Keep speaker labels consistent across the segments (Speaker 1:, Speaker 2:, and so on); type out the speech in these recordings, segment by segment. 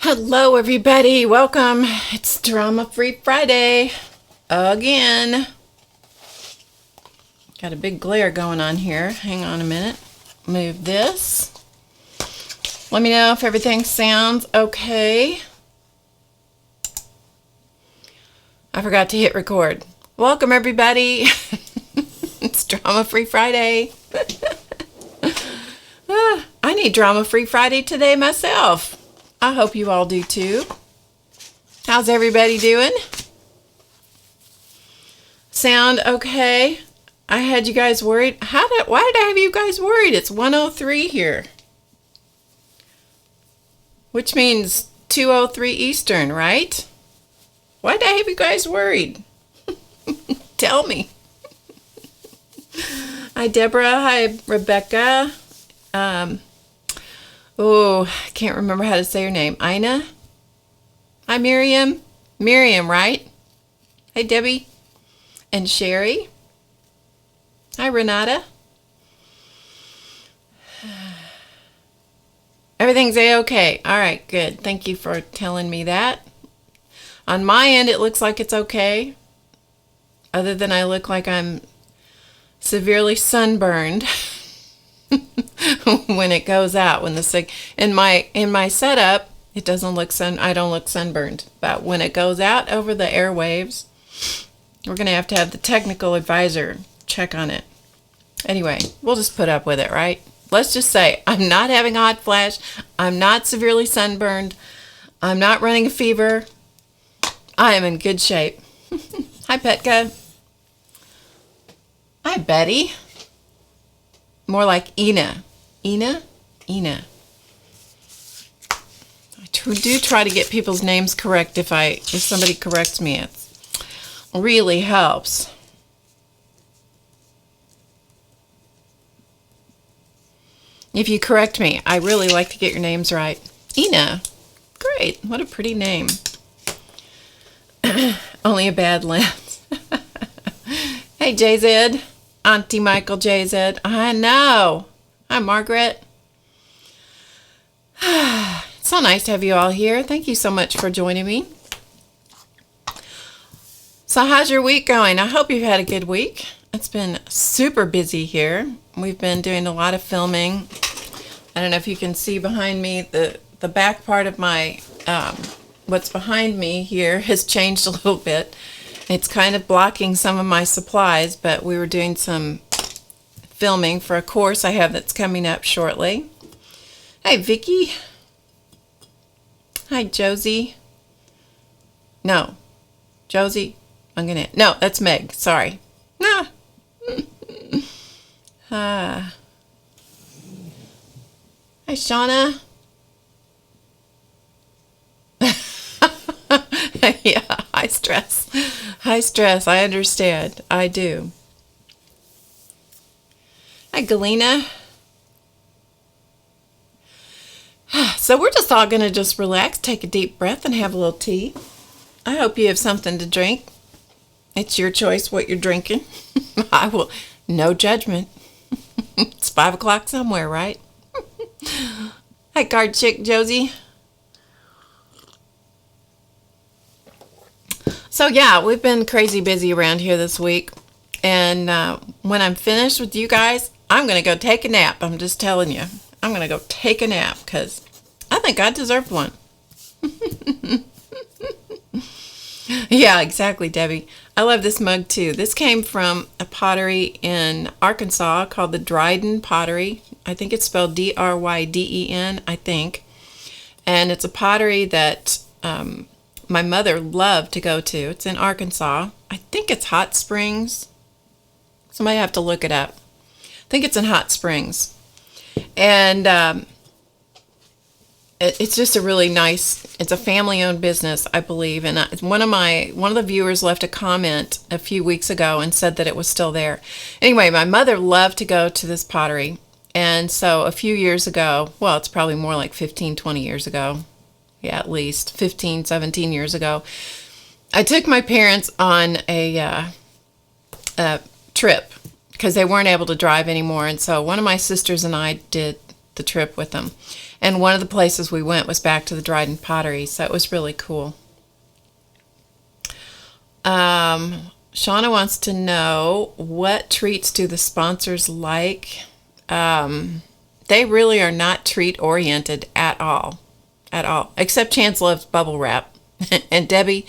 Speaker 1: Hello, everybody. Welcome. It's Drama Free Friday again. Got a big glare going on here. Hang on a minute. Move this. Let me know if everything sounds okay. I forgot to hit record. Welcome, everybody. It's Drama Free Friday. I need Drama Free Friday today myself. I hope you all do too. How's everybody doing? Sound okay? I had you guys worried. Why did I have you guys worried? It's 1:03 here. Which means 2:03 Eastern, right? Why did I have you guys worried? Tell me. Hi, Deborah. Hi, Rebecca. I can't remember how to say her name. Ina? Hi, Miriam. Miriam, right? Hey, Debbie. And Sherry. Hi, Renata. Everything's A-okay. All right, good. Thank you for telling me that. On my end, it looks like it's okay. Other than I look like I'm severely sunburned. When it goes out, when the in my setup, it doesn't look I don't look sunburned. But when it goes out over the airwaves, we're gonna have to have the technical advisor check on it. Anyway, we'll just put up with it, right? Let's just say I'm not having a hot flash. I'm not severely sunburned. I'm not running a fever. I am in good shape. Hi, Petka. Hi, Betty. More like Ina. Ina? Ina. I do try to get people's names correct if somebody corrects me. It really helps. If you correct me, I really like to get your names right. Ina. Great. What a pretty name. Only a bad lens. Hey, JZ. Auntie Michael JZ. I know. Hi, Margaret. It's so nice to have you all here. Thank you so much for joining me. So how's your week going? I hope you've had a good week. It's been super busy here. We've been doing a lot of filming. I don't know if you can see behind me, the back part of my, what's behind me here has changed a little bit. It's kind of blocking some of my supplies, but we were doing some filming for a course I have that's coming up shortly. Hi, Vicky. Hi, Josie. No. Josie. No, that's Meg. Sorry. No. Hi, Shauna. Yeah, high stress. High stress. I understand. I do. Hi, Galena. So we're just all going to just relax, take a deep breath, and have a little tea. I hope you have something to drink. It's your choice what you're drinking. I will. No judgment. It's 5 o'clock somewhere, right? Hi, card chick Josie. So yeah, we've been crazy busy around here this week. And when I'm finished with you guys, I'm going to go take a nap. I'm just telling you. I'm going to go take a nap because I think I deserve one. Yeah, exactly, Debbie. I love this mug too. This came from a pottery in Arkansas called the Dryden Pottery. I think it's spelled D-R-Y-D-E-N, I think. And it's a pottery that my mother loved to go to. It's in Arkansas. I think it's Hot Springs. Somebody have to look it up. I think it's in Hot Springs. And it's just a really nice, it's a family-owned business, I believe. And one of the viewers left a comment a few weeks ago and said that it was still there. Anyway, my mother loved to go to this pottery. And so a few years ago, well, it's probably more like 15, 20 years ago. Yeah, at least 15, 17 years ago. I took my parents on a trip because they weren't able to drive anymore. And so one of my sisters and I did the trip with them. And one of the places we went was back to the Dryden Pottery, so it was really cool. Shauna wants to know, what treats do the sponsors like? They really are not treat oriented at all, except Chance loves bubble wrap. And Debbie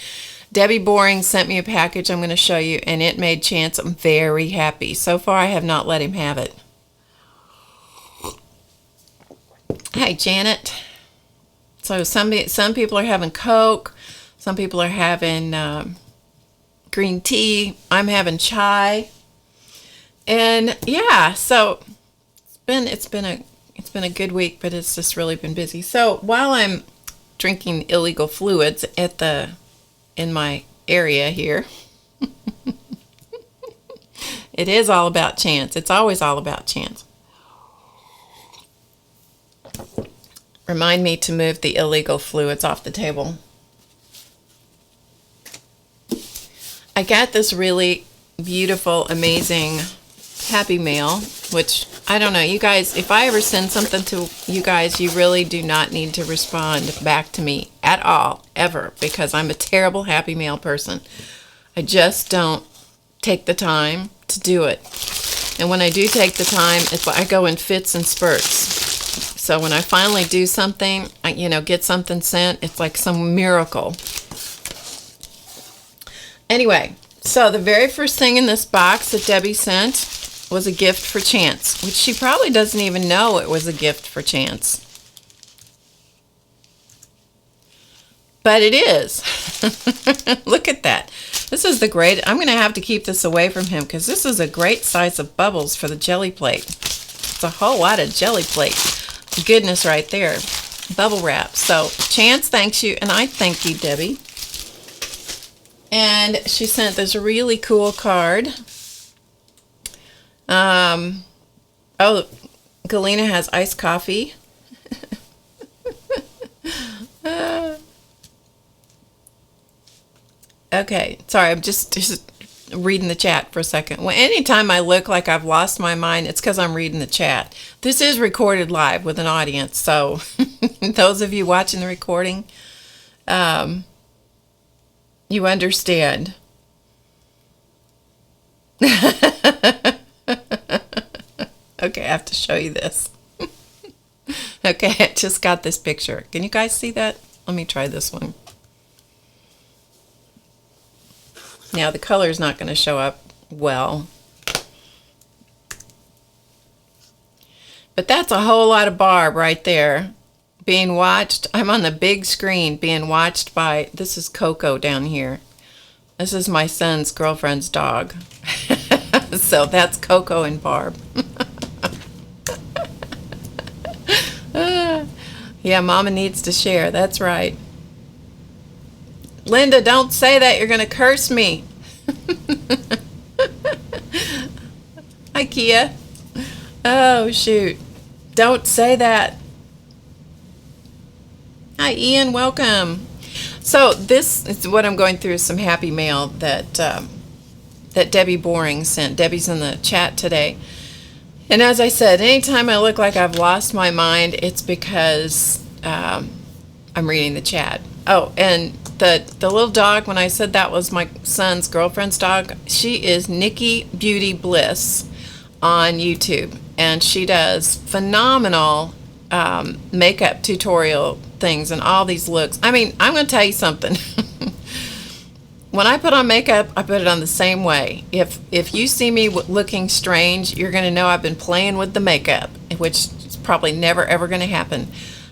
Speaker 1: Boring sent me a package I'm going to show you, and it made Chance very happy. So far I have not let him have it. Hi, Janet. So some people are having Coke, some people are having green tea. I'm having chai, and yeah. So it's been a good week, but it's just really been busy. So while I'm drinking illegal fluids in my area here, it is all about Chance. It's always all about Chance. Remind me to move the illegal fluids off the table. I got this really beautiful, amazing Happy Mail, which, I don't know, you guys, if I ever send something to you guys, you really do not need to respond back to me at all, ever, because I'm a terrible Happy Mail person. I just don't take the time to do it. And when I do take the time, it's like I go in fits and spurts. So when I finally do something, get something sent, it's like some miracle. Anyway, so the very first thing in this box that Debbie sent was a gift for Chance, which she probably doesn't even know it was a gift for Chance. But it is. Look at that. This is the great. I'm going to have to keep this away from him because this is a great size of bubbles for the jelly plate. It's a whole lot of jelly plate goodness right there. Bubble wrap. So Chance thanks you, and I thank you, Debbie. And she sent this really cool card. Oh, Galena has iced coffee. Okay, sorry, I'm just reading the chat for a second. Well, anytime I look like I've lost my mind, it's because I'm reading the chat. This is recorded live with an audience, so those of you watching the recording, you understand. Okay, I have to show you this. Okay, I just got this picture. Can you guys see that? Let me try this one. Now, the color is not going to show up well. But that's a whole lot of Barb right there being watched. I'm on the big screen being watched by, this is Coco down here. This is my son's girlfriend's dog. So that's Coco and Barb. Yeah, Mama needs to share. That's right. Linda, don't say that. You're going to curse me. Hi, Kia. Oh, shoot. Don't say that. Hi, Ian. Welcome. So this is what I'm going through, some happy mail that Debbie Boring sent. Debbie's in the chat today. And as I said, anytime I look like I've lost my mind, it's because I'm reading the chat. Oh, and the little dog, when I said that was my son's girlfriend's dog, she is Nikki Beauty Bliss on YouTube. And she does phenomenal makeup tutorial things and all these looks. I mean, I'm going to tell you something. When I put on makeup, I put it on the same way. If you see me looking strange, you're going to know I've been playing with the makeup, which is probably never, ever going to happen.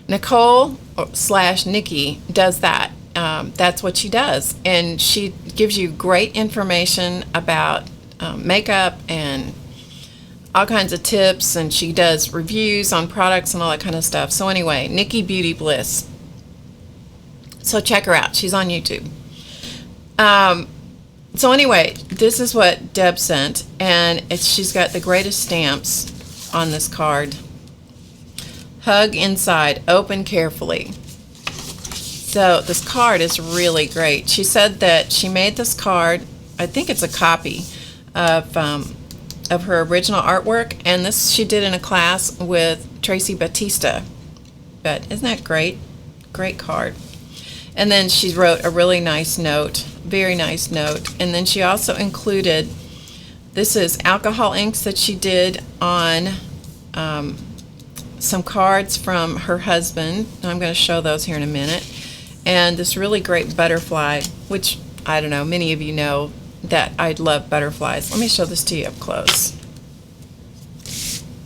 Speaker 1: Nicole / Nikki does that. That's what she does. And she gives you great information about makeup and all kinds of tips. And she does reviews on products and all that kind of stuff. So anyway, Nikki Beauty Bliss. So check her out. She's on YouTube. So anyway, this is what Deb sent, and she's got the greatest stamps on this card. Hug inside, open carefully. So this card is really great. She said that she made this card, I think it's a copy of her original artwork, and this she did in a class with Tracy Batista. but isn't that great? Great card. And then she wrote a really nice note, very nice note. And then she also included, this is alcohol inks that she did on some cards from her husband. I'm going to show those here in a minute. And this really great butterfly, which, I don't know, many of you know that I love butterflies. Let me show this to you up close.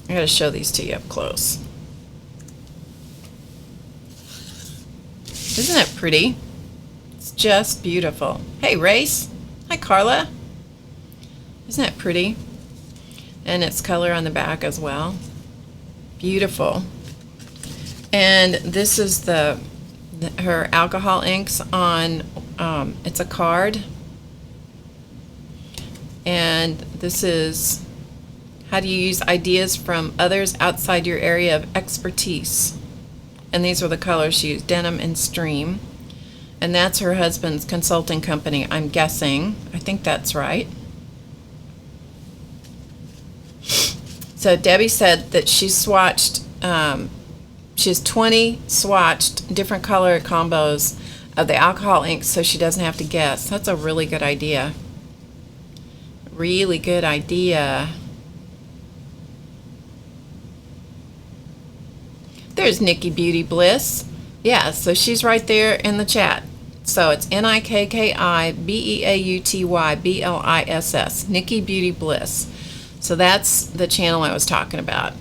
Speaker 1: I got to show these to you up close. Isn't that pretty? It's just beautiful. Hey, Race. Hi, Carla. Isn't that pretty? And it's color on the back as well. Beautiful. And this is her alcohol inks on, it's a card. And this is how do you use ideas from others outside your area of expertise. And these are the colors she used, denim and stream. And that's her husband's consulting company, I'm guessing. I think that's right. So Debbie said that she swatched, she has 20 swatched different color combos of the alcohol inks so she doesn't have to guess. That's a really good idea. Really good idea. There's Nikki Beauty Bliss. Yeah, so she's right there in the chat. So it's NIKKIBEAUTYBLISS, Nikki Beauty Bliss. So that's the channel I was talking about.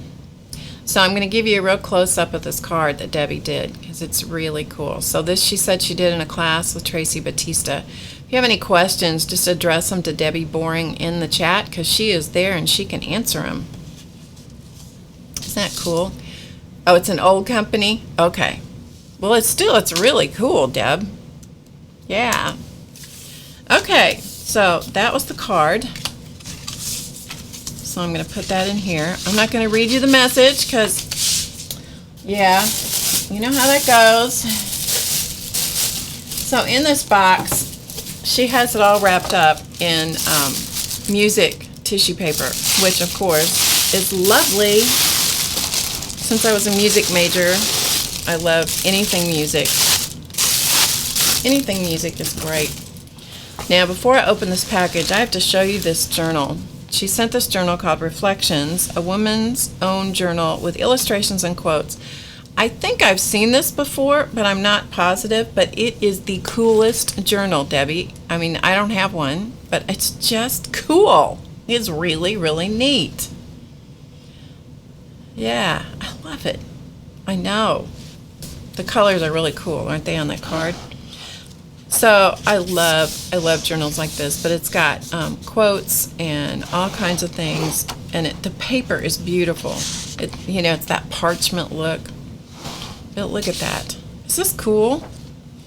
Speaker 1: So I'm going to give you a real close-up of this card that Debbie did because it's really cool. So this she said she did in a class with Tracy Batista. If you have any questions, just address them to Debbie Boring in the chat because she is there and she can answer them. Isn't that cool? Oh, it's an old company? Okay. Well, it's really cool, Deb. Yeah. Okay, so that was the card. So I'm going to put that in here. I'm not going to read you the message because, yeah, you know how that goes. So in this box, she has it all wrapped up in music tissue paper, which, of course, is lovely. Since I was a music major, I love anything music. Anything music is great. Now, before I open this package, I have to show you this journal. She sent this journal called Reflections, a woman's own journal with illustrations and quotes. I think I've seen this before, but I'm not positive, but it is the coolest journal, Debbie. I mean, I don't have one, but it's just cool. It's really, really neat. Yeah, I love it. I know. The colors are really cool, aren't they, on that card? So I love journals like this, but it's got quotes and all kinds of things, and the paper is beautiful. It's that parchment look. But look at that. Is this cool?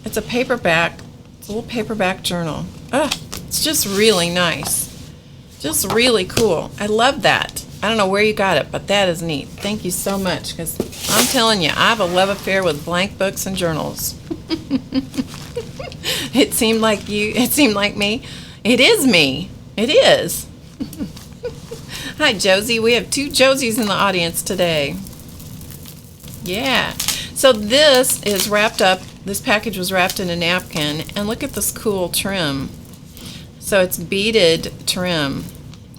Speaker 1: It's a paperback. It's a little paperback journal. It's just really nice. Just really cool. I love that. I don't know where you got it, but that is neat. Thank you so much, because I'm telling you, I have a love affair with blank books and journals. It seemed like you. It seemed like me. It is me. It is. Hi, Josie. We have 2 Josies in the audience today. Yeah. So this is wrapped up. This package was wrapped in a napkin. And look at this cool trim. So it's beaded trim.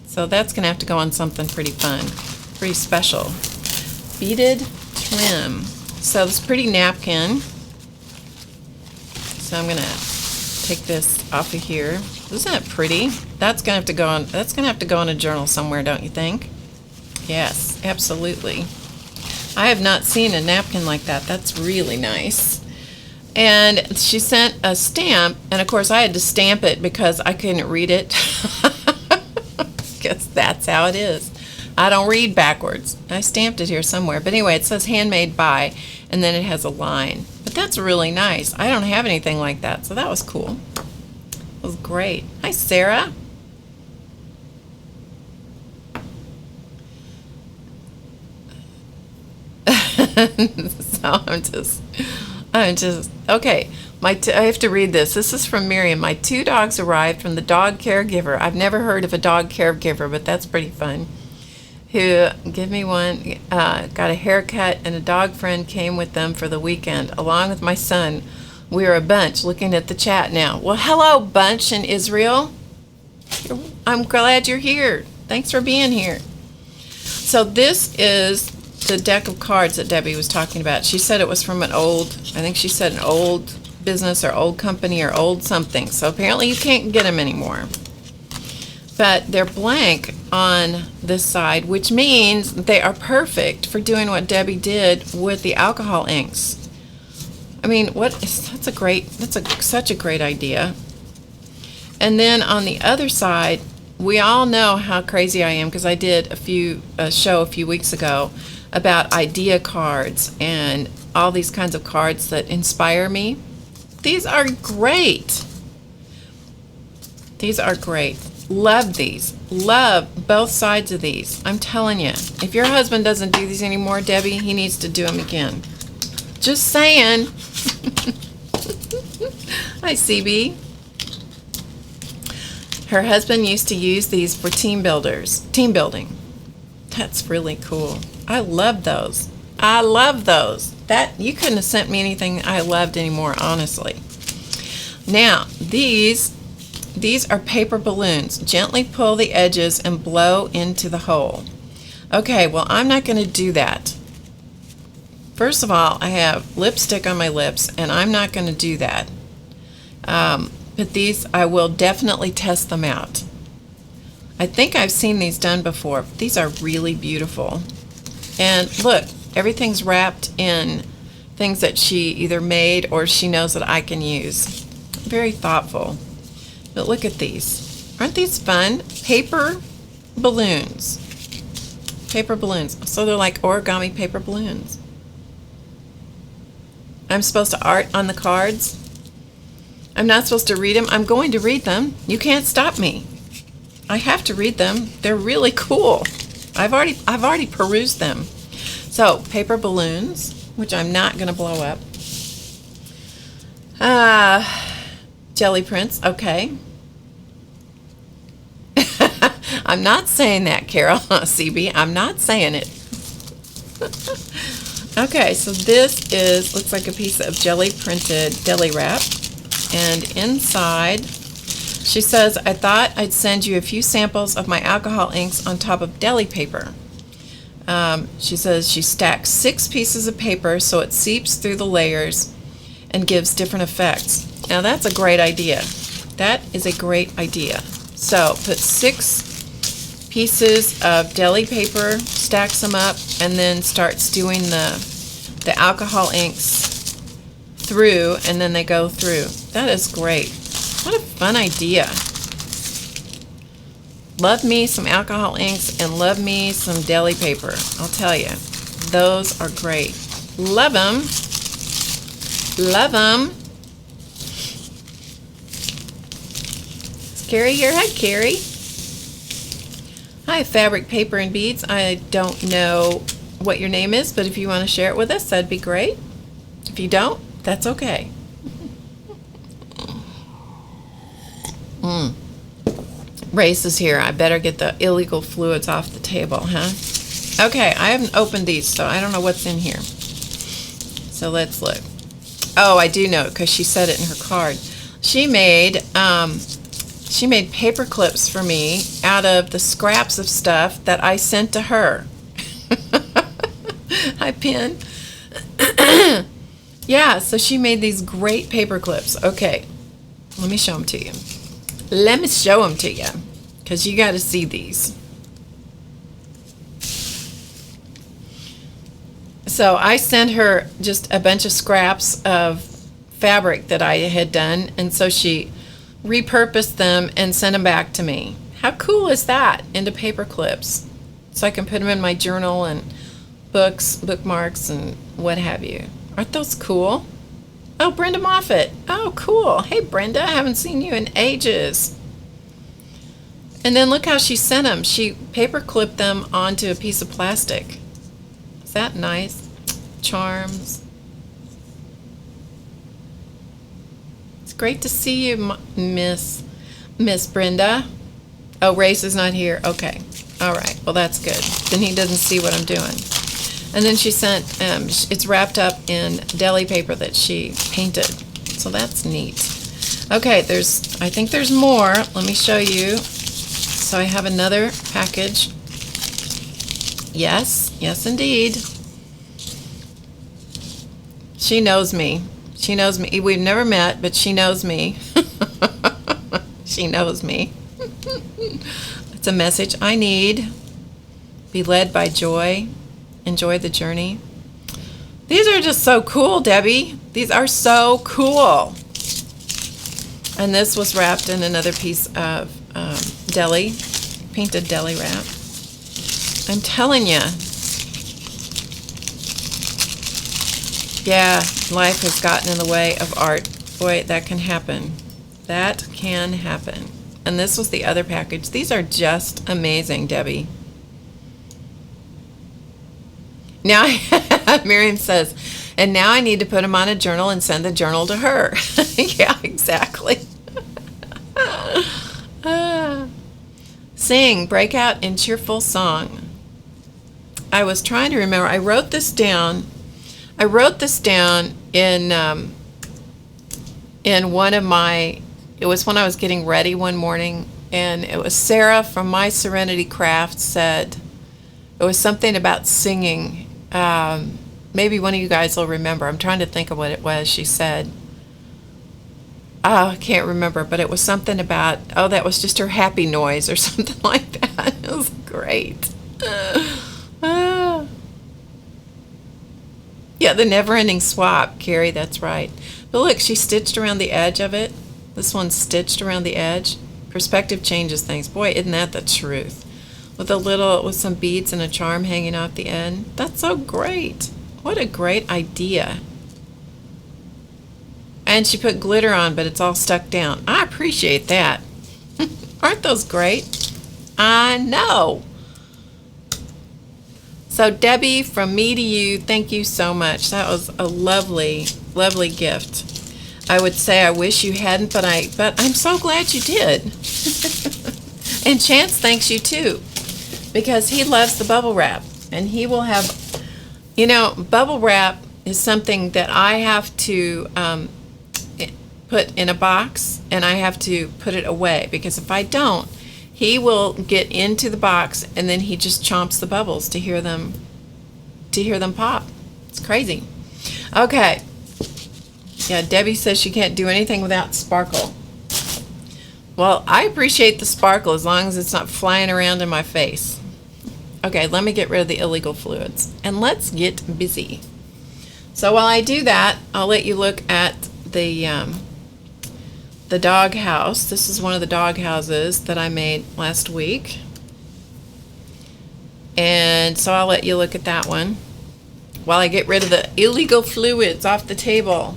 Speaker 1: So that's going to have to go on something pretty fun. Pretty special. Beaded trim. So this pretty napkin. So I'm going to take this off of here. Isn't that pretty? That's going to have to go on. That's going to have to go in a journal somewhere, don't you think? Yes, absolutely. I have not seen a napkin like that. That's really nice. And she sent a stamp, and of course I had to stamp it because I couldn't read it. Because that's how it is. I don't read backwards. I stamped it here somewhere. But anyway, it says handmade by, and then it has a line. But that's really nice. I don't have anything like that, so that was cool. It was great. Hi, Sarah. So I'm just okay. I have to read this. This is from Miriam. My 2 dogs arrived from the dog caregiver. I've never heard of a dog caregiver, but that's pretty fun. who give me one, got a haircut, and a dog friend came with them for the weekend, along with my son. We are a bunch looking at the chat now. Well, hello, bunch in Israel. I'm glad you're here. Thanks for being here. So this is the deck of cards that Debbie was talking about. She said it was from an old, I think she said an old business or old company or old something. So apparently you can't get them anymore. But they're blank on this side, which means they are perfect for doing what Debbie did with the alcohol inks. I mean, that's such a great idea. And then on the other side, we all know how crazy I am because I did a show a few weeks ago about idea cards and all these kinds of cards that inspire me. These are great. These are great. Love these. Love both sides of these. I'm telling you, if your husband doesn't do these anymore, Debbie, he needs to do them again. Just saying. Hi, CB. Her husband used to use these for team building. That's really cool. I love those. I love those. That you couldn't have sent me anything I loved anymore, honestly. Now, these are paper balloons. Gently pull the edges and blow into the hole. Okay, well, I'm not going to do that. First of all, I have lipstick on my lips, and I'm not going to do that. But these, I will definitely test them out. I think I've seen these done before. These are really beautiful. And look, everything's wrapped in things that she either made or she knows that I can use. Very thoughtful. But look at these. Aren't these fun? Paper balloons. Paper balloons. So they're like origami paper balloons. I'm supposed to art on the cards. I'm not supposed to read them. I'm going to read them. You can't stop me. I have to read them. They're really cool. I've already perused them. So, paper balloons, which I'm not going to blow up. Jelly prints, okay. I'm not saying that, Carol. CB, I'm not saying it. Okay, so this looks like a piece of jelly printed deli wrap. And inside, she says, I thought I'd send you a few samples of my alcohol inks on top of deli paper. She says she stacks 6 pieces of paper so it seeps through the layers and gives different effects. Now that's a great idea. That is a great idea. So put 6 pieces of deli paper, stacks them up, and then starts doing the alcohol inks through, and then they go through. That is great. What a fun idea. Love me some alcohol inks and love me some deli paper. I'll tell you, those are great. Love them. Love them. Is Carrie here? Hi, Carrie. Hi, Fabric, Paper, and Beads. I don't know what your name is, but if you want to share it with us, that'd be great. If you don't, that's okay. Race is here. I better get the illegal fluids off the table, huh? Okay, I haven't opened these, so I don't know what's in here. So let's look. Oh, I do know, because she said it in her card. She made paper clips for me out of the scraps of stuff that I sent to her. Hi, Pin. Yeah, so she made these great paper clips. Okay, let me show them to you. Let me show them to you, because you got to see these. So I sent her just a bunch of scraps of fabric that I had done, and so she repurposed them and sent them back to me. How cool is that? Into paper clips. So I can put them in my journal and books, bookmarks, and what have you. Aren't those cool? Oh, Brenda Moffat. Oh, cool. Hey, Brenda, I haven't seen you in ages. And then look how she sent them. She paper clipped them onto a piece of plastic. Is that nice? Charms. It's great to see you, Miss Brenda. Oh, Race is not here. Okay. All right, well, that's good. Then he doesn't see what I'm doing. And then she sent, it's wrapped up in deli paper that she painted. So that's neat. Okay, I think there's more. Let me show you. So I have another package. Yes, indeed. She knows me. She knows me. We've never met, but she knows me. She knows me. It's a message I need. Be led by joy. Enjoy the journey. These are just so cool, Debbie. These are so cool. And this was wrapped in another piece of painted deli wrap. I'm telling you. Yeah, life has gotten in the way of art. Boy, that can happen. That can happen. And this was the other package. These are just amazing, Debbie. Now, Miriam says, and now I need to put them on a journal and send the journal to her. Yeah, exactly. Sing, break out in cheerful song. I was trying to remember. I wrote this down in one of my, it was when I was getting ready one morning, and it was Sarah from My Serenity Craft said, it was something about singing. Maybe one of you guys will remember. I'm trying to think of what it was she said. Oh, I can't remember, but it was something about, oh, that was just her happy noise or something like that. It was great. Yeah, the never-ending swap, Carrie, that's right. But look, she stitched around the edge of it. This one's stitched around the edge. Perspective changes things. Boy, isn't that the truth? With some beads and a charm hanging off the end. That's so great. What a great idea. And she put glitter on, but it's all stuck down. I appreciate that. Aren't those great? I know. So Debbie, from me to you, thank you so much. That was a lovely, lovely gift. I would say I wish you hadn't, but I'm so glad you did. And Chance thanks you too, because he loves the bubble wrap, and he will have, bubble wrap is something that I have to put in a box, and I have to put it away, because if I don't, he will get into the box and then he just chomps the bubbles to hear them pop. It's crazy. Okay. Yeah, Debbie says she can't do anything without sparkle. Well, I appreciate the sparkle as long as it's not flying around in my face. Okay, let me get rid of the illegal fluids and let's get busy. So while I do that, I'll let you look at the dog house. This is one of the dog houses that I made last week. And so I'll let you look at that one while I get rid of the illegal fluids off the table.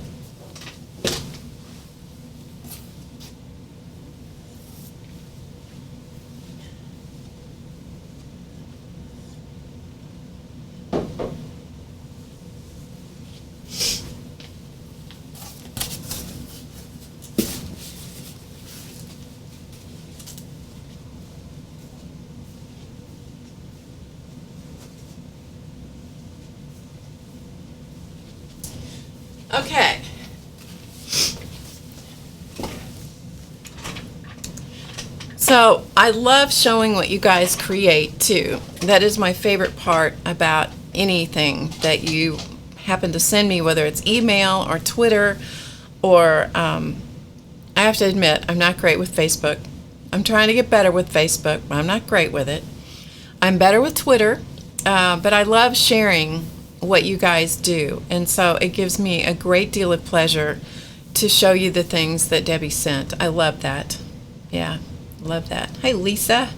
Speaker 1: Okay. So I love showing what you guys create too. That is my favorite part about anything that you happen to send me, whether it's email or Twitter or I have to admit, I'm not great with Facebook. I'm trying to get better with Facebook, but I'm not great with it. I'm better with Twitter, but I love sharing what you guys do, and so it gives me a great deal of pleasure to show you the things that Debbie sent. I love that. Yeah, love that. Hi, Lisa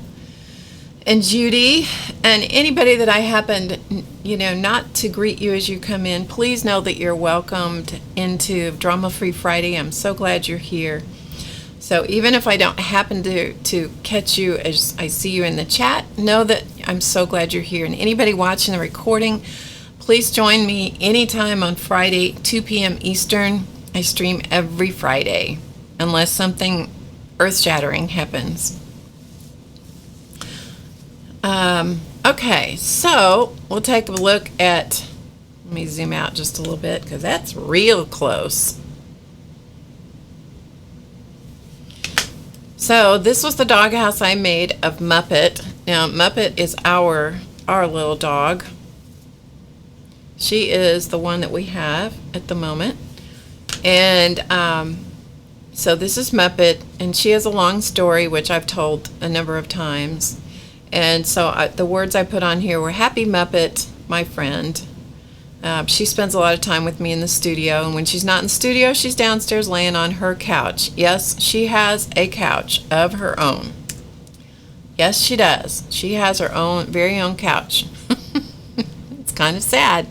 Speaker 1: and Judy and anybody that I happened, not to greet you as you come in. Please know that you're welcomed into Drama Free Friday. I'm so glad you're here. So even if I don't happen to catch you as I see you in the chat, know that I'm so glad you're here. And anybody watching the recording, please join me anytime on Friday, 2 p.m. Eastern. I stream every Friday, unless something earth-shattering happens. Okay, so we'll take a look at, let me zoom out just a little bit because that's real close. So this was the doghouse I made of Muppet. Now Muppet is our little dog. She is the one that we have at the moment. And so this is Muppet, and she has a long story, which I've told a number of times. And so the words I put on here were Happy Muppet, my friend. She spends a lot of time with me in the studio, and when she's not in the studio, she's downstairs laying on her couch. Yes, she has a couch of her own. Yes, she does. She has her own, very own couch. It's kind of sad,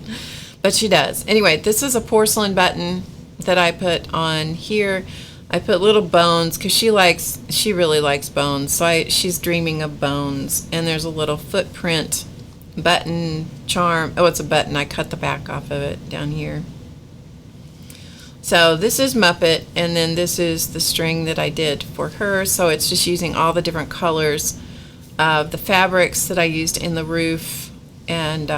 Speaker 1: but she does. Anyway, this is a porcelain button that I put on here. I put little bones because she really likes bones. So she's dreaming of bones, and there's a little footprint button charm. Oh, it's a button. I cut the back off of it down here. So this is Muppet, and then this is the string that I did for her. So it's just using all the different colors of the fabrics that I used in the roof, and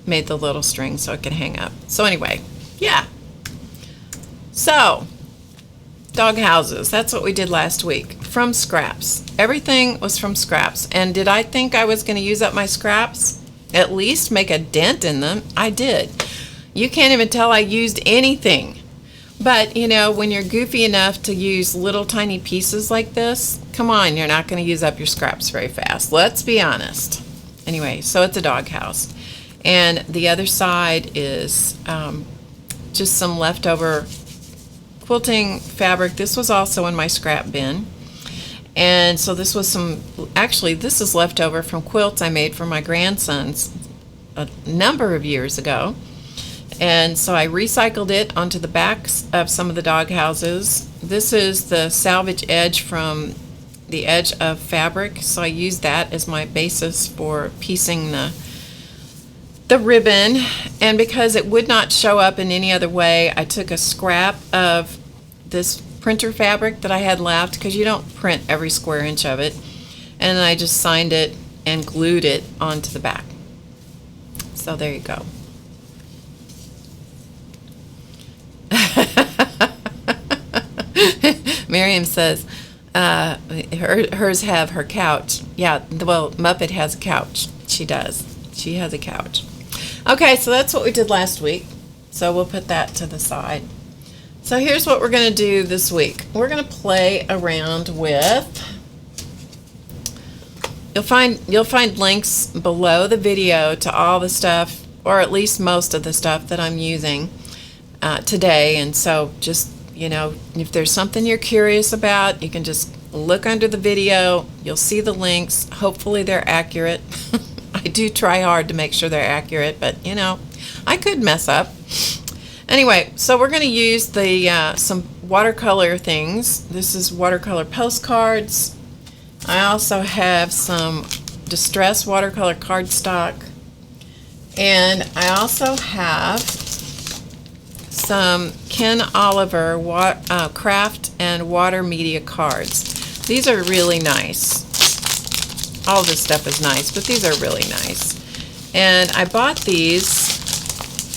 Speaker 1: made the little string so it can hang up. So anyway, yeah. So dog houses, that's what we did last week, from scraps. Everything was from scraps. And did I think I was going to use up my scraps? At least make a dent in them? I did. You can't even tell I used anything. But, you know, when you're goofy enough to use little tiny pieces like this, come on, you're not going to use up your scraps very fast. Let's be honest. Anyway, so it's a dog house. And the other side is just some leftover quilting fabric. This was also in my scrap bin. And so this was actually this is leftover from quilts I made for my grandsons a number of years ago. And so I recycled it onto the backs of some of the dog houses. This is the salvage edge from the edge of fabric. So I used that as my basis for piecing the ribbon. And because it would not show up in any other way, I took a scrap of this printer fabric that I had left, because you don't print every square inch of it, and I just signed it and glued it onto the back. So there you go. Miriam says hers have her couch. Yeah, well, Muppet has a couch. She does. She has a couch. Okay, so that's what we did last week. So we'll put that to the side. So here's what we're going to do this week. We're going to play around with, you'll find links below the video to all the stuff, or at least most of the stuff that I'm using today. And so just, you know, if there's something you're curious about, you can just look under the video. You'll see the links. Hopefully they're accurate. I do try hard to make sure they're accurate, but you know, I could mess up. Anyway, so we're going to use the some watercolor things. This is watercolor postcards. I also have some distress watercolor cardstock, and I also have some Ken Oliver Kraft and water media cards. These are really nice. All this stuff is nice, but these are really nice. And I bought these.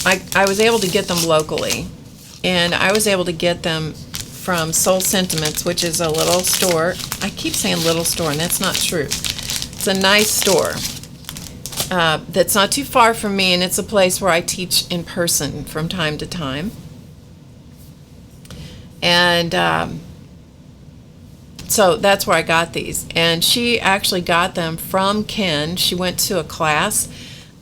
Speaker 1: I was able to get them locally, and I was able to get them from Soul Sentiments, which is a little store. I keep saying little store, and that's not true. It's a nice store that's not too far from me, and it's a place where I teach in person from time to time. And so that's where I got these. And she actually got them from Ken. She went to a class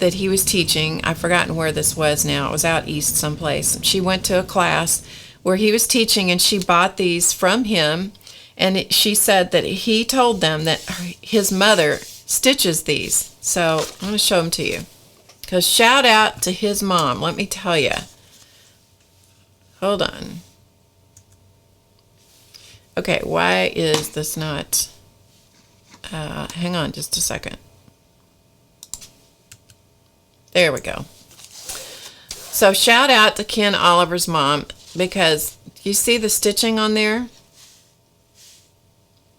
Speaker 1: that he was teaching. I've forgotten where this was now. It was out east someplace. She went to a class where he was teaching, and she bought these from him. And she said that he told them that his mother stitches these. So I'm going to show them to you. Because shout out to his mom, let me tell you. Hold on. Okay, why is this not... hang on just a second. There we go. So shout out to Ken Oliver's mom, because you see the stitching on there?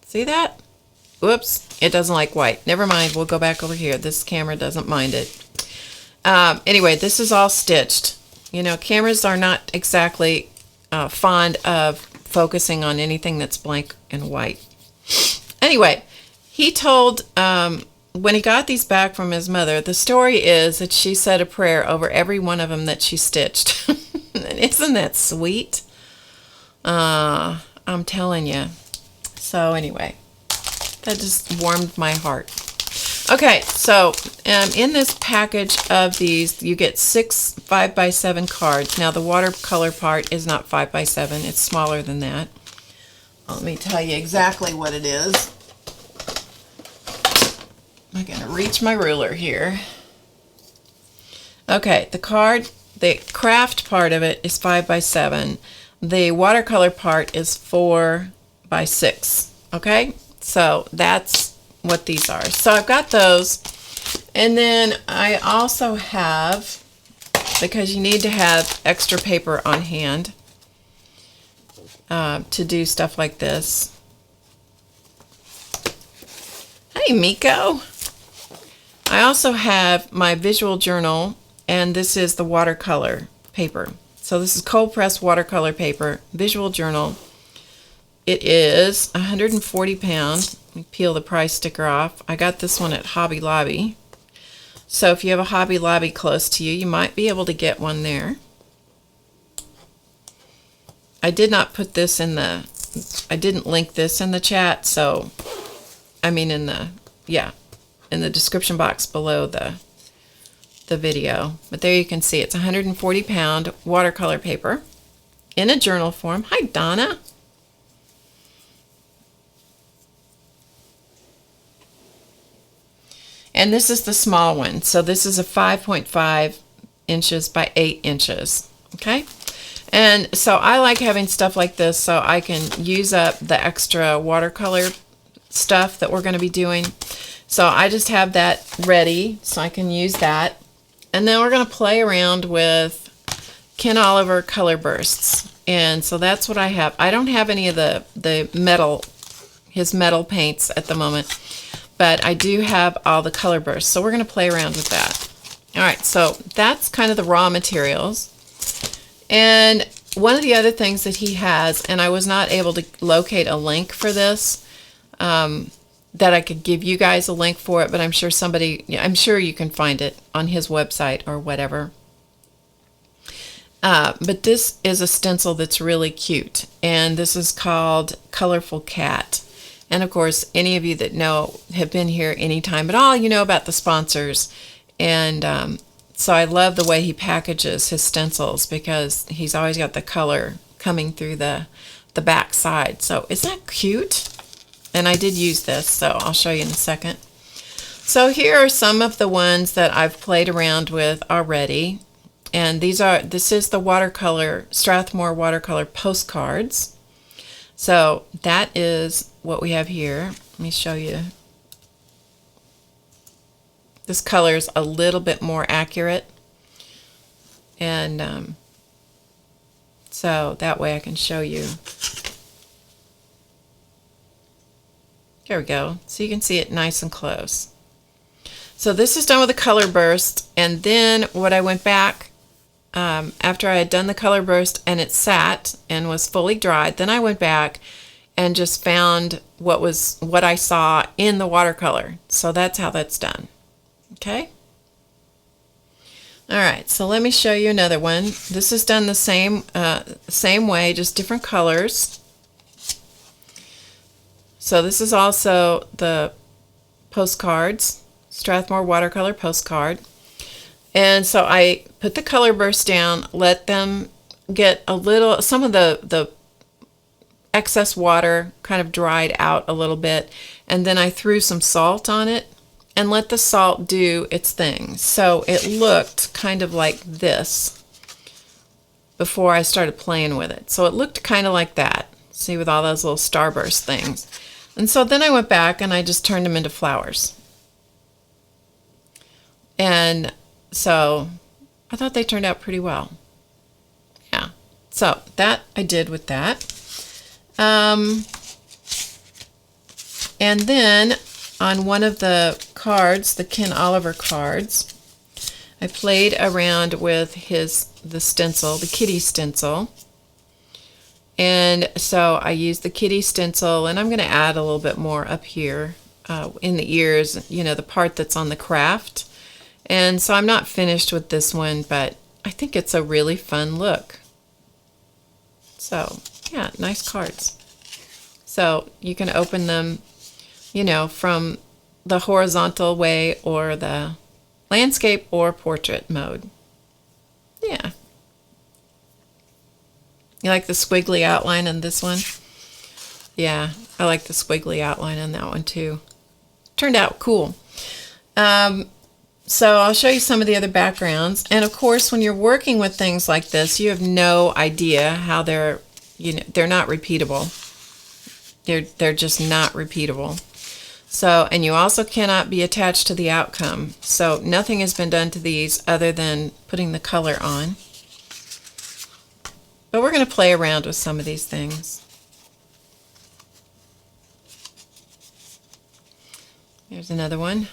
Speaker 1: See that? Whoops, it doesn't like white. Never mind, we'll go back over here. This camera doesn't mind it. Anyway, this is all stitched. You know, cameras are not exactly fond of focusing on anything that's blank and white. Anyway, he told, when he got these back from his mother, the story is that she said a prayer over every one of them that she stitched. Isn't that sweet? I'm telling you. So anyway, that just warmed my heart. Okay, so in this package of these, you get 6 5x7 cards. Now, the watercolor part is not 5x7. It's smaller than that. Let me tell you exactly what it is. I'm going to reach my ruler here. Okay, the Kraft part of it is 5x7. The watercolor part is 4x6. Okay, so that's what these are. So I've got those, and then I also have, because you need to have extra paper on hand to do stuff like this. Hey, Miko. I also have my visual journal, and this is the watercolor paper. So this is cold pressed watercolor paper, visual journal. It is 140 pounds. Let me peel the price sticker off. I got this one at Hobby Lobby. So if you have a Hobby Lobby close to you, you might be able to get one there. I did not put this in the, I didn't link this in the chat, so, I mean in the, yeah, in the description box below the video. But there you can see it's 140 pound watercolor paper in a journal form. Hi, Donna. And this is the small one. So this is a 5.5 inches by 8 inches. Okay. And so I like having stuff like this so I can use up the extra watercolor stuff that we're going to be doing. So I just have that ready so I can use that. And then we're going to play around with Ken Oliver color bursts. And so that's what I have. I don't have any of the metal, his metal paints at the moment, but I do have all the color bursts. So we're going to play around with that. All right, so that's kind of the raw materials. And one of the other things that he has, and I was not able to locate a link for this, that I could give you guys a link for it, but I'm sure I'm sure you can find it on his website or whatever. But this is a stencil that's really cute, and this is called Colorful Cat. And of course, any of you that have been here any time at all, you know about the sponsors. And so I love the way he packages his stencils because he's always got the color coming through the back side. So isn't that cute? And I did use this, so I'll show you in a second. So here are some of the ones that I've played around with already. And this is the Strathmore watercolor postcards. So that is what we have here. Let me show you. This color is a little bit more accurate. And so that way I can show you. There we go. So you can see it nice and close. So this is done with a color burst. And then what I went back, after I had done the color burst and it sat and was fully dried, then I went back and just found what I saw in the watercolor. So that's how that's done. Okay. All right. So let me show you another one. This is done the same way, just different colors. So this is also the postcards, Strathmore watercolor postcard. And so I put the color burst down, let them get some of the excess water kind of dried out a little bit, and then I threw some salt on it and let the salt do its thing. So it looked kind of like this before I started playing with it. So it looked kind of like that. See, with all those little starburst things. And so then I went back and I just turned them into flowers. And so I thought they turned out pretty well. Yeah. So that I did with that. And then on one of the cards, the Ken Oliver cards, I played around with the stencil, the kitty stencil. And so I used the kitty stencil, and I'm going to add a little bit more up here in the ears, you know, the part that's on the Kraft. And so I'm not finished with this one, but I think it's a really fun look. So, yeah, nice cards. So you can open them, you know, from the horizontal way or the landscape or portrait mode. Yeah. You like the squiggly outline on this one? Yeah, I like the squiggly outline on that one too. Turned out cool. So I'll show you some of the other backgrounds. And of course, when you're working with things like this, you have no idea how they're not repeatable. They're just not repeatable. So, and you also cannot be attached to the outcome. So nothing has been done to these other than putting the color on. But we're going to play around with some of these things. There's another one.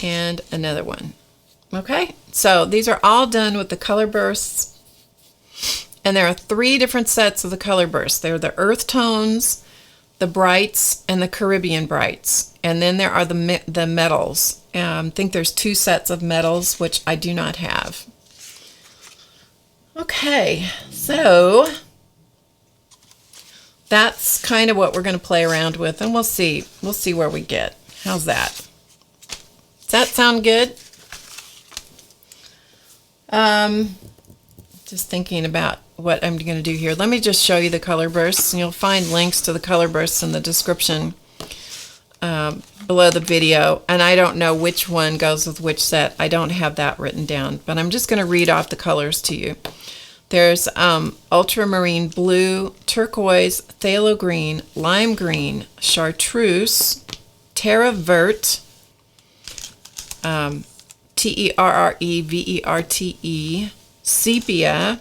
Speaker 1: And another one. Okay, so these are all done with the color bursts. And there are 3 different sets of the color bursts. They're the earth tones, the brights, and the Caribbean brights. And then there are the metals. I think there's 2 sets of metals, which I do not have. Okay, so that's kind of what we're going to play around with, and we'll see where we get. How's that? Does that sound good? Just thinking about what I'm going to do here. Let me just show you the color bursts, and you'll find links to the color bursts in the description below the video. And I don't know which one goes with which set. I don't have that written down, but I'm just going to read off the colors to you. There's ultramarine blue, turquoise, phthalo green, lime green, chartreuse, terre verte, T-E-R-R-E-V-E-R-T-E, sepia,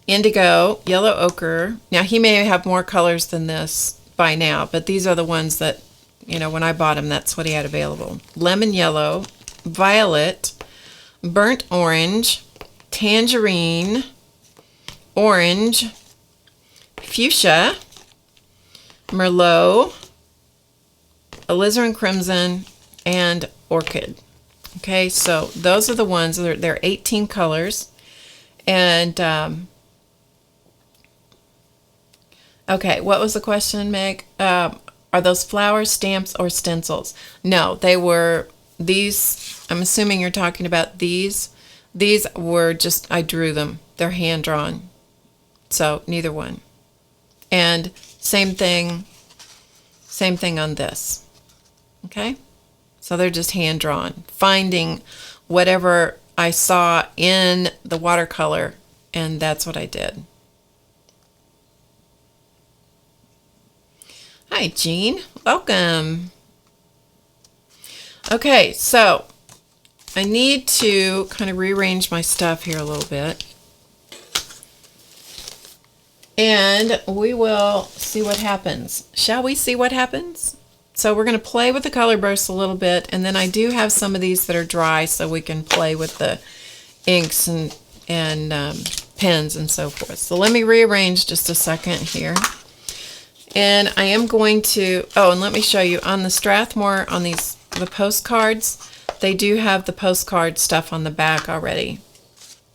Speaker 1: indigo, yellow ochre. Now, he may have more colors than this by now, but these are the ones that, you know, when I bought him, that's what he had available. Lemon yellow, violet, burnt orange, tangerine, orange, fuchsia, merlot, alizarin crimson, and orchid. Okay, so those are the ones. There are 18 colors. And, okay, what was the question, Meg? Are those flowers, stamps, or stencils? No, they were these. I'm assuming you're talking about these. These were just, I drew them. They're hand-drawn. So, neither one. And same thing on this. Okay? So they're just hand-drawn. Finding whatever I saw in the watercolor, and that's what I did. Hi, Jean. Welcome. Okay, so I need to kind of rearrange my stuff here a little bit. And we will see what happens. Shall we see what happens? So we're going to play with the color bursts a little bit, and then I do have some of these that are dry so we can play with the inks and pens and so forth. So let me rearrange just a second here. And I am going to, oh, and let me show you on the Strathmore, on the postcards, they do have the postcard stuff on the back already.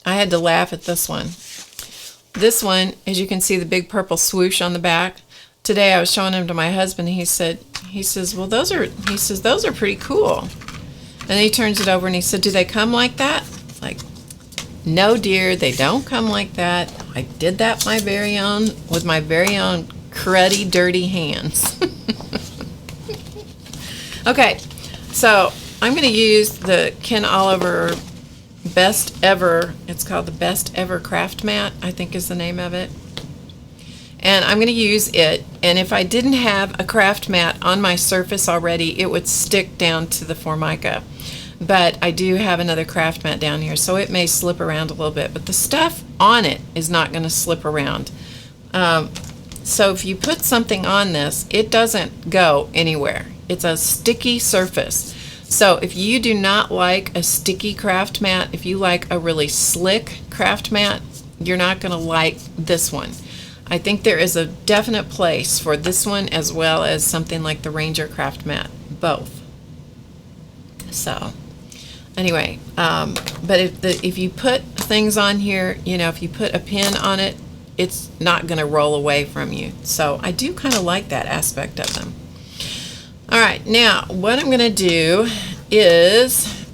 Speaker 1: I had to laugh at this one. This one, as you can see, the big purple swoosh on the back. Today I was showing him to my husband, and he says, well, those are pretty cool. And then he turns it over and he said, do they come like that? Like, no, dear, they don't come like that. I did that with my very own cruddy, dirty hands. Okay, so I'm going to use the Ken Oliver Best Ever. It's called the Best Ever Craft Mat, I think is the name of it. And I'm going to use it, and if I didn't have a craft mat on my surface already, it would stick down to the Formica. But I do have another craft mat down here, so it may slip around a little bit. But the stuff on it is not going to slip around. So if you put something on this, it doesn't go anywhere. It's a sticky surface. So if you do not like a sticky craft mat, if you like a really slick craft mat, you're not going to like this one. I think there is a definite place for this one as well as something like the Ranger craft mat, both. So anyway, but if you put things on here, you know, if you put a pin on it, it's not going to roll away from you. So I do kind of like that aspect of them. All right, now what I'm going to do is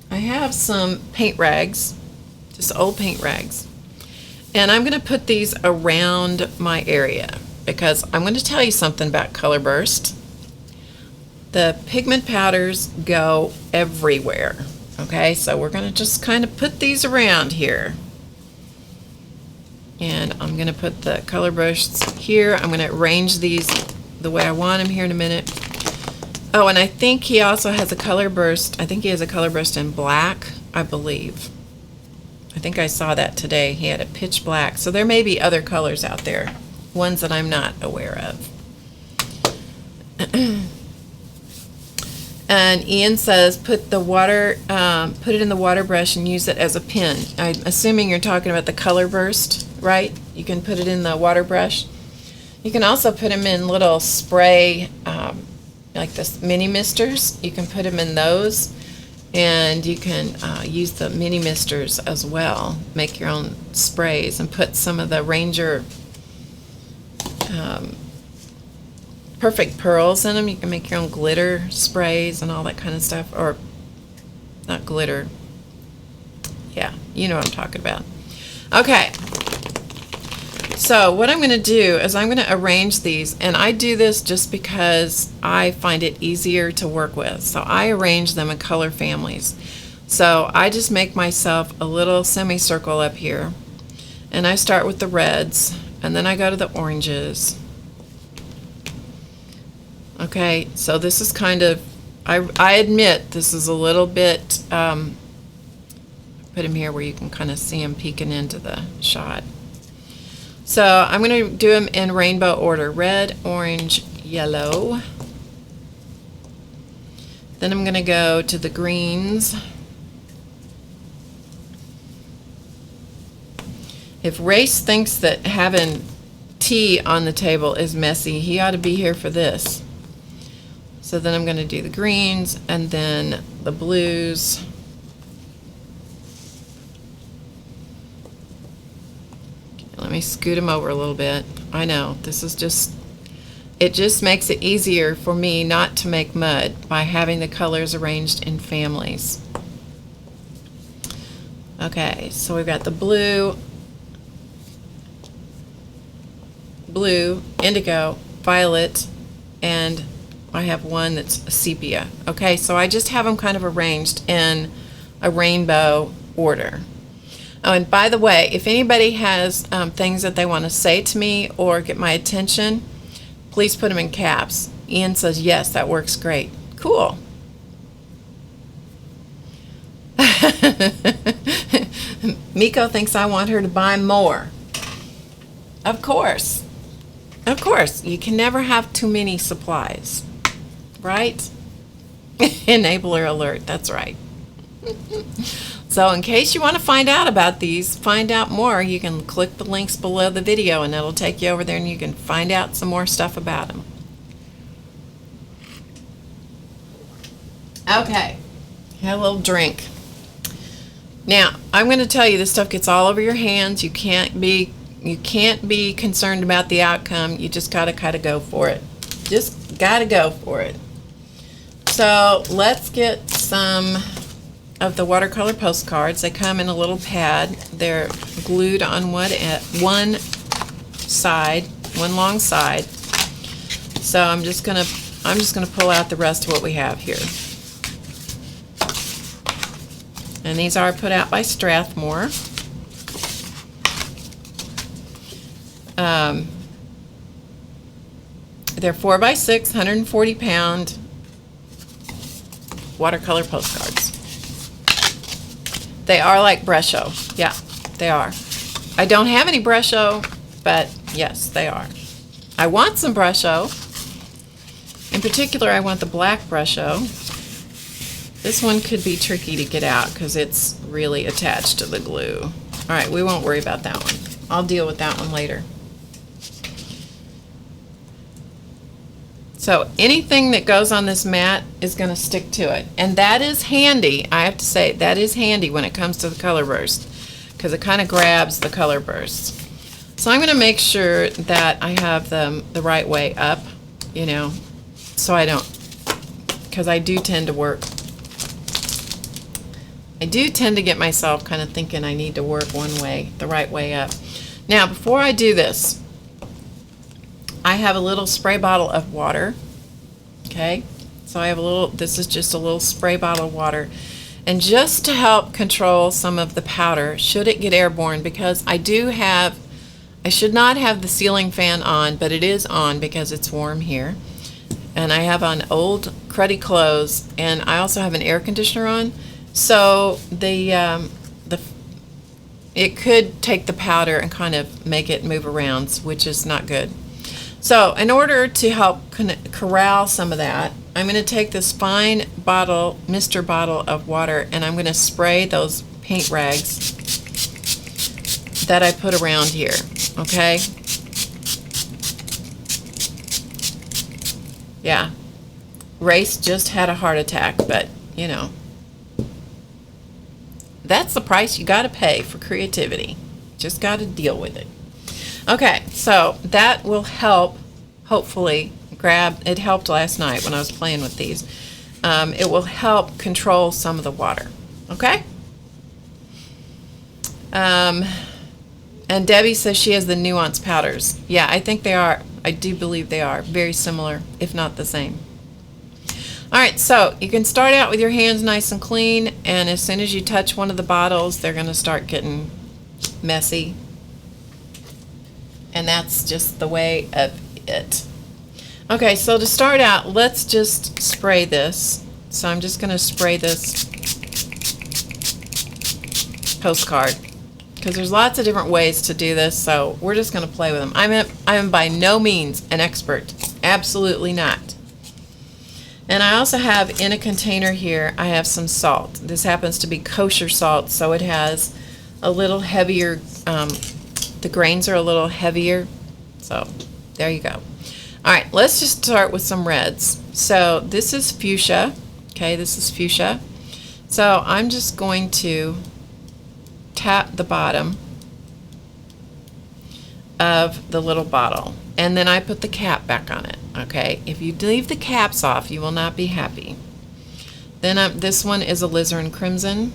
Speaker 1: I have some paint rags, just old paint rags, and I'm going to put these around my area because I'm going to tell you something about color burst. The pigment powders go everywhere. Okay, so we're going to just kind of put these around here. And I'm going to put the color bursts here. I'm going to arrange these the way I want them here in a minute. Oh, and I think he also has a color burst. I think he has a color burst in black, I believe. I think I saw that today. He had a pitch black. So there may be other colors out there, ones that I'm not aware of. And Ian says, put it in the water brush and use it as a pen. I'm assuming you're talking about the color burst, right? You can put it in the water brush. You can also put them in little spray, like the mini misters. You can put them in those, and you can use the mini misters as well. Make your own sprays and put some of the Ranger Perfect Pearls in them. You can make your own glitter sprays and all that kind of stuff. Or not glitter. Yeah, you know what I'm talking about. Okay. So what I'm going to do is I'm going to arrange these, and I do this just because I find it easier to work with. So I arrange them in color families. So I just make myself a little semicircle up here, and I start with the reds, and then I go to the oranges. Okay, so this is kind of, I admit this is a little bit, put him here where you can kind of see him peeking into the shot. So I'm going to do them in rainbow order, red, orange, yellow. Then I'm going to go to the greens. If Race thinks that having tea on the table is messy, he ought to be here for this. So then I'm going to do the greens and then the blues. Let me scoot them over a little bit. I know, this is just, it just makes it easier for me not to make mud by having the colors arranged in families. Okay, so we've got the blue, indigo, violet, and I have one that's a sepia. Okay, so I just have them kind of arranged in a rainbow order. Oh, and by the way, if anybody has things that they want to say to me or get my attention, please put them in caps. Ian says, yes, that works great. Cool. Miko thinks I want her to buy more. Of course. Of course. You can never have too many supplies. Right? Enabler alert. That's right. So in case you want to find out about these, find out more, you can click the links below the video and it'll take you over there and you can find out some more stuff about them. Okay, have a little drink. Now, I'm going to tell you this stuff gets all over your hands. You can't be concerned about the outcome. You just got to kind of go for it. Just got to go for it. So let's get some of the watercolor postcards. They come in a little pad. They're glued on one side, one long side. So I'm just gonna pull out the rest of what we have here. And these are put out by Strathmore. They're 4x6, 140-pound watercolor postcards. They are like Brusho. Yeah, they are. I don't have any Brusho, but yes, they are. I want some Brusho. In particular, I want the black Brusho. This one could be tricky to get out because it's really attached to the glue. All right, we won't worry about that one. I'll deal with that one later. So anything that goes on this mat is going to stick to it. And that is handy. I have to say, that is handy when it comes to the color burst, because it kind of grabs the color bursts. So I'm going to make sure that I have them the right way up, you know, so I don't, because I do tend to get myself kind of thinking I need to work one way, the right way up. Now, before I do this, I have a little spray bottle of water, okay? So I have a little, this is just a little spray bottle of water. And just to help control some of the powder, should it get airborne, because I should not have the ceiling fan on, but it is on because it's warm here. And I have on old cruddy clothes, and I also have an air conditioner on. So it could take the powder and kind of make it move around, which is not good. So in order to help corral some of that, I'm going to take this fine bottle, Mr. bottle of water, and I'm going to spray those paint rags that I put around here, okay? Yeah, Race just had a heart attack, but you know, that's the price you got to pay for creativity. Just got to deal with it. Okay, so that will help, hopefully, it helped last night when I was playing with these. It will help control some of the water, okay? And Debbie says she has the nuance powders. Yeah, I think they are. I do believe they are very similar, if not the same. All right, so you can start out with your hands nice and clean, and as soon as you touch one of the bottles, they're going to start getting messy. And that's just the way of it. Okay, so to start out, let's just spray this. So I'm just going to spray this postcard, because there's lots of different ways to do this, so we're just going to play with them. I am by no means an expert. Absolutely not. And I also have in a container here, I have some salt. This happens to be kosher salt, so it has a little heavier, the grains are a little heavier. So there you go. All right, let's just start with some reds. So this is fuchsia. Okay, this is fuchsia. So I'm just going to tap the bottom of the little bottle, and then I put the cap back on it. Okay, if you leave the caps off, you will not be happy. Then this one is alizarin crimson,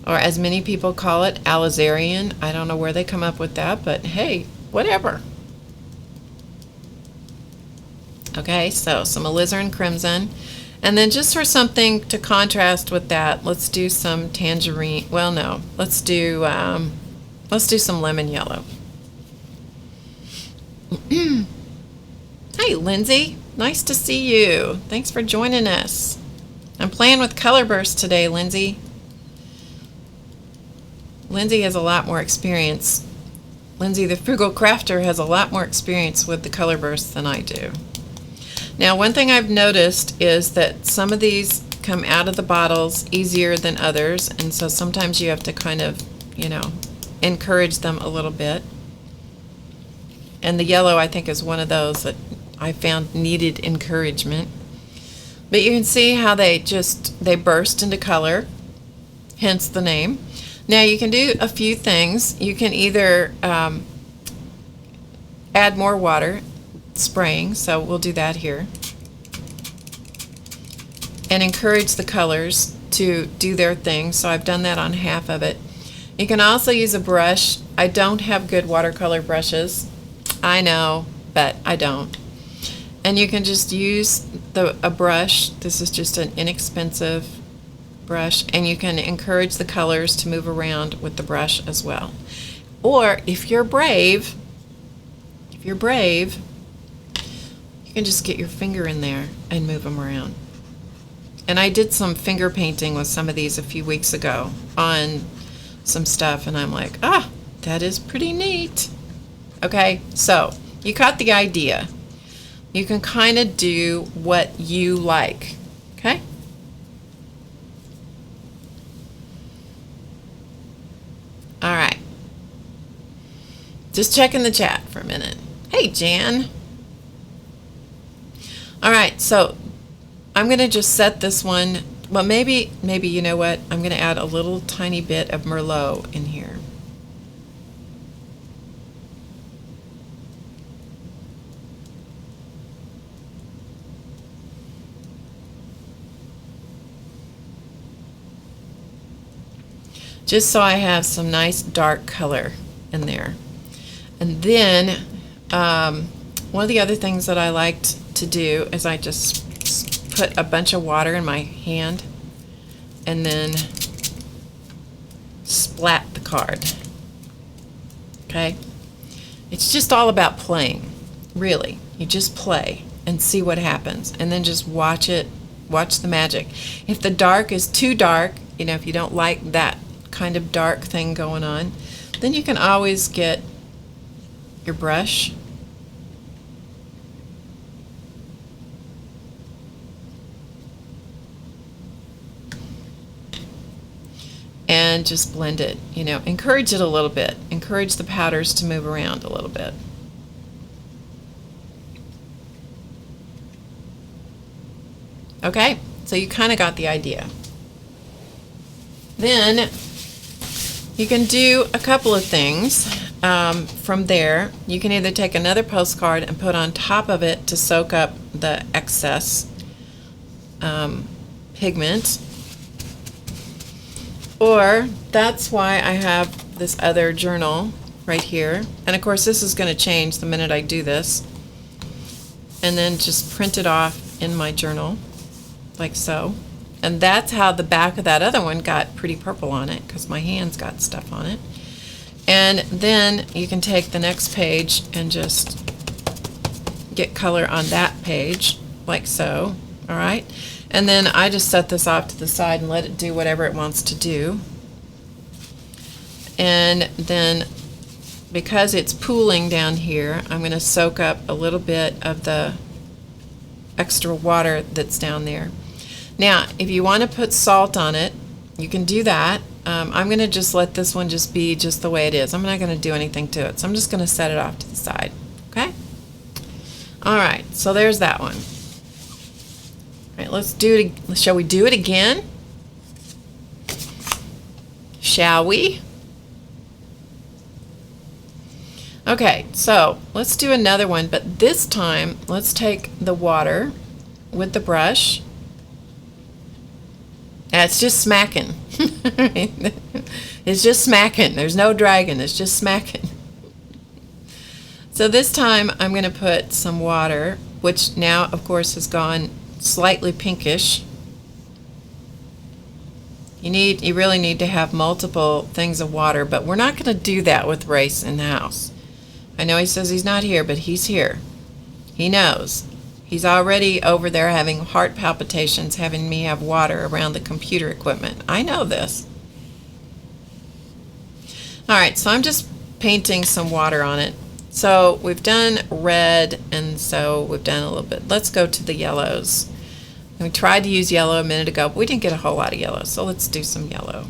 Speaker 1: or as many people call it, alizarian. I don't know where they come up with that, but hey, whatever. Okay, so some alizarin crimson, and then just for something to contrast with that, let's do some tangerine. Well, no, let's do some lemon yellow. Hey, Lindsay, nice to see you. Thanks for joining us. I'm playing with color bursts today, Lindsay. Lindsay has a lot more experience. Lindsay, the frugal crafter, has a lot more experience with the color bursts than I do. Now, one thing I've noticed is that some of these come out of the bottles easier than others, and so sometimes you have to kind of, you know, encourage them a little bit. And the yellow, I think, is one of those that I found needed encouragement. But you can see how they burst into color, hence the name. Now you can do a few things. You can either add more water, spraying, so we'll do that here, and encourage the colors to do their thing. So I've done that on half of it. You can also use a brush. I don't have good watercolor brushes. I know, but I don't. And you can just use a brush. This is just an inexpensive brush, and you can encourage the colors to move around with the brush as well. Or if you're brave, you can just get your finger in there and move them around. And I did some finger painting with some of these a few weeks ago on some stuff, and I'm like, That is pretty neat. Okay, so you caught the idea. You can kind of do what you like. Okay? All right. Just checking the chat for a minute. Hey, Jan. All right, so I'm going to just set this one. Well, maybe you know what? I'm going to add a little tiny bit of Merlot in here. Just so I have some nice dark color in there. And then one of the other things that I liked to do is I just put a bunch of water in my hand and then splat the card. Okay? It's just all about playing, really. You just play and see what happens, and then just watch it, watch the magic. If the dark is too dark, you know, if you don't like that kind of dark thing going on, then you can always get your brush and just blend it. You know, encourage it a little bit. Encourage the powders to move around a little bit. Okay, so you kind of got the idea. Then you can do a couple of things from there. You can either take another postcard and put on top of it to soak up the excess pigment, or that's why I have this other journal right here. And of course this is going to change the minute I do this. And then just print it off in my journal like so. And that's how the back of that other one got pretty purple on it, because my hands got stuff on it. And then you can take the next page and just get color on that page like so. All right, and then I just set this off to the side and let it do whatever it wants to do. And then because it's pooling down here, I'm going to soak up a little bit of the extra water that's down there. Now, if you want to put salt on it, you can do that. I'm going to just let this one just be just the way it is. I'm not going to do anything to it, so I'm just going to set it off to the side. Okay? All right, so there's that one. All right, let's do it. Shall we do it again? Shall we? Okay, so let's do another one, but this time let's take the water with the brush. And it's just smacking. It's just smacking. There's no dragging. It's just smacking. So this time I'm going to put some water, which now of course has gone slightly pinkish. You really need to have multiple things of water, but we're not going to do that with Race in the house. I know he says he's not here, but he's here. He knows. He's already over there having heart palpitations, having me have water around the computer equipment. I know this. All right, so I'm just painting some water on it. So we've done red, and so we've done a little bit. Let's go to the yellows. We tried to use yellow a minute ago, but we didn't get a whole lot of yellow, so let's do some yellow.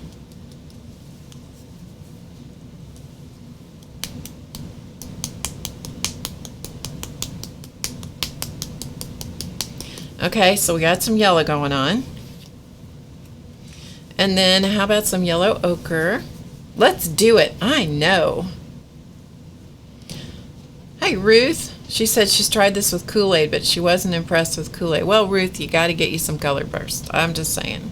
Speaker 1: Okay, so we got some yellow going on. And then how about some yellow ochre? Let's do it. I know. Hi, Ruth. She said she's tried this with Kool-Aid, but she wasn't impressed with Kool-Aid. Well, Ruth, you got to get you some color burst. I'm just saying.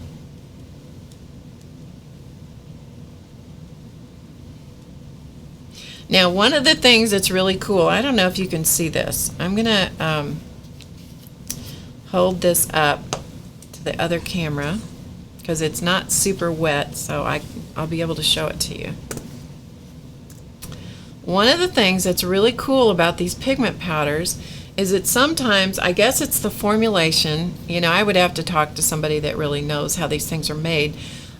Speaker 1: Now, one of the things that's really cool, I don't know if you can see this. I'm going to hold this up to the other camera because it's not super wet, so I'll be able to show it to you. One of the things that's really cool about these pigment powders is that sometimes, I guess it's the formulation, you know, I would have to talk to somebody that really knows how these things are made,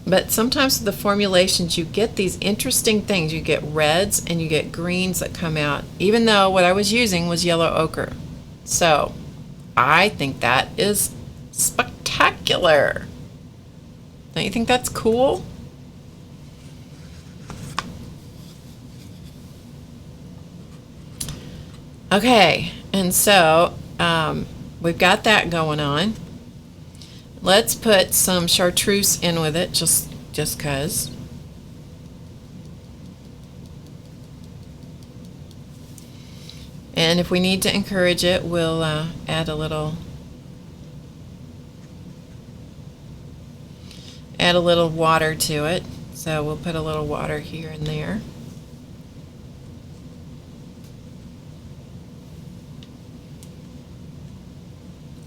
Speaker 1: But sometimes with the formulations, you get these interesting things. You get reds and you get greens that come out, even though what I was using was yellow ochre. So I think that is spectacular. Don't you think that's cool? Okay, and so we've got that going on. Let's put some chartreuse in with it, just 'cause. And if we need to encourage it, we'll add a little water to it. So we'll put a little water here and there.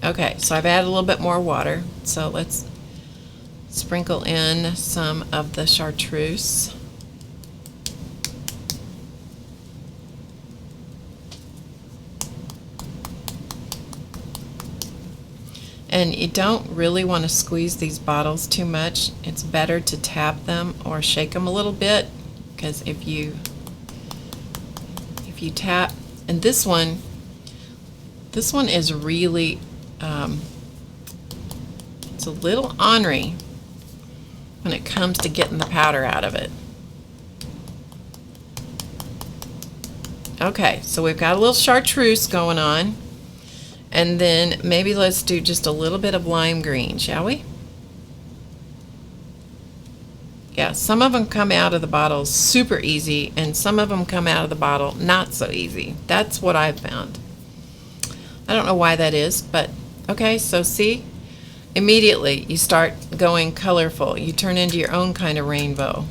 Speaker 1: Okay, so I've added a little bit more water, so let's sprinkle in some of the chartreuse. And you don't really want to squeeze these bottles too much. It's better to tap them or shake them a little bit, because if you tap, and this one is really it's a little ornery when it comes to getting the powder out of it. Okay, so we've got a little chartreuse going on, and then maybe let's do just a little bit of lime green, shall we? Yeah, some of them come out of the bottle super easy, and some of them come out of the bottle not so easy. That's what I've found. I don't know why that is, but okay, so see? Immediately you start going colorful. You turn into your own kind of rainbow.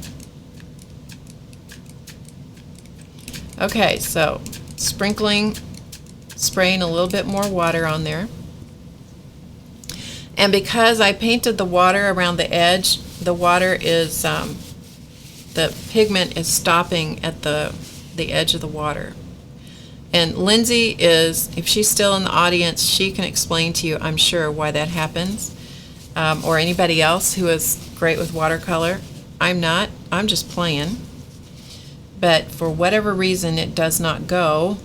Speaker 1: Okay, so spraying a little bit more water on there. And because I painted the water around the edge, the water is, the pigment is stopping at the edge of the water. And Lindsay is, if she's still in the audience, she can explain to you, I'm sure, why that happens. Or anybody else who is great with watercolor. I'm not. I'm just playing. But for whatever reason, it does not go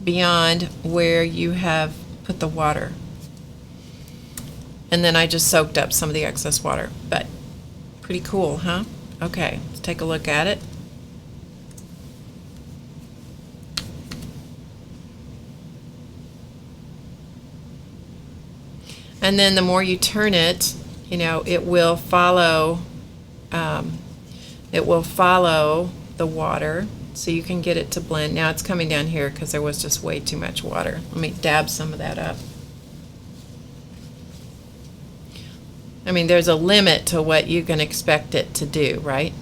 Speaker 1: beyond where you have put the water. And then I just soaked up some of the excess water. But pretty cool, huh? Okay, let's take a look at it. And then the more you turn it, you know, it will follow the water, so you can get it to blend. Now it's coming down here because there was just way too much water. Let me dab some of that up. I mean, there's a limit to what you can expect it to do, right?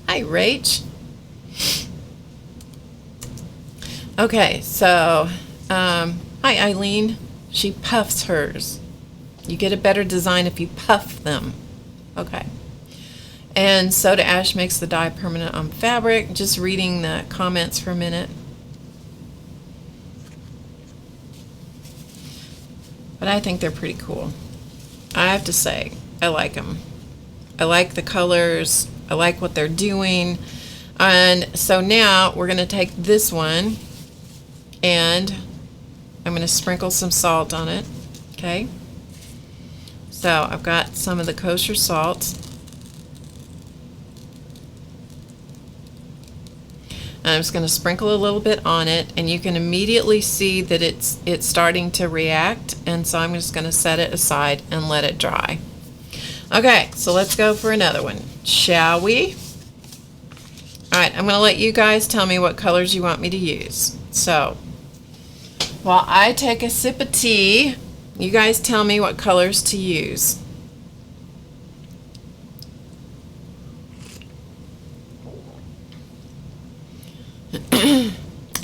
Speaker 1: Hi, Rach. Okay, so, hi, Eileen. She puffs hers. You get a better design if you puff them. Okay. And soda ash makes the dye permanent on fabric. Just reading the comments for a minute. But I think they're pretty cool. I have to say, I like them. I like the colors. I like what they're doing. And so now we're going to take this one and I'm going to sprinkle some salt on it. Okay. So I've got some of the kosher salt. I'm just going to sprinkle a little bit on it, and you can immediately see that it's starting to react, and so I'm just going to set it aside and let it dry. Okay, so let's go for another one, shall we? Alright, I'm going to let you guys tell me what colors you want me to use. So, while I take a sip of tea, you guys tell me what colors to use.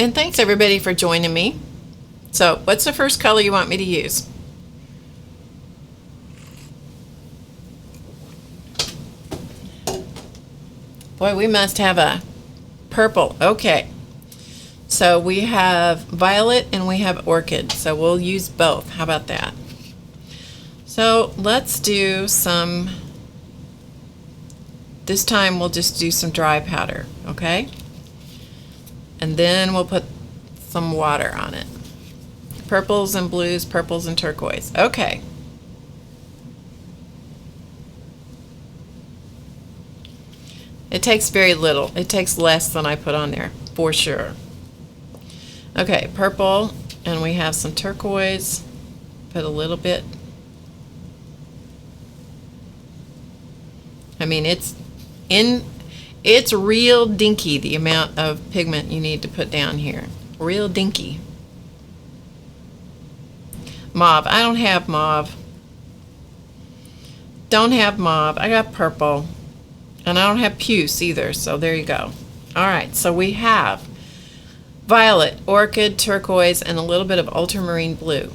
Speaker 1: And thanks everybody for joining me. So, what's the first color you want me to use? Boy, we must have a purple. Okay. So we have violet and we have orchid, so we'll use both. How about that? So let's do some, this time we'll just do some dry powder, okay? And then we'll put some water on it. Purples and blues, purples and turquoise. Okay. It takes very little. It takes less than I put on there, for sure. Okay, purple, and we have some turquoise. Put a little bit. I mean, it's real dinky, the amount of pigment you need to put down here. Real dinky. Mauve. I don't have mauve. Don't have mauve. I got purple. And I don't have puce either, so there you go. All right, so we have violet, orchid, turquoise, and a little bit of ultramarine blue.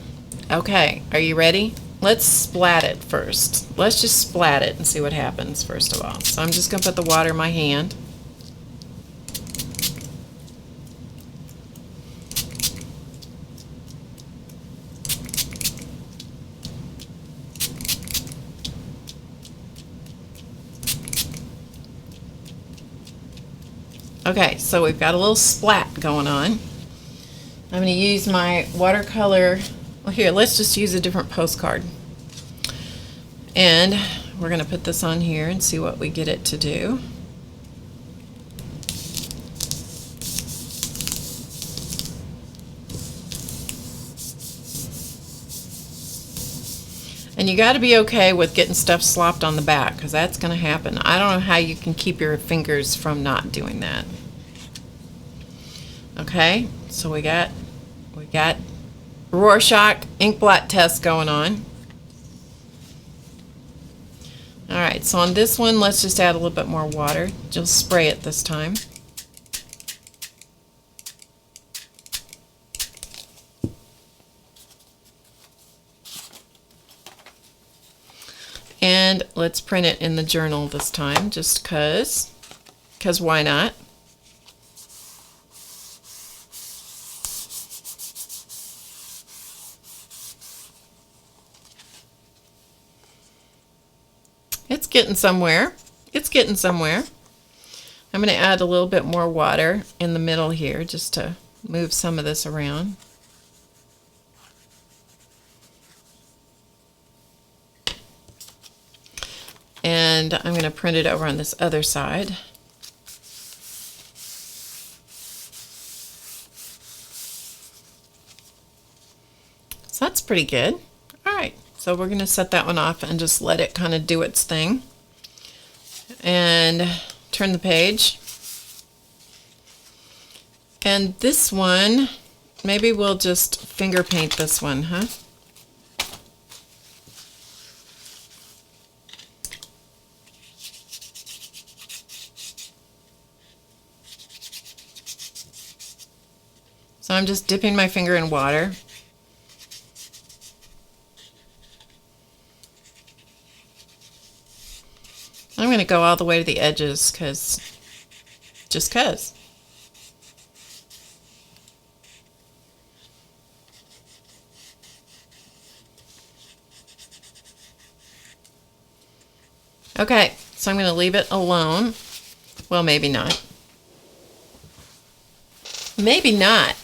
Speaker 1: Okay, are you ready? Let's splat it first. Let's just splat it and see what happens first of all. So I'm just going to put the water in my hand. Okay, so we've got a little splat going on. I'm going to use my watercolor. Well, here, let's just use a different postcard. And we're going to put this on here and see what we get it to do. And you got to be okay with getting stuff slopped on the back, because that's going to happen. I don't know how you can keep your fingers from not doing that. Okay, so we got Rorschach ink blot test going on. All right, so on this one, let's just add a little bit more water. Just spray it this time. And let's print it in the journal this time, just because why not? It's getting somewhere. It's getting somewhere. I'm going to add a little bit more water in the middle here just to move some of this around. And I'm going to print it over on this other side. So that's pretty good. All right, so we're going to set that one off and just let it kind of do its thing. And turn the page. And this one, maybe we'll just finger paint this one, huh? So I'm just dipping my finger in water. I'm going to go all the way to the edges just 'cause. Okay, so I'm going to leave it alone. Well, maybe not. Maybe not.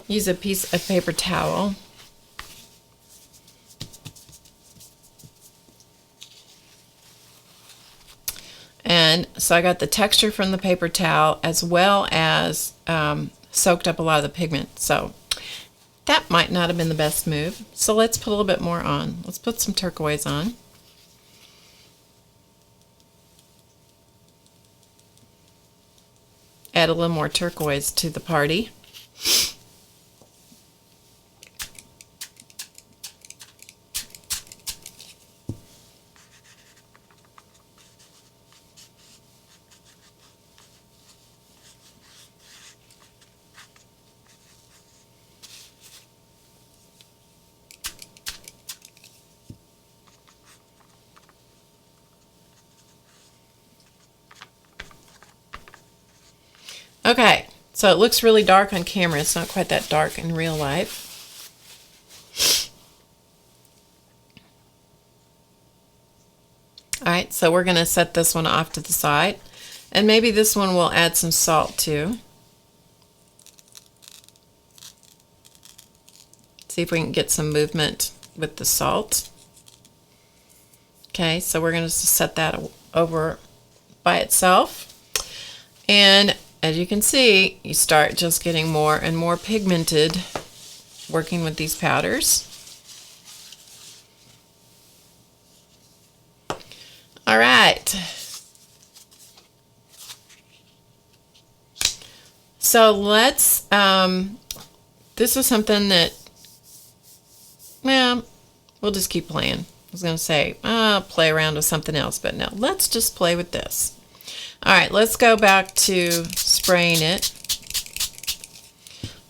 Speaker 1: Use a piece of paper towel. And so I got the texture from the paper towel as well as soaked up a lot of the pigment. So that might not have been the best move. So let's put a little bit more on. Let's put some turquoise on. Add a little more turquoise to the party. Okay, So it looks really dark on camera. It's not quite that dark in real life. All right, so we're going to set this one off to the side. And maybe this one will add some salt too. See if we can get some movement with the salt. Okay, so we're going to set that over by itself. And as you can see, you start just getting more and more pigmented working with these powders. All right. So let's, this is something that, well, we'll just keep playing. I was going to say, play around with something else, but no, let's just play with this. All right, let's go back to spraying it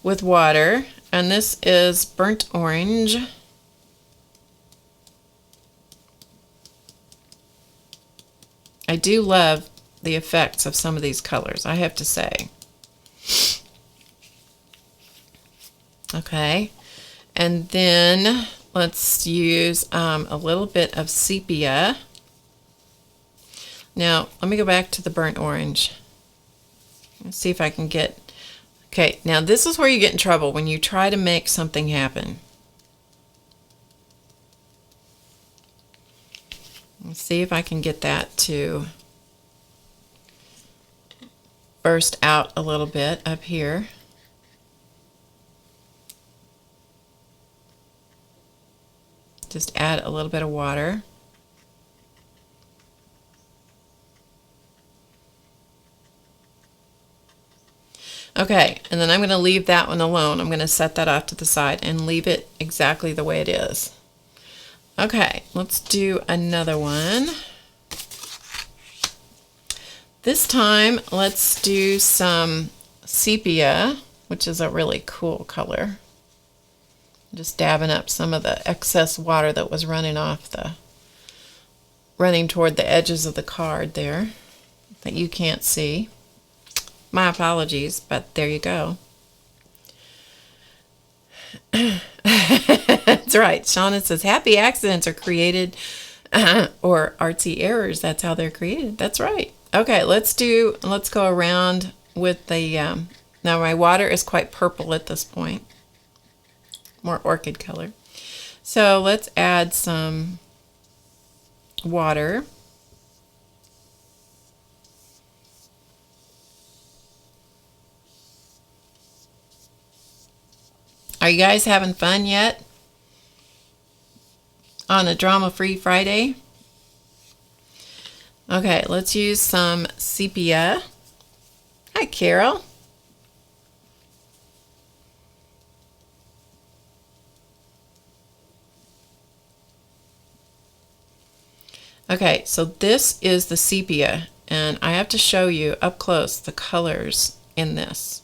Speaker 1: with water. And this is burnt orange. I do love the effects of some of these colors, I have to say. Okay, and then let's use a little bit of sepia. Now, let me go back to the burnt orange. Let's see if I can get... Okay, now this is where you get in trouble when you try to make something happen. Let's see if I can get that to burst out a little bit up here. Just add a little bit of water. Okay, and then I'm going to leave that one alone. I'm going to set that off to the side and leave it exactly the way it is. Okay, let's do another one. This time, let's do some sepia, which is a really cool color. Just dabbing up some of the excess water that was running toward the edges of the card there that you can't see. My apologies, but there you go. That's right. Shauna says happy accidents are created or artsy errors. That's how they're created. That's right. Okay, let's go around with the now my water is quite purple at this point. More orchid color. So let's add some water. Are you guys having fun yet on a drama-free Friday? Okay, let's use some sepia. Hi, Carol. Okay, so this is the sepia, and I have to show you up close the colors in this.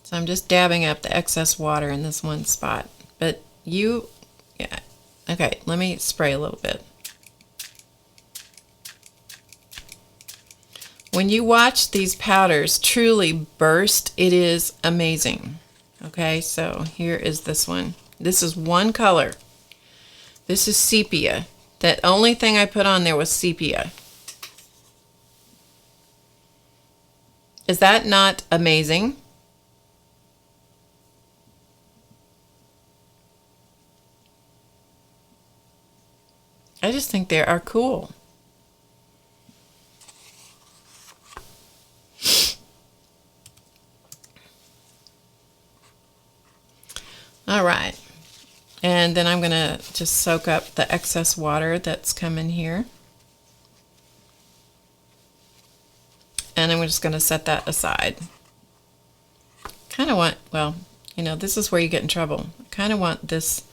Speaker 1: So I'm just dabbing up the excess water in this one spot. But yeah. Okay, let me spray a little bit. When you watch these powders truly burst, it is amazing. Okay, so here is this one. This is one color. This is sepia. The only thing I put on there was sepia. Is that not amazing? I just think they are cool. All right. And then I'm going to just soak up the excess water that's coming here. And I'm just going to set that aside. Kind of want, well, You know, this is where you get in trouble. I kind of want this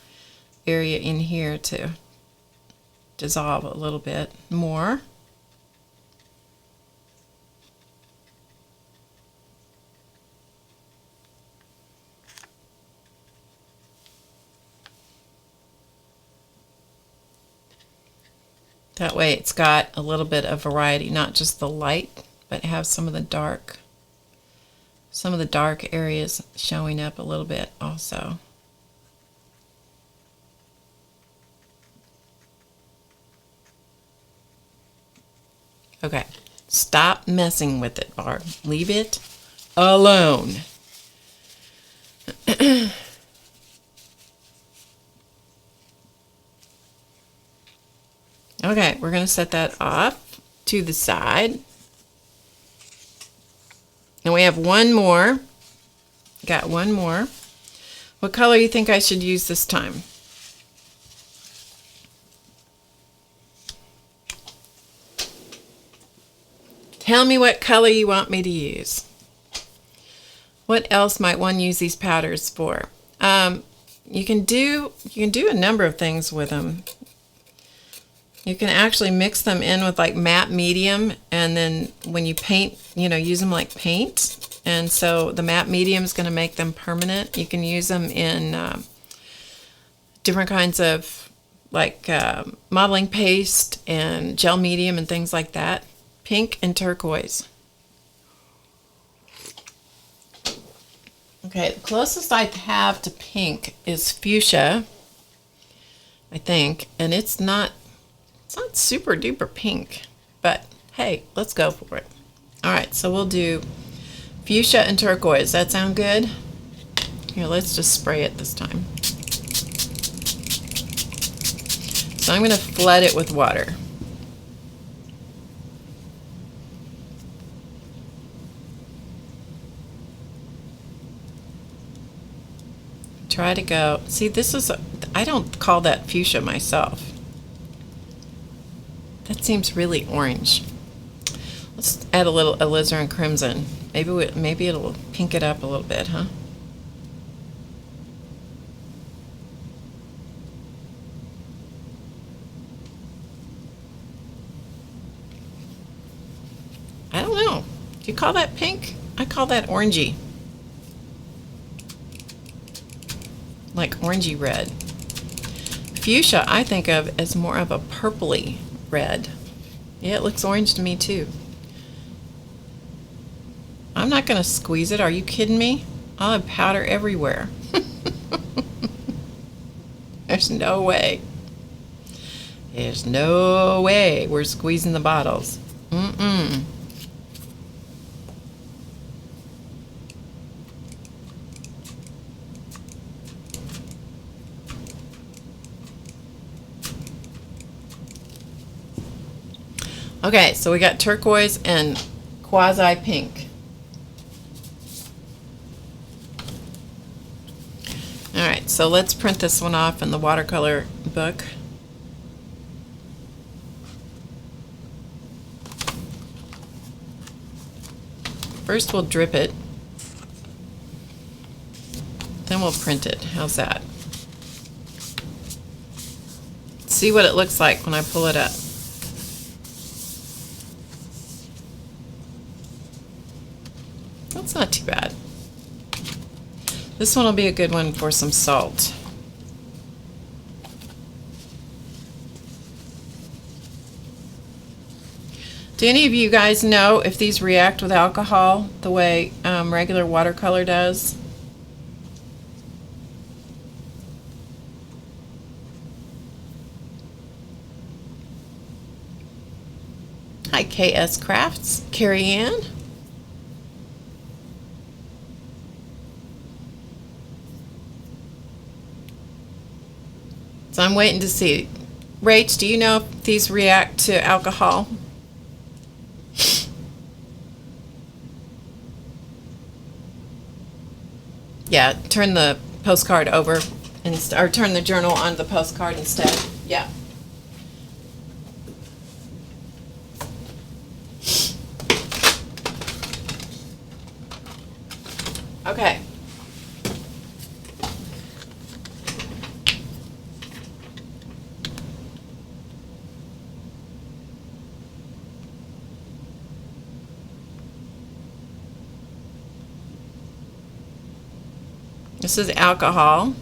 Speaker 1: area in here to dissolve a little bit more. That way it's got a little bit of variety, not just the light, but have some of the dark areas showing up a little bit also. Okay, stop messing with it, Barb. Leave it alone. Okay, we're going to set that off to the side. And we have one more. Got one more. What color do you think I should use this time? Tell me what color you want me to use. What else might one use these powders for? You can do a number of things with them. You can actually mix them in with like matte medium, and then when you paint, you know, use them like paint. And so the matte medium is going to make them permanent. You can use them in different kinds of like modeling paste and gel medium and things like that. Pink and turquoise. Okay, the closest I have to pink is fuchsia, I think, and it's not super duper pink, but hey, let's go for it. All right, so we'll do fuchsia and turquoise. That sound good? Here, let's just spray it this time. So I'm going to flood it with water. Try to go, see, this is, I don't call that fuchsia myself. That seems really orange. Let's add a little alizarin crimson. Maybe it'll pink it up a little bit, huh? I don't know. Do you call that pink? I call that orangey. Like orangey red. Fuchsia I think of as more of a purpley red. Yeah, it looks orange to me too. I'm not going to squeeze it. Are you kidding me? I'll have powder everywhere. There's no way. There's no way we're squeezing the bottles. Mm-mm. Okay, so we got turquoise and quasi pink. All right, so let's print this one off in the watercolor book. First we'll drip it, then we'll print it. How's that? See what it looks like when I pull it up. That's not too bad. This one will be a good one for some salt. Do any of you guys know if these react with alcohol the way regular watercolor does? Hi, KS Crafts, Carrie Ann. So I'm waiting to see. Rach, do you know if these react to alcohol? Yeah, turn the postcard over or turn the journal onto the postcard instead. Yeah. Okay. This is alcohol.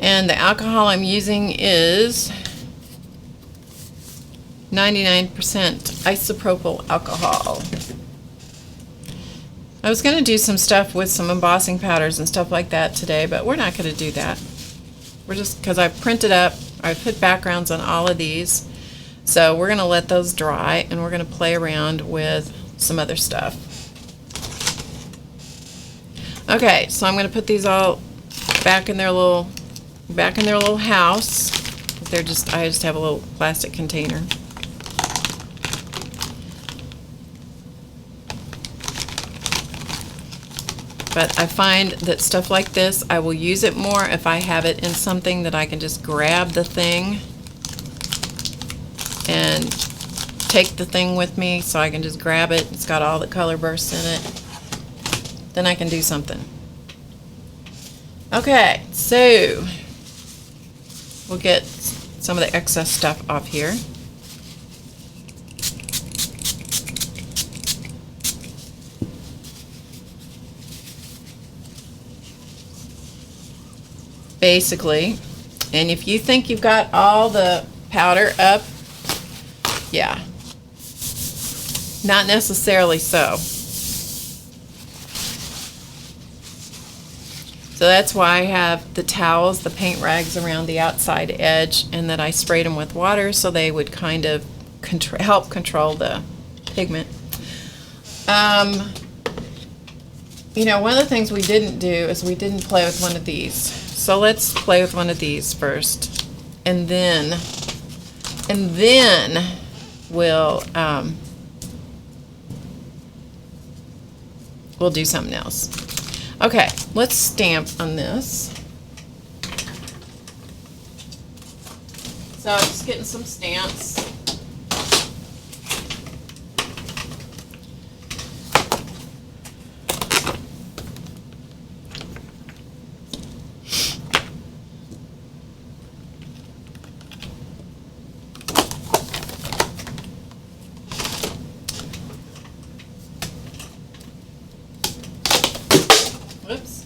Speaker 1: And the alcohol I'm using is 99% isopropyl alcohol. I was going to do some stuff with some embossing powders and stuff like that today, but we're not going to do that. We're just, because I've printed up, I've put backgrounds on all of these, so we're going to let those dry and we're going to play around with some other stuff. Okay, so I'm going to put these all back in their little house. I just have a little plastic container. But I find that stuff like this, I will use it more if I have it in something that I can just grab the thing and take the thing with me, so I can just grab it. It's got all the color bursts in it. Then I can do something. Okay, so we'll get some of the excess stuff off here. Basically, and if you think you've got all the powder up, yeah, not necessarily so. So that's why I have the towels, the paint rags around the outside edge, and that I sprayed them with water so they would kind of help control the pigment. You know, one of the things we didn't do is we didn't play with one of these. So let's play with one of these first, and then we'll do something else. Okay, let's stamp on this. So I'm just getting some stamps. Whoops.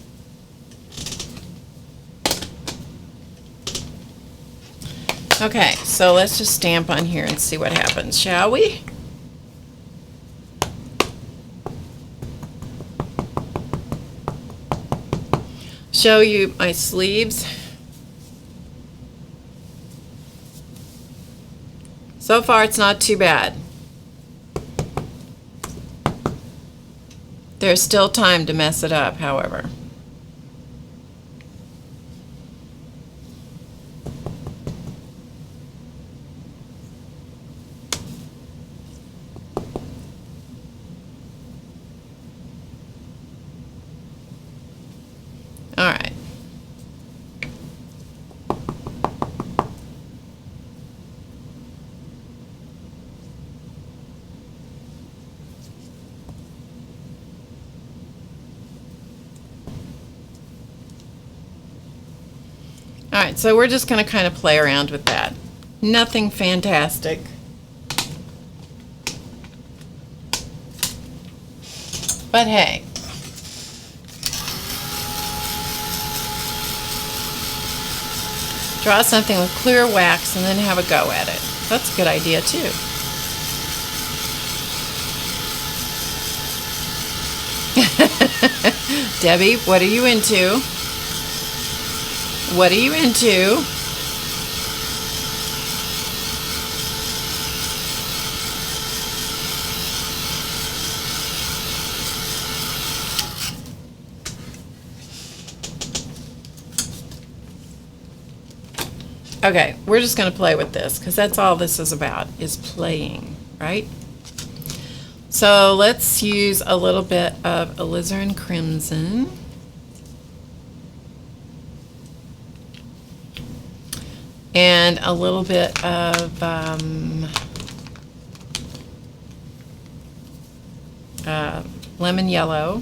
Speaker 1: Okay, so let's just stamp on here and see what happens, shall we? Show you my sleeves. So far it's not too bad. There's still time to mess it up, however. All right. All right, so we're just going to kind of play around with that. Nothing fantastic. But hey. Draw something with clear wax and then have a go at it. That's a good idea too. Debbie, what are you into? What are you into? Okay, we're just going to play with this because that's all this is about, is playing, right? So let's use a little bit of alizarin crimson. And a little bit of lemon yellow.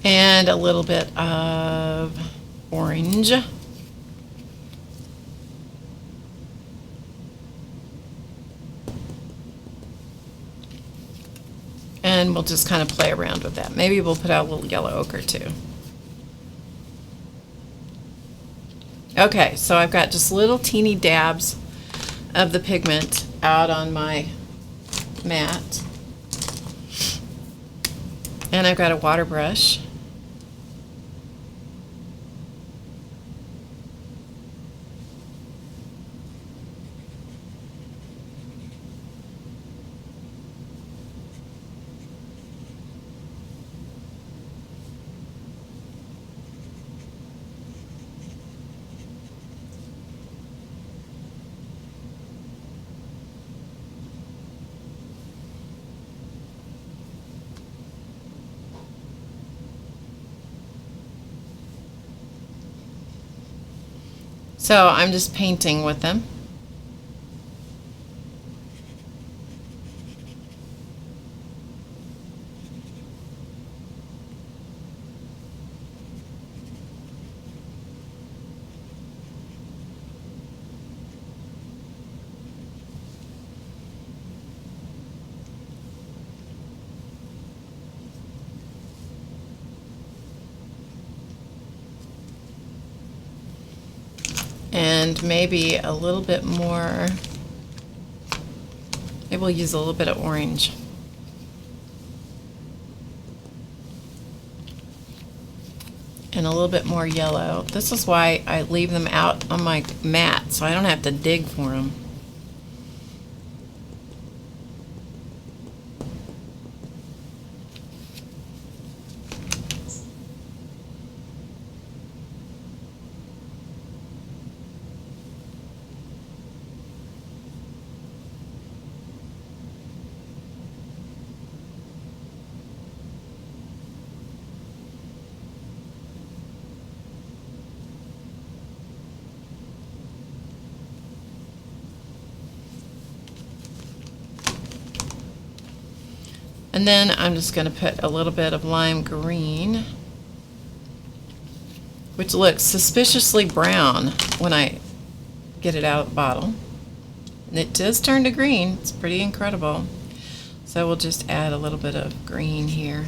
Speaker 1: And a little bit of orange. And we'll just kind of play around with that. Maybe we'll put out a little yellow ochre too. Okay, so I've got just little teeny dabs of the pigment out on my mat. And I've got a water brush. So I'm just painting with them. And maybe a little bit more, maybe we'll use a little bit of orange. And a little bit more yellow. This is why I leave them out on my mat, so I don't have to dig for them. And then I'm just going to put a little bit of lime green, which looks suspiciously brown when I get it out of the bottle. And it does turn to green. It's pretty incredible. So we'll just add a little bit of green here.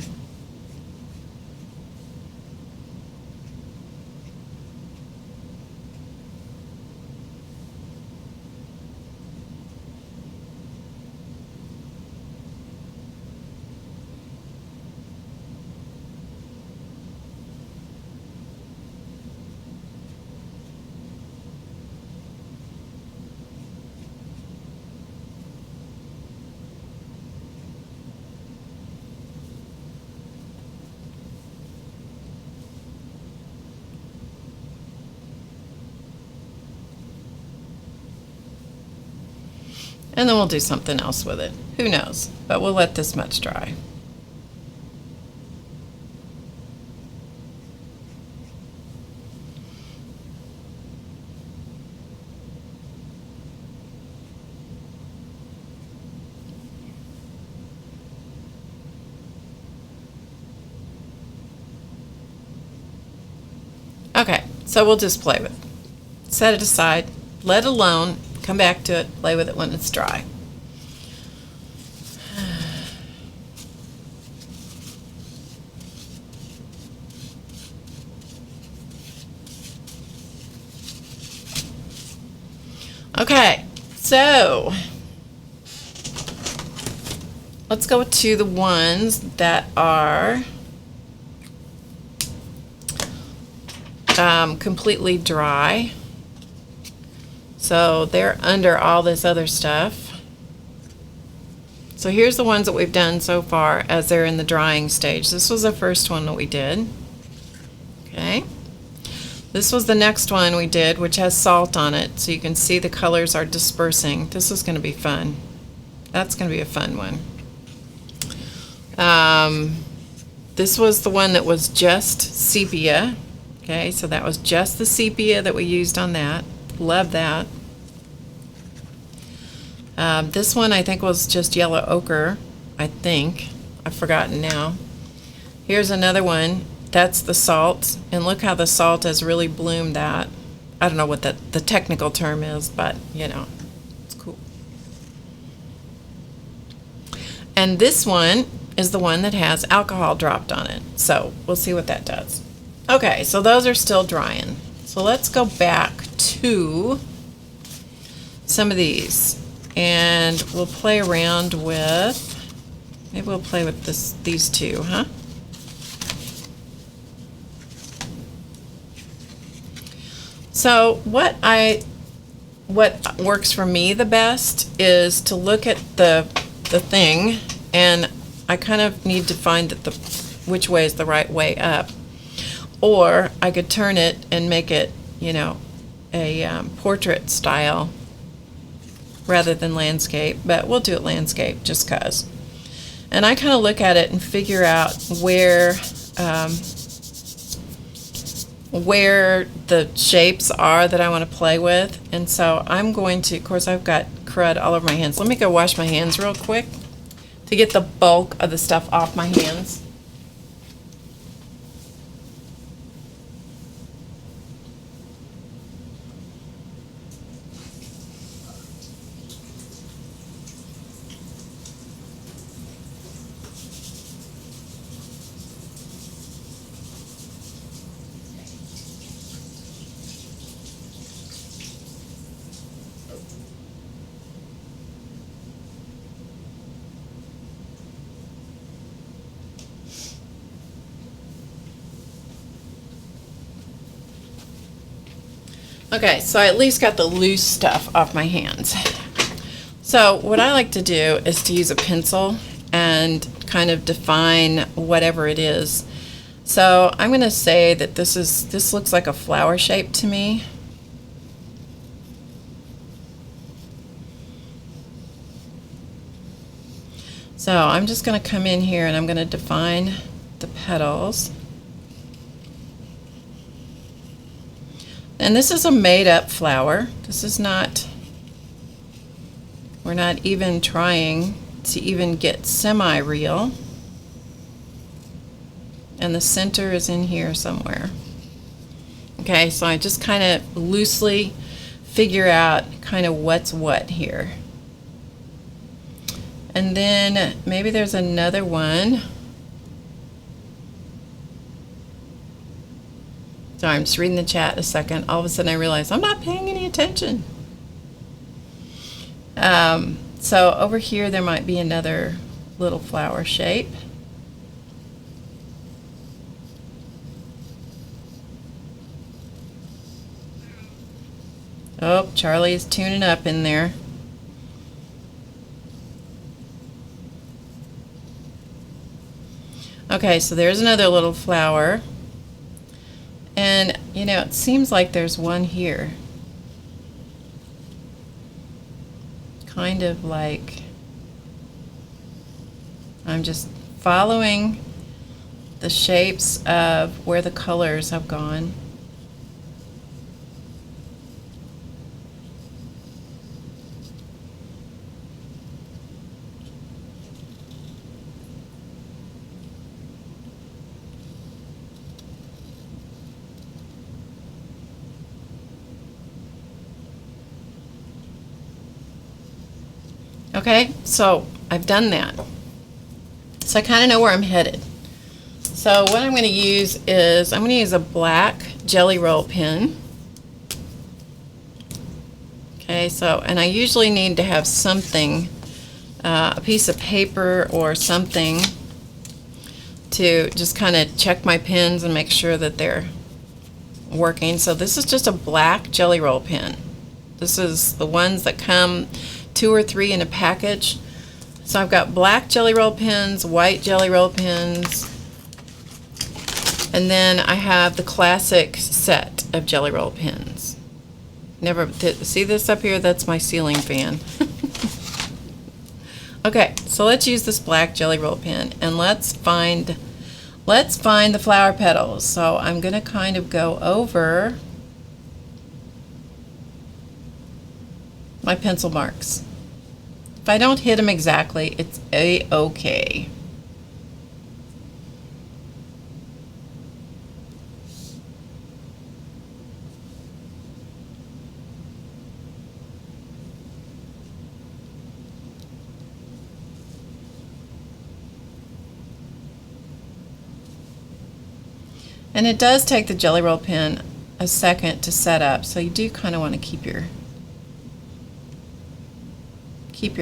Speaker 1: And then we'll do something else with it. Who knows? But we'll let this much dry. Okay, so we'll just play with it. Set it aside, let it alone. Come back to it, play with it when it's dry. Okay, so let's go to the ones that are completely dry. So they're under all this other stuff. So here's the ones that we've done so far as they're in the drying stage. This was the first one that we did. Okay. This was the next one we did, which has salt on it, so you can see the colors are dispersing. This is going to be fun. That's going to be a fun one. This was the one that was just sepia, Okay, so that was just the sepia that we used on that. Love that. This one I think was just yellow ochre, I think. I've forgotten now. Here's another one. That's the salt, and look how the salt has really bloomed that. I don't know what the technical term is, but you know, it's cool. And this one is the one that has alcohol dropped on it. So we'll see what that does. Okay, so those are still drying. So let's go back to some of these, and we'll play around with, maybe we'll play with these two, huh? So what works for me the best is to look at the thing, and I kind of need to find which way is the right way up. Or I could turn it and make it, you know, a portrait style rather than landscape, but we'll do it landscape just 'cause. And I kind of look at it and figure out where the shapes are that I want to play with. And so I'm going to, of course I've got crud all over my hands. Let me go wash my hands real quick to get the bulk of the stuff off my hands. Okay, so I at least got the loose stuff off my hands. So what I like to do is to use a pencil and kind of define whatever it is. So I'm going to say that this looks like a flower shape to me. So I'm just going to come in here and I'm going to define the petals. And this is a made-up flower. This is not, we're not even trying to even get semi-real. And the center is in here somewhere. Okay, so I just kind of loosely figure out kind of what's what here. And then maybe there's another one. Sorry, I'm just reading the chat a second. All of a sudden I realize I'm not paying any attention. So over here there might be another little flower shape. Oh, Charlie is tuning up in there. Okay, so there's another little flower. And, you know, it seems like there's one here. Kind of like, I'm just following the shapes of where the colors have gone. Okay, so I've done that. So I kind of know where I'm headed. So what I'm going to use is, I'm going to use a black Jelly Roll pen. Okay, so, and I usually need to have something, a piece of paper or something to just kind of check my pens and make sure that they're working. So this is just a black Jelly Roll pen. This is the ones that come 2 or 3 in a package. So I've got black Jelly Roll pens, white Jelly Roll pens, and then I have the classic set of Jelly Roll pens. See this up here? That's my ceiling fan. Okay, so let's use this black Jelly Roll pen, and let's find let's find the flower petals. So I'm going to kind of go over my pencil marks. If I don't hit them exactly, it's a-okay. And it does take the Jelly Roll pen a second to set up, so you do kind of want to keep your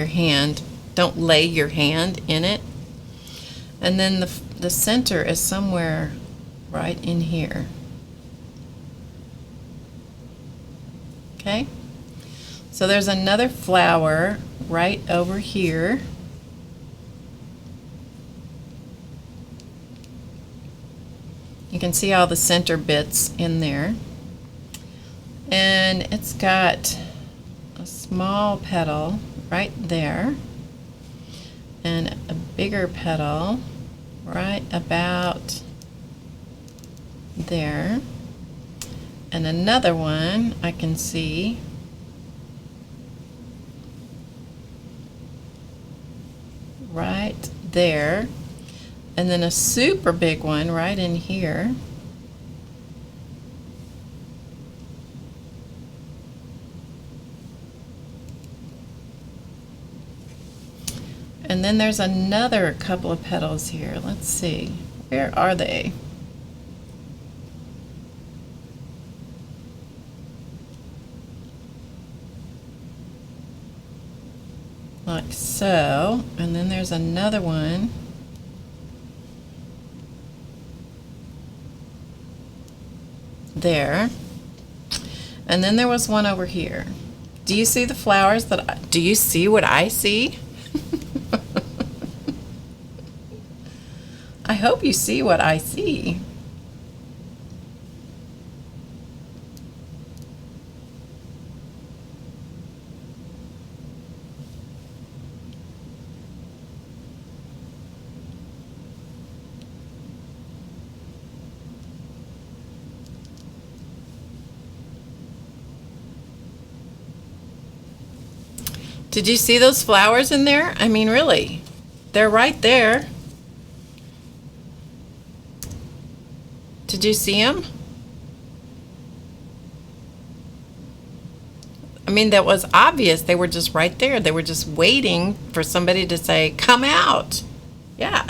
Speaker 1: hand, don't lay your hand in it. And then the center is somewhere right in here. Okay? So there's another flower right over here. You can see all the center bits in there. And it's got a small petal right there and a bigger petal right about there, and another one I can see right there, and then a super big one right in here. And then there's another couple of petals here. Let's see. Where are they? Like so. And then there's another one. There. And then there was one over here. Do you see the flowers do you see what I see? I hope you see what I see. Did you see those flowers in there? I mean, really, they're right there. Did you see them? I mean, that was obvious. They were just right there. They were just waiting for somebody to say, come out. Yeah.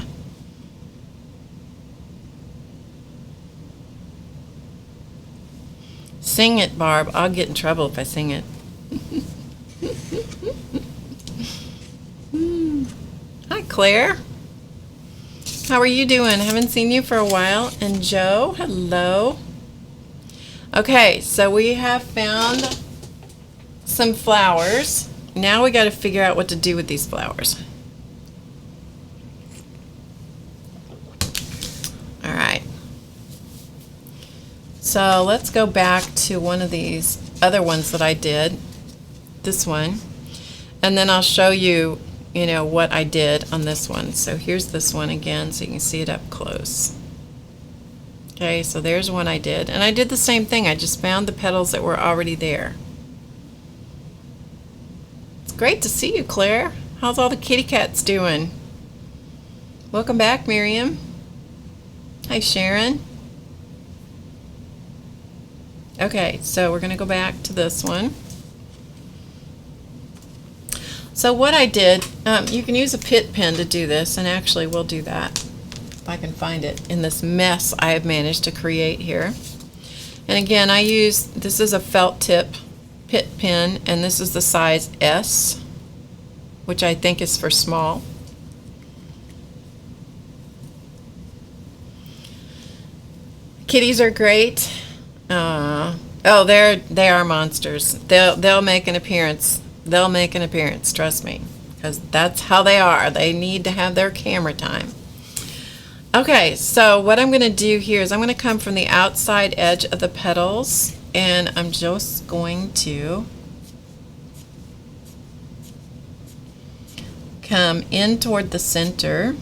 Speaker 1: Sing it, Barb. I'll get in trouble if I sing it. Hi, Claire. How are you doing? Haven't seen you for a while. And Joe, hello. Okay, so we have found some flowers. Now we got to figure out what to do with these flowers. All right. So let's go back to one of these other ones that I did. This one. And then I'll show you what I did on this one. So here's this one again so you can see it up close. Okay, so there's one I did. And I did the same thing. I just found the petals that were already there. It's great to see you, Claire. How's all the kitty cats doing? Welcome back, Miriam. Hi, Sharon. Okay, so we're going to go back to this one. So what I did, you can use a Pitt pen to do this, and actually we'll do that if I can find it in this mess I have managed to create here. And again, this is a felt tip Pitt pen, and this is the size S, which I think is for small. Kitties are great. Oh, they are monsters. They'll make an appearance. They'll make an appearance, trust me, because that's how they are. They need to have their camera time. Okay, so what I'm going to do here is I'm going to come from the outside edge of the petals, and I'm just going to come in toward the center,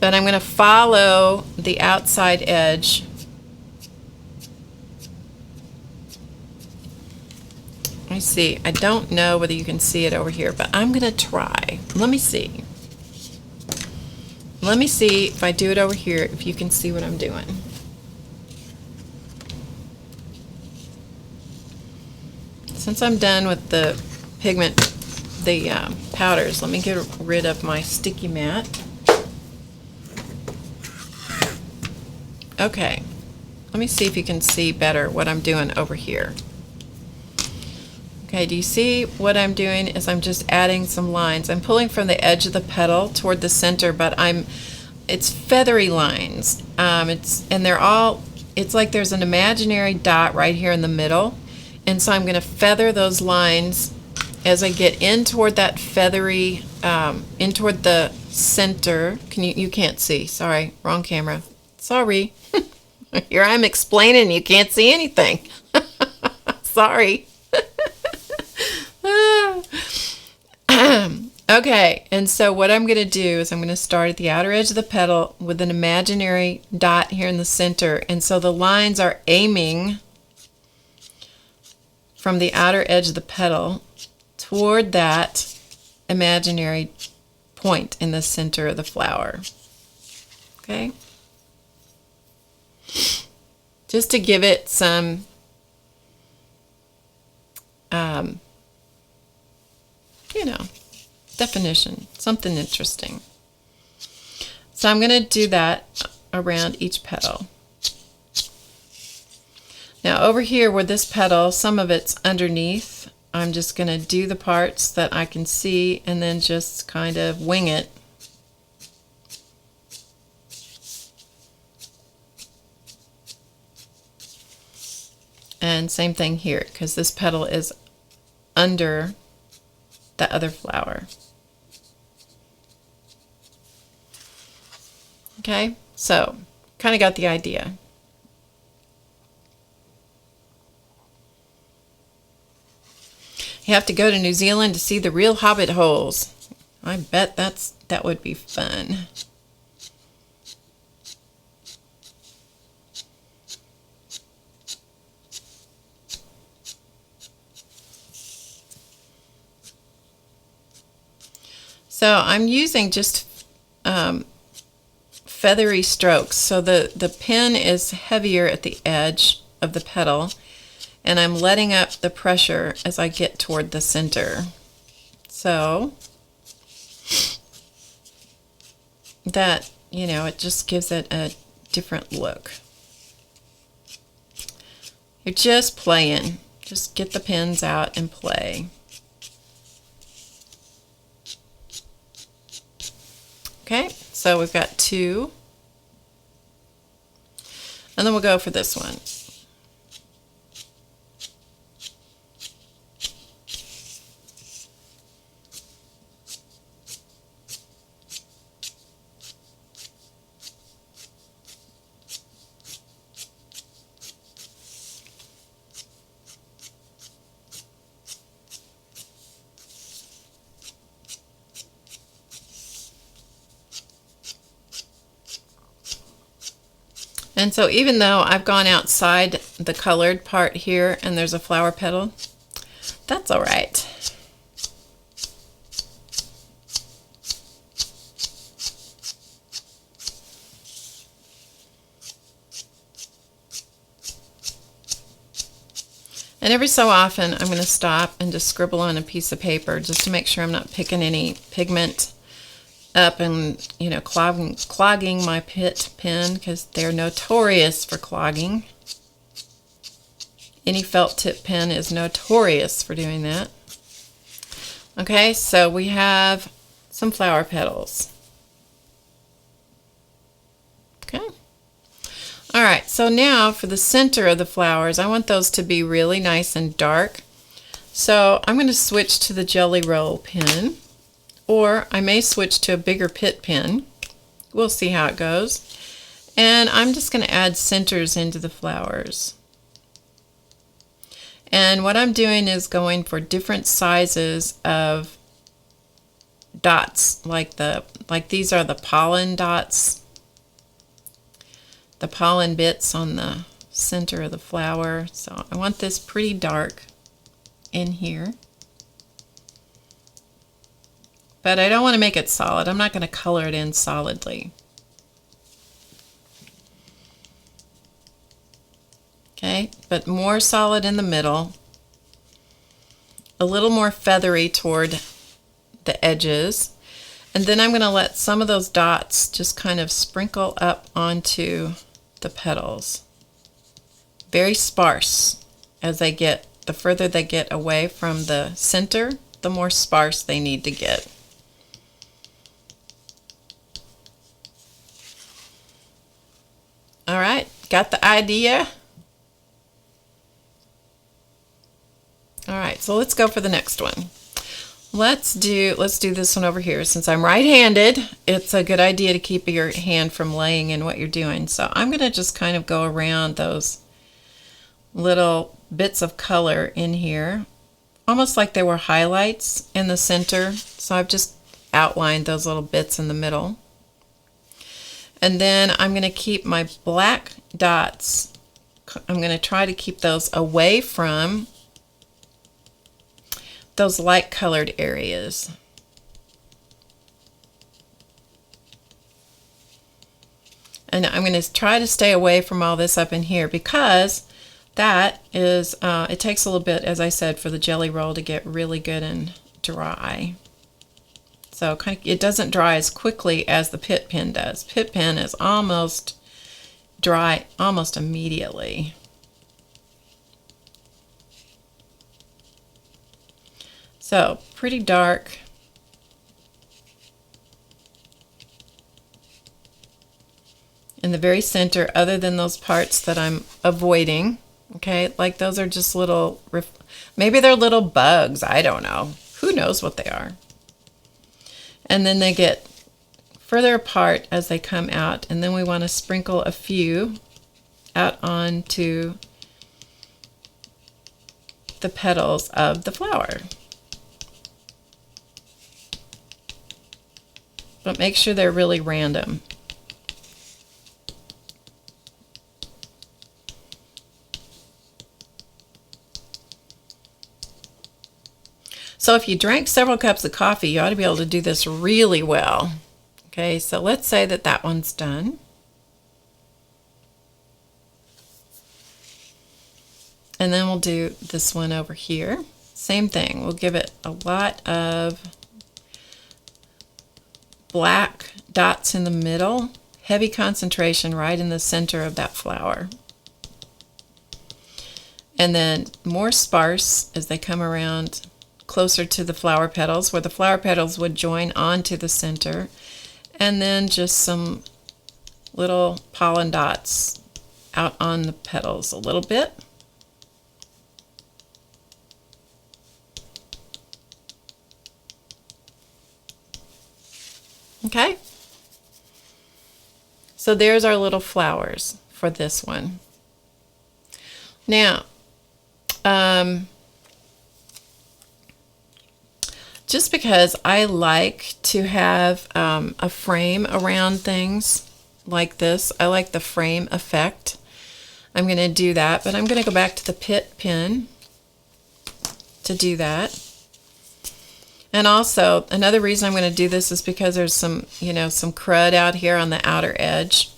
Speaker 1: but I'm going to follow the outside edge. Let me see. I don't know whether you can see it over here, but I'm going to try. Let me see. Let me see if I do it over here, if you can see what I'm doing. Since I'm done with the pigment, the powders, let me get rid of my sticky mat. Okay, let me see if you can see better what I'm doing over here. Okay, do you see what I'm doing is I'm just adding some lines. I'm pulling from the edge of the petal toward the center, but it's feathery lines. It's like there's an imaginary dot right here in the middle. And so I'm going to feather those lines as I get in toward that feathery, in toward the center. You can't see, sorry, wrong camera. Sorry. Here I'm explaining, you can't see anything. Sorry. Okay, and so what I'm going to do is I'm going to start at the outer edge of the petal with an imaginary dot here in the center. And so the lines are aiming from the outer edge of the petal toward that imaginary point in the center of the flower. Okay? Just to give it some definition, something interesting. So I'm going to do that around each petal. Now over here where this petal, some of it's underneath, I'm just going to do the parts that I can see and then just kind of wing it. And same thing here, because this petal is under the other flower. Okay, so kind of got the idea. You have to go to New Zealand to see the real hobbit holes. I bet that would be fun. So I'm using just feathery strokes. So the pen is heavier at the edge of the petal, and I'm letting up the pressure as I get toward the center. So that, it just gives it a different look. You're just playing. Just get the pens out and play. Okay, so we've got 2. And then we'll go for this one. And so even though I've gone outside the colored part here and there's a flower petal, that's all right. And every so often I'm going to stop and just scribble on a piece of paper just to make sure I'm not picking any pigment up and clogging my Pitt pen, because they're notorious for clogging. Any felt tip pen is notorious for doing that. Okay, so we have some flower petals. Okay. All right, so now for the center of the flowers, I want those to be really nice and dark. So I'm going to switch to the Jelly Roll pen. Or I may switch to a bigger Pitt pen. We'll see how it goes. And I'm just going to add centers into the flowers. And what I'm doing is going for different sizes of dots, like these are the pollen dots, the pollen bits on the center of the flower. So I want this pretty dark in here. But I don't want to make it solid. I'm not going to color it in solidly. Okay, but more solid in the middle. A little more feathery toward the edges. And then I'm going to let some of those dots just kind of sprinkle up onto the petals. Very sparse as they get, the further they get away from the center, the more sparse they need to get. All right, got the idea? All right, so let's go for the next one. Let's do this one over here. Since I'm right-handed, it's a good idea to keep your hand from laying in what you're doing. So I'm going to just kind of go around those little bits of color in here, almost like they were highlights in the center. So I've just outlined those little bits in the middle. And then I'm going to keep my black dots, I'm going to try to keep those away from those light colored areas. And I'm going to try to stay away from all this up in here because that is, it takes a little bit, as I said, for the jelly roll to get really good and dry. So kind of, it doesn't dry as quickly as the Pitt pen does. Pitt pen is almost dry almost immediately. So pretty dark. In the very center, other than those parts that I'm avoiding. Okay, like those are just little, maybe they're little bugs. I don't know. Who knows what they are? And then they get further apart as they come out, and then we want to sprinkle a few out onto the petals of the flower. But make sure they're really random. So if you drank several cups of coffee, you ought to be able to do this really well. Okay, so let's say that that one's done. And then we'll do this one over here. Same thing, we'll give it a lot of black dots in the middle, heavy concentration right in the center of that flower. And then more sparse as they come around closer to the flower petals, where the flower petals would join onto the center, and then just some little pollen dots out on the petals a little bit. Okay, so there's our little flowers for this one. Now, just because I like to have a frame around things like this, I like the frame effect, I'm going to do that, but I'm going to go back to the Pitt pen to do that. And also, another reason I'm going to do this is because there's some, some crud out here on the outer edge.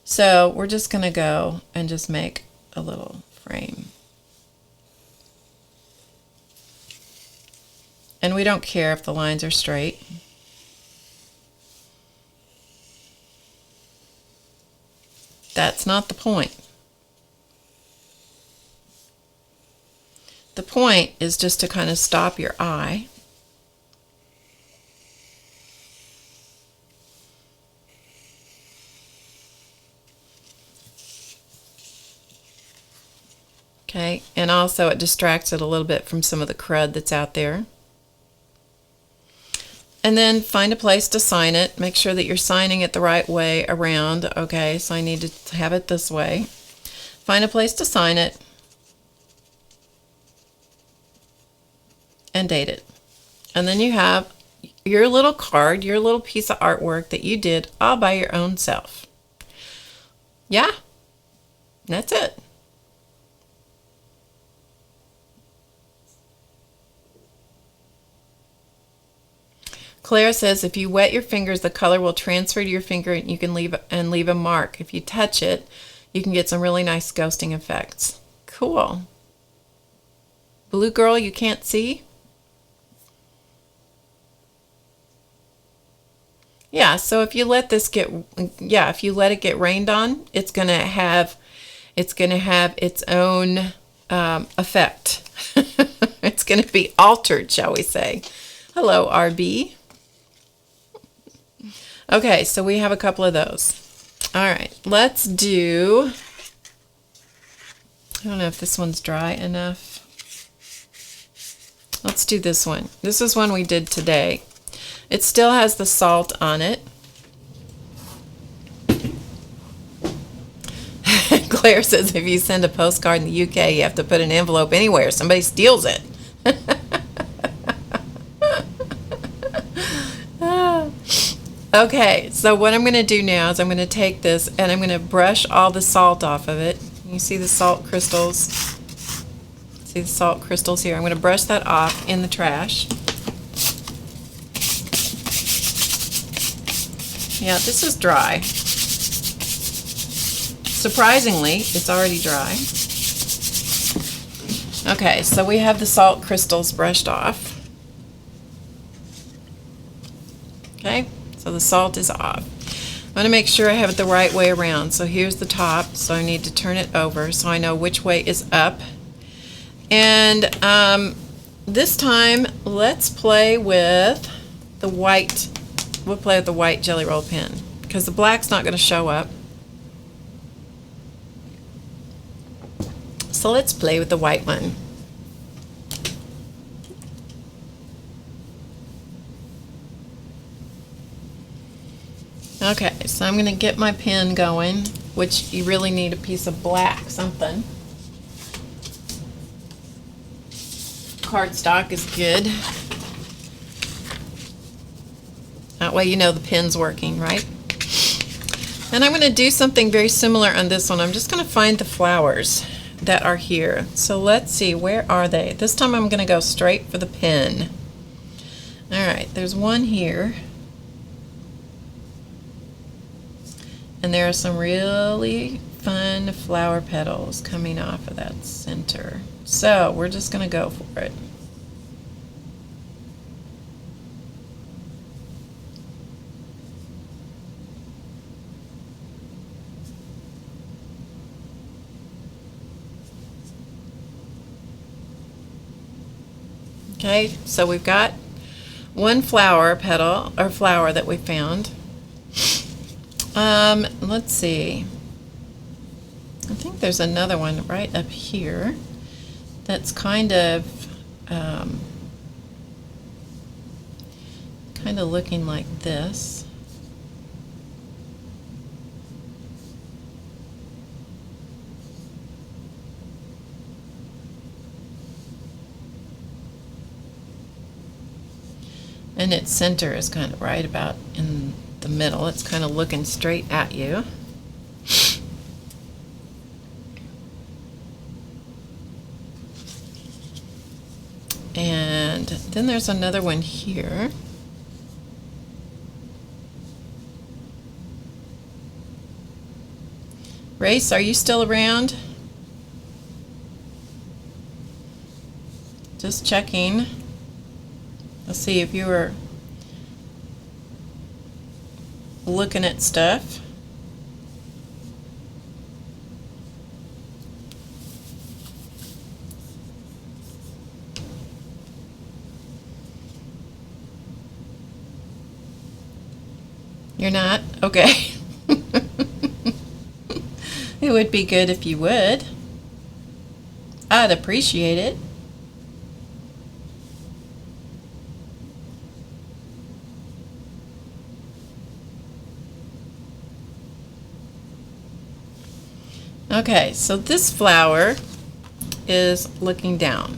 Speaker 1: So we're just going to go and just make a little frame. And we don't care if the lines are straight. That's not the point. The point is just to kind of stop your eye. Okay, and also it distracts it a little bit from some of the crud that's out there. And then find a place to sign it. Make sure that you're signing it the right way around. Okay, so I need to have it this way. Find a place to sign it. And date it. And then you have your little card, your little piece of artwork that you did all by your own self. Yeah, that's it. Claire says if you wet your fingers, the color will transfer to your finger and you can leave a mark. If you touch it, you can get some really nice ghosting effects. Cool. Blue girl, you can't see? Yeah, so if you let this get, if you let it get rained on, it's gonna have its own effect. It's gonna be altered, shall we say. Hello, RB. Okay, so we have a couple of those. All right, let's do, I don't know if this one's dry enough. Let's do this one. This is one we did today. It still has the salt on it. Claire says if you send a postcard in the UK, you have to put an envelope anywhere. Somebody steals it. Okay, so what I'm going to do now is I'm going to take this and I'm going to brush all the salt off of it. You see the salt crystals? See the salt crystals here? I'm going to brush that off in the trash. Yeah, this is dry. Surprisingly, it's already dry. Okay, so we have the salt crystals brushed off. Okay. So the salt is off. I'm going to make sure I have it the right way around. So here's the top. So I need to turn it over so I know which way is up. And this time, let's play with the white. We'll play with the white Jelly Roll pen because the black's not going to show up. So let's play with the white one. Okay, so I'm going to get my pen going, which you really need a piece of black something. Cardstock is good. That way you know the pen's working, right? And I'm going to do something very similar on this one. I'm just going to find the flowers that are here. So let's see, where are they? This time I'm going to go straight for the pen. All right, there's one here. And there are some really fun flower petals coming off of that center. So we're just going to go for it. Okay, so we've got one flower petal or flower that we found. Let's see. I think there's another one right up here that's kind of looking like this. And its center is kind of right about in the middle. It's kind of looking straight at you. And then there's another one here. Race, are you still around? Just checking. Let's see if you were looking at stuff. You're not? Okay. It would be good if you would. I'd appreciate it. Okay, so this flower is looking down.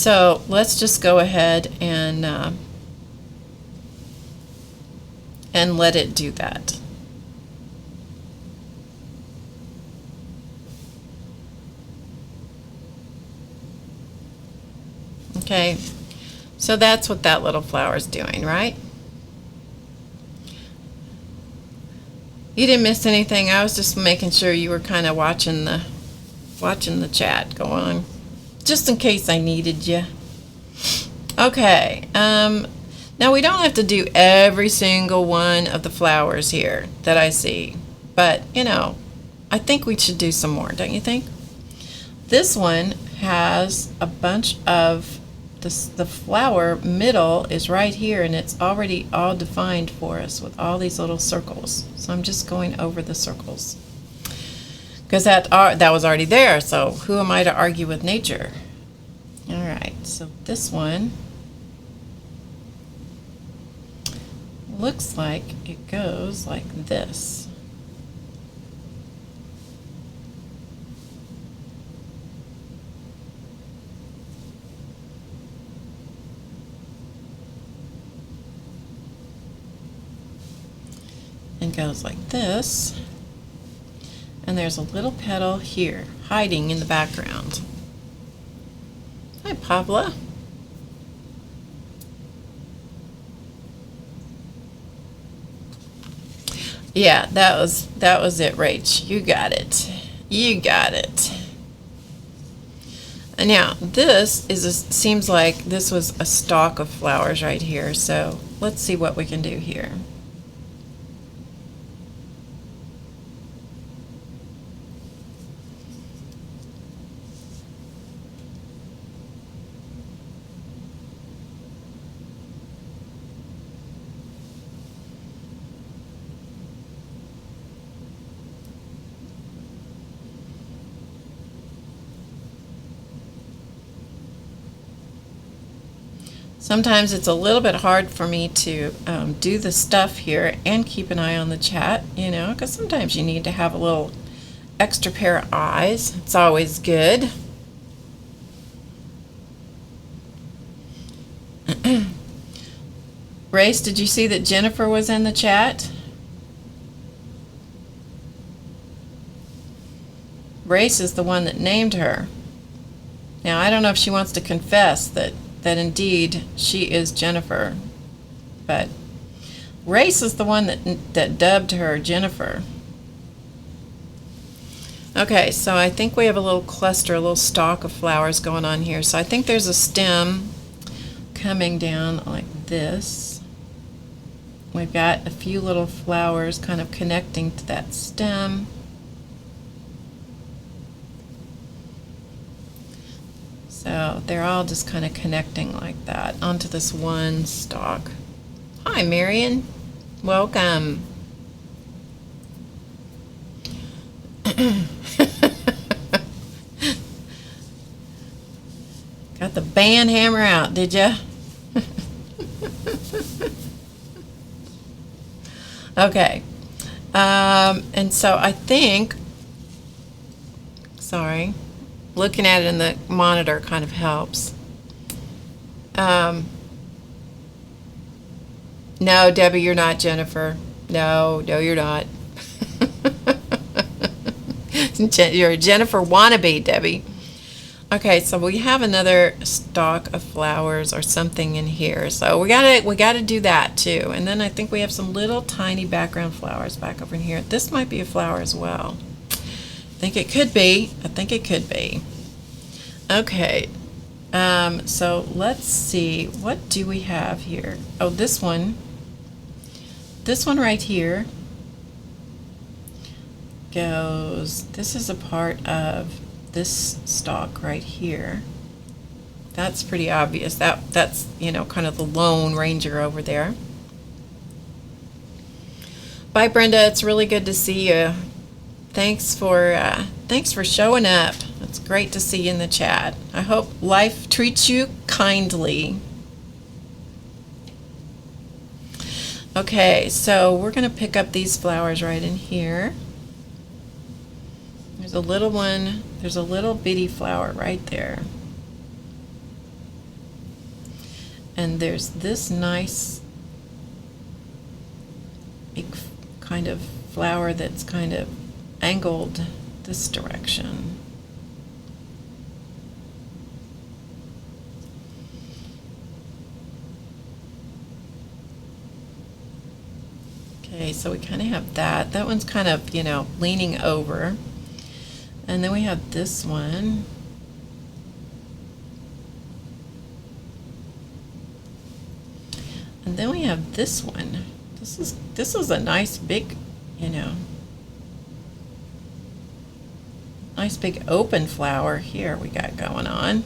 Speaker 1: So let's just go ahead and let it do that. Okay, so that's what that little flower is doing, right? You didn't miss anything. I was just making sure you were kind of watching the chat go on, just in case I needed you. Okay, now we don't have to do every single one of the flowers here that I see, but you know, I think we should do some more, don't you think? This one has a bunch of the flower middle is right here, and it's already all defined for us with all these little circles. So I'm just going over the circles because that was already there, so who am I to argue with nature? All right, so this one looks like it goes like this. And goes like this, and there's a little petal here hiding in the background. Hi, Pavla. Yeah, that was it, Rach. You got it. You got it. And now this seems like this was a stalk of flowers right here. So let's see what we can do here. Sometimes it's a little bit hard for me to do the stuff here and keep an eye on the chat, you know, because sometimes you need to have a little extra pair of eyes. It's always good. Race, did you see that Jennifer was in the chat? Race is the one that named her. Now, I don't know if she wants to confess that indeed she is Jennifer, but Race is the one that dubbed her Jennifer. Okay, so I think we have a little cluster, a little stalk of flowers going on here. So I think there's a stem coming down like this. We've got a few little flowers kind of connecting to that stem. So they're all just kind of connecting like that onto this one stalk. Hi, Marion. Welcome. Got the band hammer out, did ya? Okay. And so I think, sorry, looking at it in the monitor kind of helps. No, Debbie, you're not Jennifer. No, you're not. You're a Jennifer wannabe, Debbie. Okay, so we have another stalk of flowers or something in here. So we gotta do that too. And then I think we have some little tiny background flowers back over in here. This might be a flower as well. I think it could be. I think it could be. Okay. So let's see. What do we have here? Oh, this one. This one right here goes. This is a part of this stalk right here. That's pretty obvious. That's, you know, kind of the Lone Ranger over there. Bye, Brenda. It's really good to see you. Thanks for showing up. It's great to see you in the chat. I hope life treats you kindly. Okay, so we're going to pick up these flowers right in here. There's a little one. There's a little bitty flower right there. And there's this nice big kind of flower that's kind of angled this direction. Okay, so we kind of have that. That one's kind of, you know, leaning over. And then we have this one. And then we have this one. This is a nice big, you know, nice big open flower here we got going on.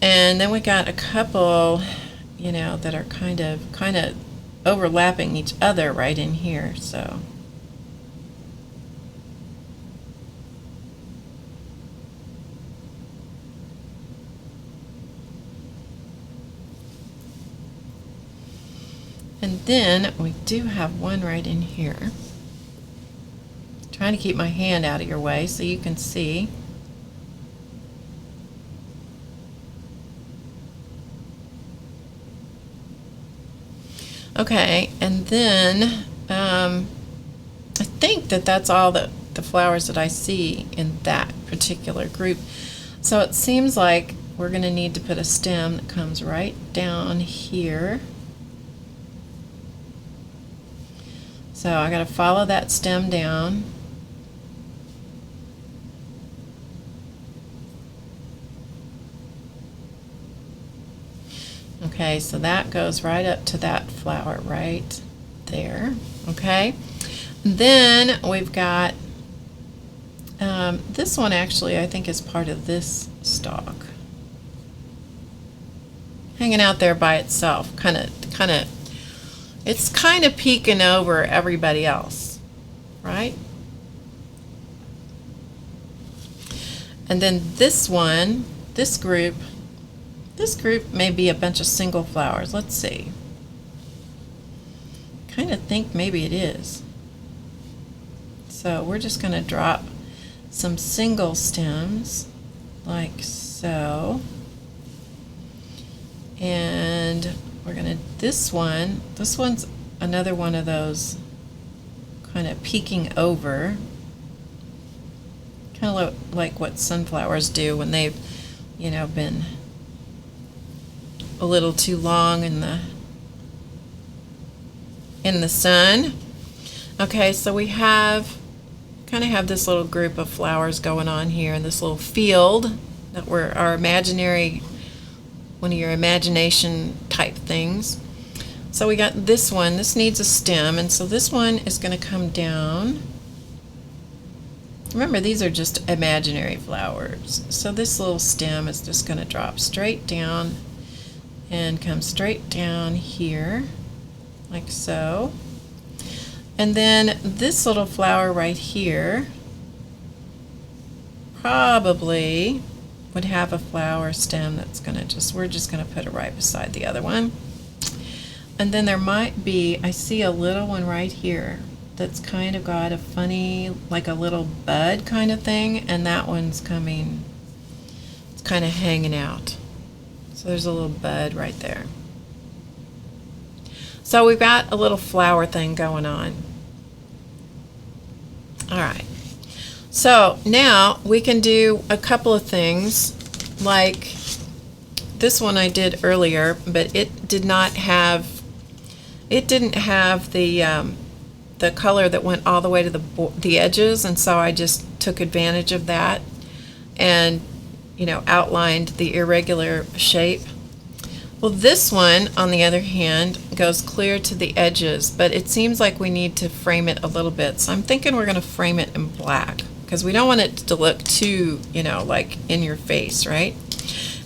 Speaker 1: And then we got a couple, you know, that are kind of overlapping each other right in here. So and then we do have one right in here. Trying to keep my hand out of your way so you can see. Okay, and then I think that's all the flowers that I see in that particular group. So it seems like we're going to need to put a stem that comes right down here. So I got to follow that stem down. Okay, so that goes right up to that flower right there. Okay, and then we've got this one actually I think is part of this stalk, hanging out there by itself, it's kind of peeking over everybody else, right? And then this one, this group may be a bunch of single flowers. Let's see. Kind of think maybe it is. So we're just going to drop some single stems like so. And we're going to, this one's another one of those kind of peeking over. Kind of like what sunflowers do when they've, you know, been a little too long in the sun. Okay, so we kind of have this little group of flowers going on here in this little field that were our imaginary, one of your imagination type things. So we got this one. This needs a stem, and so this one is going to come down. Remember, these are just imaginary flowers. So this little stem is just going to drop straight down and come straight down here, like so. And then this little flower right here probably would have a flower stem that's going to we're just going to put it right beside the other one. And then there might be, I see a little one right here that's kind of got a funny, like a little bud kind of thing, and that one's coming, it's kind of hanging out. So there's a little bud right there. So we've got a little flower thing going on. All right. So now we can do a couple of things, like this one I did earlier, but it didn't have the color that went all the way to the edges, and so I just took advantage of that and, you know, outlined the irregular shape. Well, this one, on the other hand, goes clear to the edges, but it seems like we need to frame it a little bit. So I'm thinking we're going to frame it in black because we don't want it to look too, you know, like in your face, right?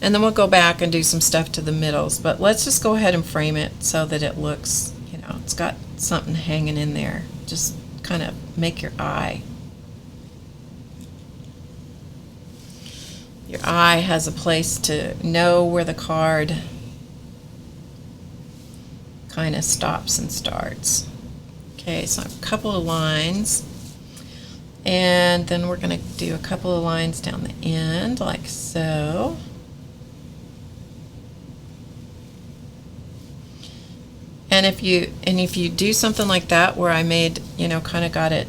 Speaker 1: And then we'll go back and do some stuff to the middles, but let's just go ahead and frame it so that it looks, you know, it's got something hanging in there. Just kind of make your eye. Your eye has a place to know where the card kind of stops and starts. Okay, so a couple of lines, And then we're going to do a couple of lines down the end like so. And if you do something like that where I made, kind of got it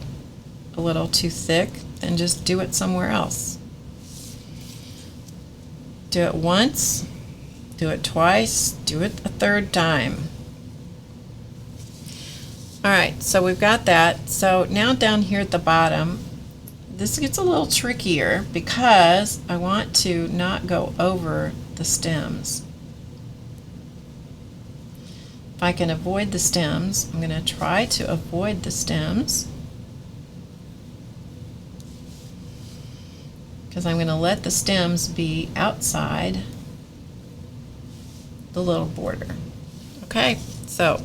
Speaker 1: a little too thick, then just do it somewhere else. Do it once, do it twice, do it a third time. Alright, so we've got that. So now down here at the bottom, this gets a little trickier because I want to not go over the stems. If I can avoid the stems, I'm going to try to avoid the stems because I'm going to let the stems be outside the little border. Okay, so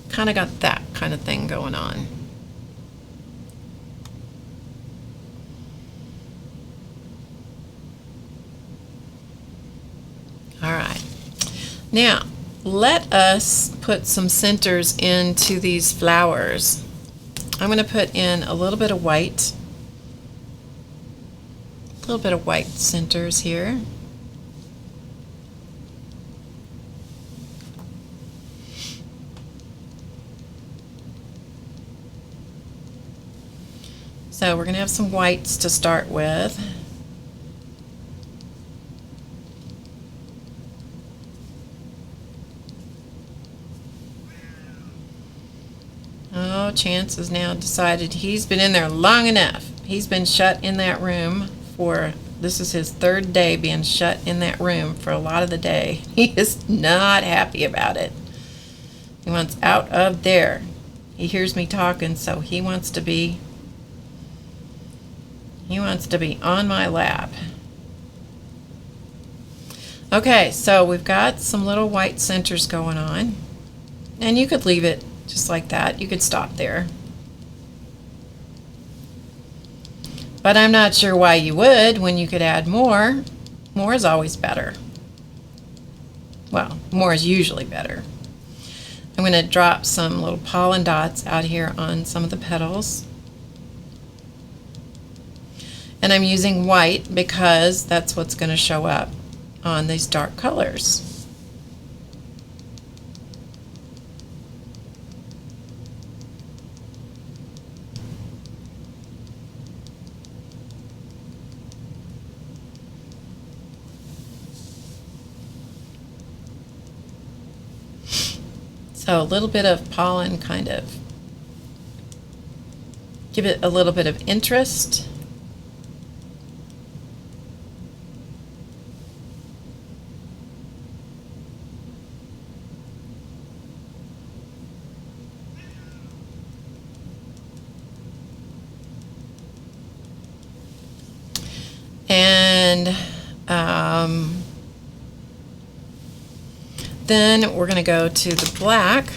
Speaker 1: kind of got that kind of thing going on. All right, now let us put some centers into these flowers. I'm going to put in a little bit of white centers here. So we're going to have some whites to start with. Oh, Chance has now decided he's been in there long enough. He's been shut in that room for, this is his third day being shut in that room for a lot of the day. He is not happy about it. He wants out of there. He hears me talking, so he wants to be on my lap. Okay, so we've got some little white centers going on, and you could leave it just like that. You could stop there. But I'm not sure why you would when you could add more. More is always better. Well, more is usually better. I'm going to drop some little pollen dots out here on some of the petals. And I'm using white because that's what's going to show up on these dark colors. So a little bit of pollen kind of give it a little bit of interest. And then we're going to go to the black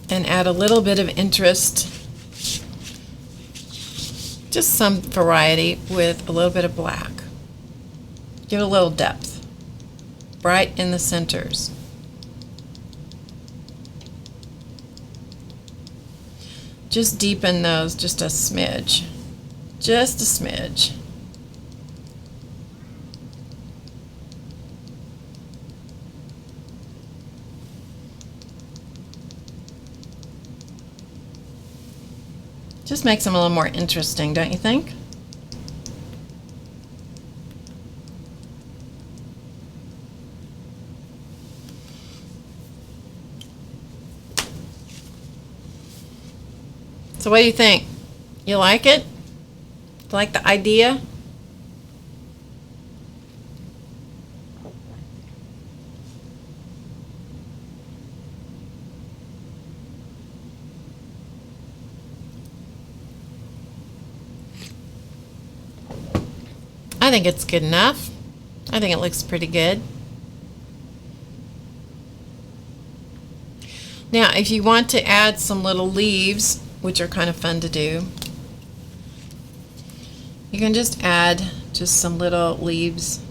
Speaker 1: and add a little bit of interest, just some variety with a little bit of black. Give it a little depth, bright in the centers. Just deepen those just a smidge, just a smidge. Just makes them a little more interesting, don't you think? So what do you think? You like it? Like the idea? I think it's good enough. I think it looks pretty good. Now, if you want to add some little leaves, which are kind of fun to do, you can just add just some little leaves.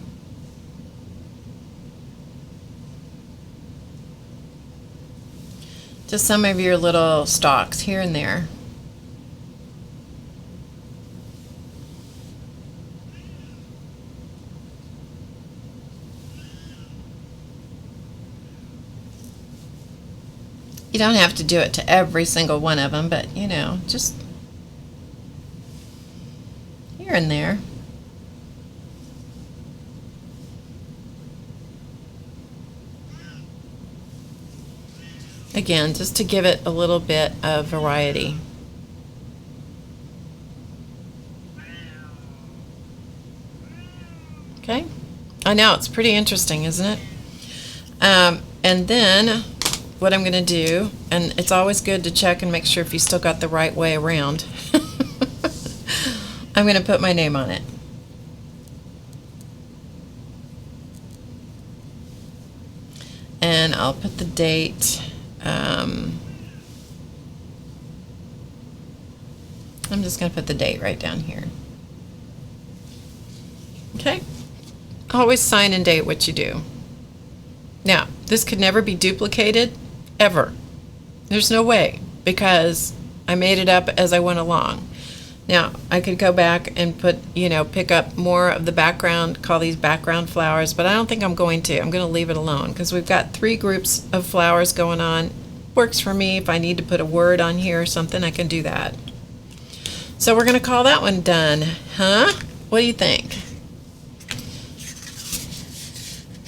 Speaker 1: Just some of your little stalks here and there. You don't have to do it to every single one of them, but you know, just here and there. Again, just to give it a little bit of variety. Okay, I know it's pretty interesting, isn't it? And then what I'm going to do, and it's always good to check and make sure if you still got the right way around. I'm going to put my name on it. And I'll put the date. I'm just going to put the date right down here. Okay. Always sign and date what you do. Now, this could never be duplicated, ever. There's no way, because I made it up as I went along. Now, I could go back and put, you know, pick up more of the background, call these background flowers, but I don't think I'm going to. I'm going to leave it alone, because we've got 3 groups of flowers going on. Works for me. If I need to put a word on here or something, I can do that. So we're going to call that one done. Huh? What do you think?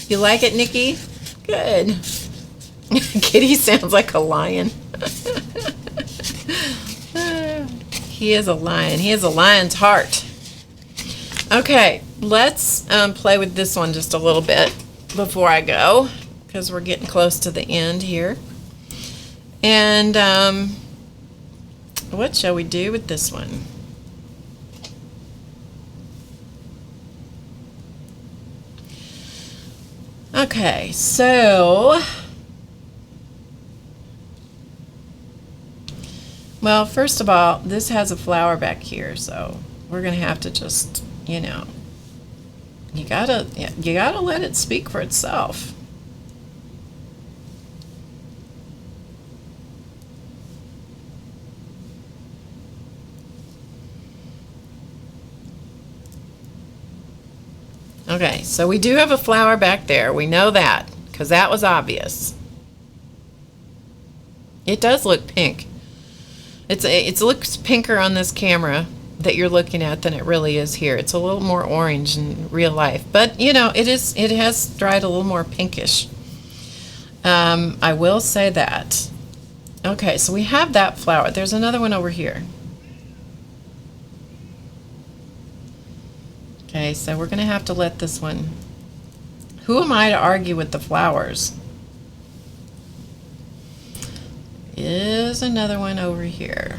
Speaker 1: You like it, Nikki? Good. Kitty sounds like a lion. He is a lion. He has a lion's heart. Okay, let's play with this one just a little bit before I go, because we're getting close to the end here. And what shall we do with this one? Okay, so, well, first of all, this has a flower back here, so we're going to have to just, you know, you gotta let it speak for itself. Okay, so we do have a flower back there. We know that, because that was obvious. It does look pink. It looks pinker on this camera that you're looking at than it really is here. It's a little more orange in real life, but you know, it has dried a little more pinkish. I will say that. Okay, so we have that flower. There's another one over here. Okay, so we're going to have to let this one. Who am I to argue with the flowers? Is another one over here.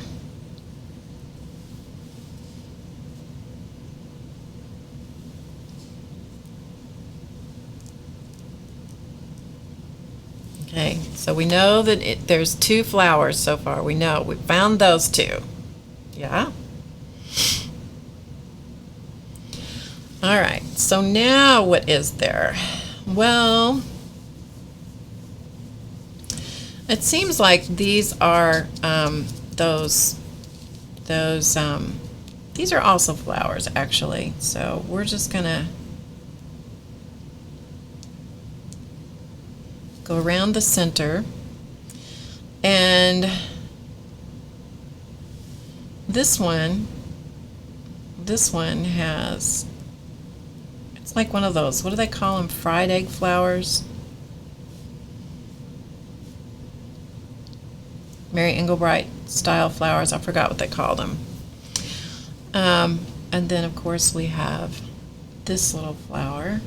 Speaker 1: Okay, so we know that there's 2 flowers so far. We know. We found those 2. Yeah? All right, so now what is there? Well, it seems like these are these are also flowers, actually. So we're just gonna go around the center, and this one has, it's like one of those, what do they call them, fried egg flowers? Mary Englebright style flowers, I forgot what they called them. And then of course we have this little flower.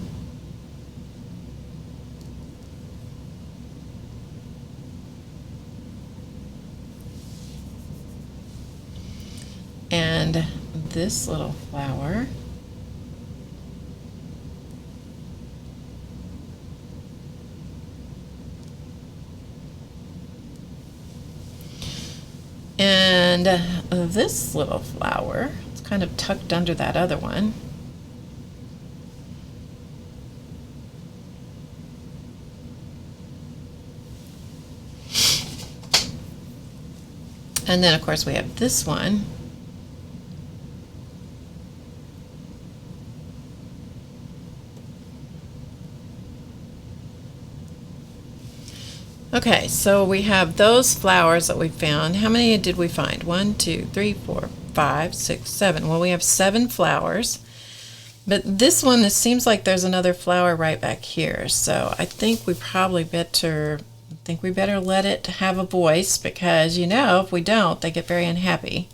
Speaker 1: And this little flower. And this little flower, it's kind of tucked under that other one. And then of course we have this one. Okay, so we have those flowers that we found. How many did we find? 1, 2, 3, 4, 5, 6, 7. Well, we have 7 flowers. But this one, it seems like there's another flower right back here. So I think we probably better let it have a voice, because if we don't, they get very unhappy.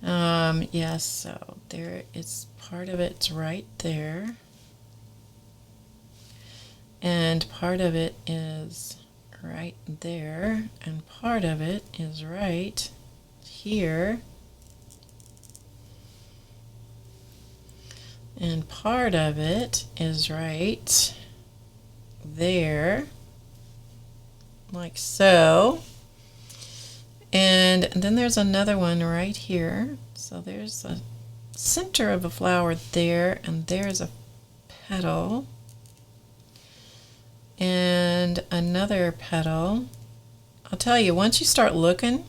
Speaker 1: Yes, so there is part of it's right there. And part of it is right there, and part of it is right here, and part of it is right there, like so. And then there's another one right here. So there's a center of a flower there, and there's a petal, and another petal. I'll tell you, once you start looking,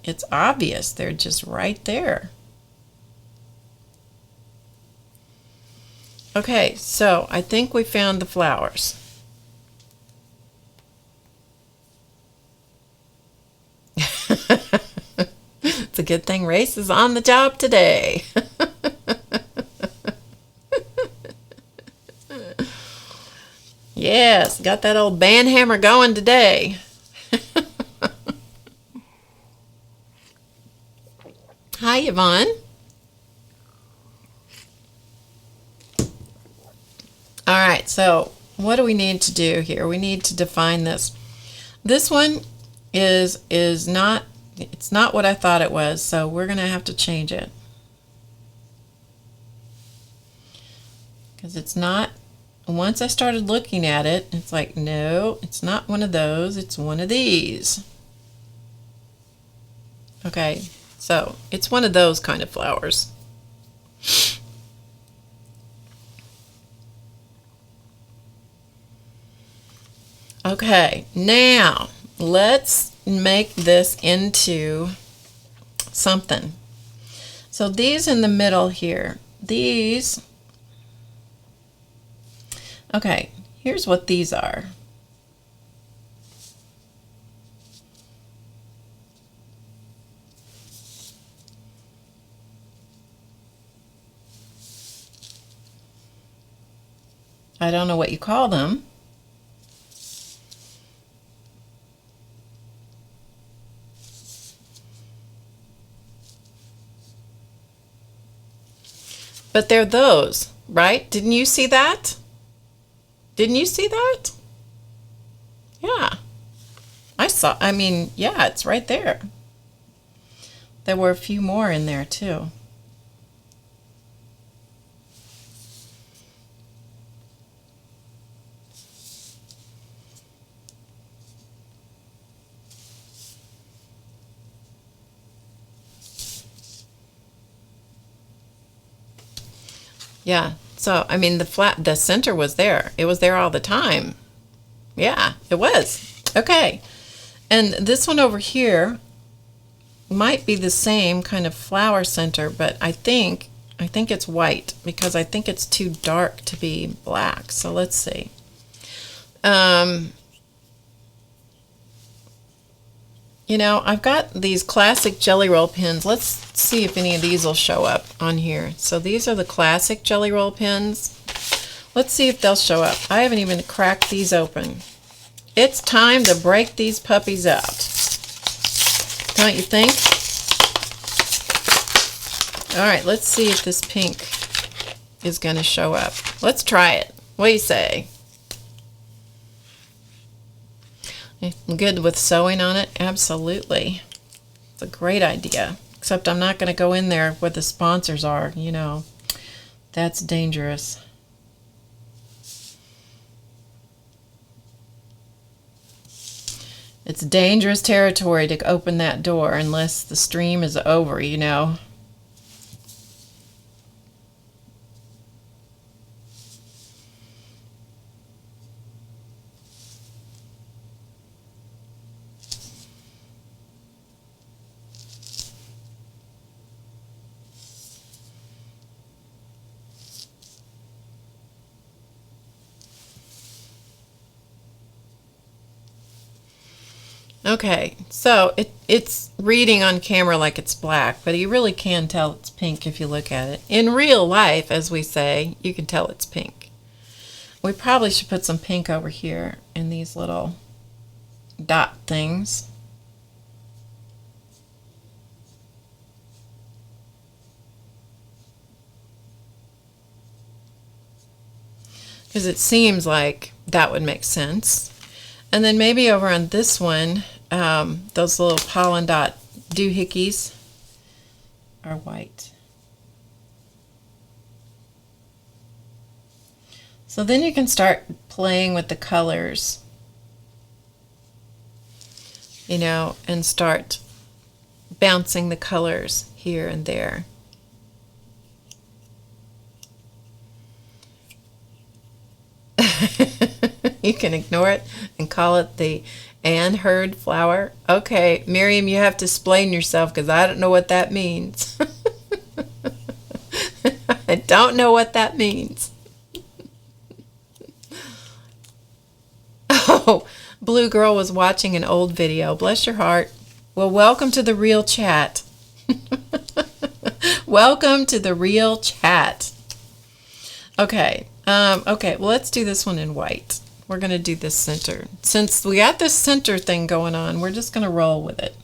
Speaker 1: it's obvious. They're just right there. Okay, so I think we found the flowers. It's a good thing Race is on the job today. Yes, got that old band hammer going today. Hi, Yvonne. All right, so what do we need to do here? We need to define this. This one is not, it's not what I thought it was, so we're going to have to change it. Because it's not, once I started looking at it, it's like, no, it's not one of those, it's one of these. Okay, so it's one of those kind of flowers. Okay, now let's make this into something. So these in the middle here, these, okay, here's what these are. I don't know what you call them. But they're those, right? Didn't you see that? Didn't you see that? Yeah. Yeah, it's right there. There were a few more in there too. Yeah, so the center was there. It was there all the time. Yeah, it was. Okay, and this one over here might be the same kind of flower center, but I think it's white, because I think it's too dark to be black. So let's see. I've got these classic Jelly Roll pens. Let's see if any of these will show up on here. So these are the classic Jelly Roll pens. Let's see if they'll show up. I haven't even cracked these open. It's time to break these puppies out. Don't you think? All right, let's see if this pink is going to show up. Let's try it. What do you say? Good with sewing on it? Absolutely. It's a great idea. Except I'm not going to go in there where the sponsors are, That's dangerous. It's dangerous territory to open that door unless the stream is over, Okay, so it's reading on camera like it's black, but you really can tell it's pink if you look at it. In real life, as we say, you can tell it's pink. We probably should put some pink over here in these little dot things. Because it seems like that would make sense. And then maybe over on this one, those little pollen dot doohickeys are white. So then you can start playing with the colors, you know, and start bouncing the colors here and there. You can ignore it and call it the Ann Hurd flower. Okay, Miriam, you have to explain yourself because I don't know what that means. I don't know what that means. Oh, Blue Girl was watching an old video. Bless your heart. Well, welcome to the real chat. Welcome to the real chat. Okay. Okay, well, let's do this one in white. We're going to do this center. Since we got this center thing going on, we're just going to roll with it.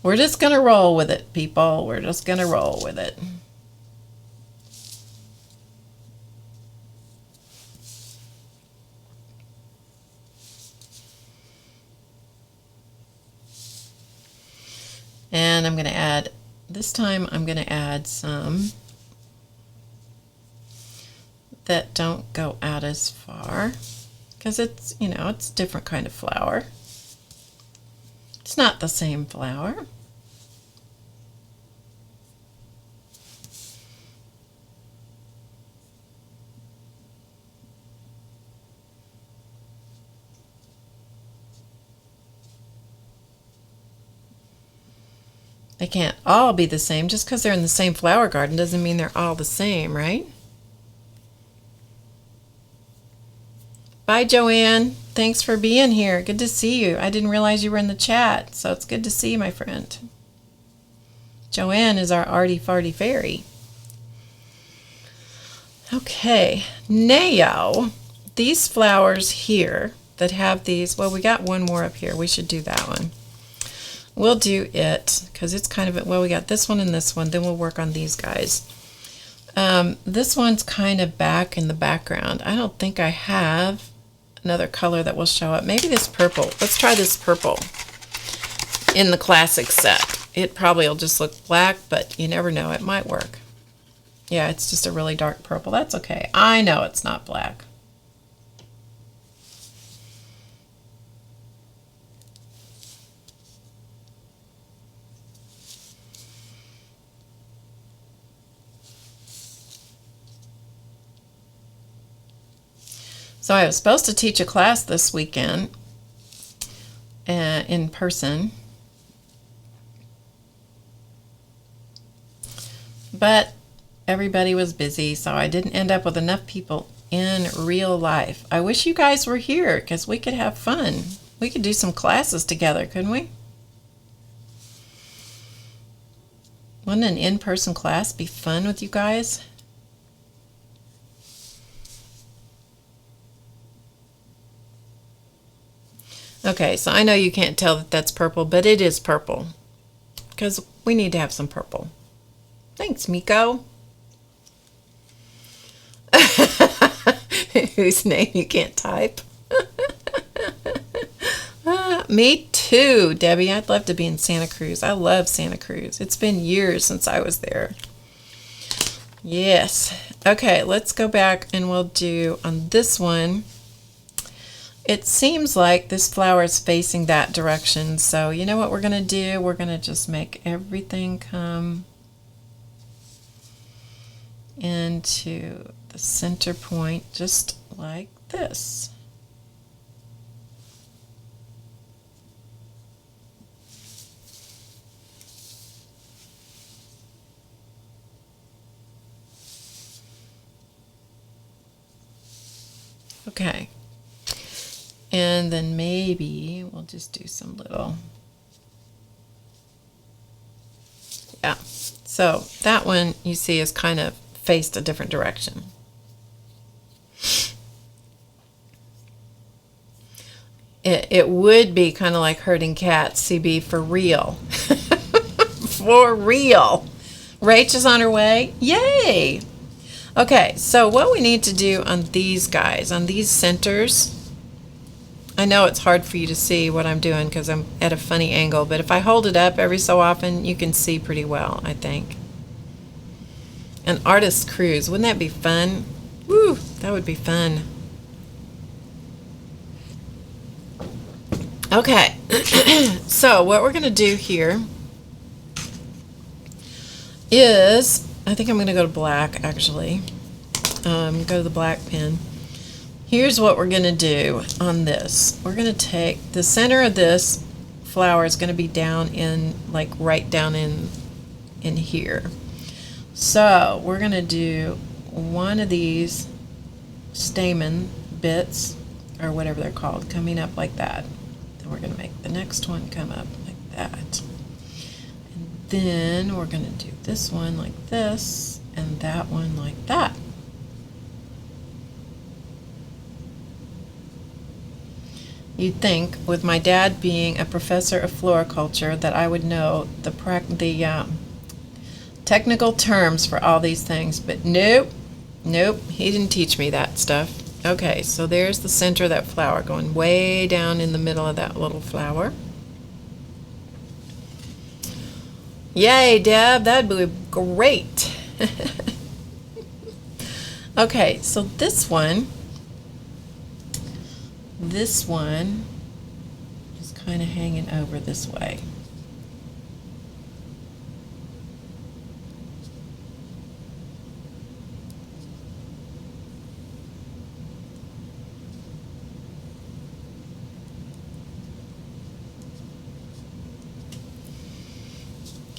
Speaker 1: We're just going to roll with it, people. We're just going to roll with it. And I'm going to add, this time I'm going to add some that don't go out as far because it's, you know, it's a different kind of flower. It's not the same flower. They can't all be the same. Just because they're in the same flower garden doesn't mean they're all the same, right? Bye, Joanne. Thanks for being here. Good to see you. I didn't realize you were in the chat, so it's good to see you, my friend. Joanne is our arty farty fairy. Okay, now these flowers here that have these, well, we got one more up here. We should do that one. We'll do it because it's kind of, well, we got this one and this one. Then we'll work on these guys. This one's kind of back in the background. I don't think I have another color that will show up. Maybe this purple. Let's try this purple in the classic set. It probably will just look black, but you never know. It might work. Yeah, it's just a really dark purple. That's okay. I know it's not black. So I was supposed to teach a class this weekend in person, but everybody was busy, so I didn't end up with enough people in real life. I wish you guys were here because we could have fun. We could do some classes together, couldn't we? Wouldn't an in-person class be fun with you guys? Okay, so I know you can't tell that that's purple, but it is purple because we need to have some purple. Thanks, Miko. Whose name you can't type. Me too, Debbie. I'd love to be in Santa Cruz. I love Santa Cruz. It's been years since I was there. Yes. Okay, let's go back and we'll do on this one. It seems like this flower is facing that direction. So you know what we're going to do? We're going to just make everything come into the center point just like this. Okay. And then maybe we'll just do some little, yeah. So that one you see is kind of faced a different direction. It would be kind of like herding cats, CB, for real. For real. Rach is on her way. Yay! Okay, so what we need to do on these guys, on these centers, I know it's hard for you to see what I'm doing because I'm at a funny angle, but if I hold it up every so often, you can see pretty well, I think. An artist's cruise, wouldn't that be fun? Woo, that would be fun. Okay, so what we're going to do here is, I think I'm going to go to black actually. Go to the black pen. Here's what we're going to do on this. We're going to take the center of this flower is going to be down in, like right down in here. So we're going to do one of these stamen bits, or whatever they're called, coming up like that. We're going to make the next one come up like that. And then we're going to do this one like this, and that one like that. You'd think, with my dad being a professor of floriculture, that I would know the technical terms for all these things, but nope, he didn't teach me that stuff. Okay, so there's the center of that flower, going way down in the middle of that little flower. Yay, Deb, that'd be great. Okay, so this one is kind of hanging over this way.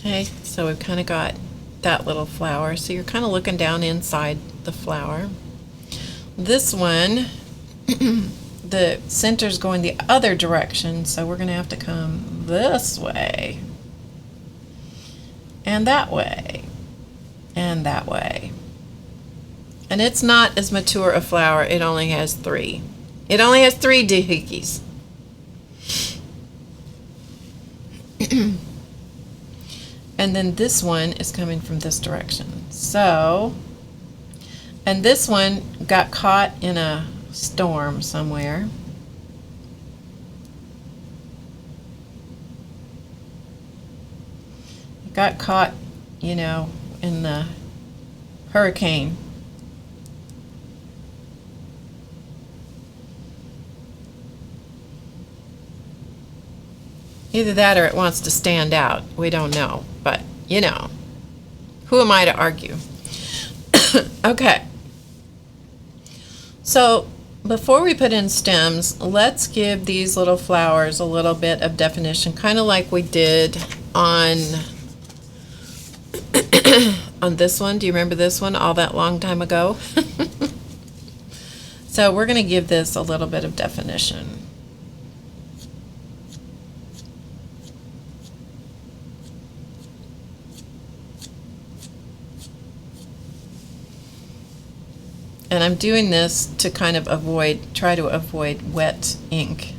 Speaker 1: Okay, so we've kind of got that little flower. So you're kind of looking down inside the flower. This one, the center's going the other direction, so we're going to have to come this way, and that way, and that way. And it's not as mature a flower. It only has 3. It only has 3 doohickeys. And then this one is coming from this direction. So, and this one got caught in a storm somewhere. It got caught, you know, in the hurricane. Either that or it wants to stand out. We don't know. But, you know, who am I to argue? Okay. So, before we put in stems, let's give these little flowers a little bit of definition, kind of like we did on on this one. Do you remember this one all that long time ago? So we're going to give this a little bit of definition. And I'm doing this to kind of try to avoid wet ink.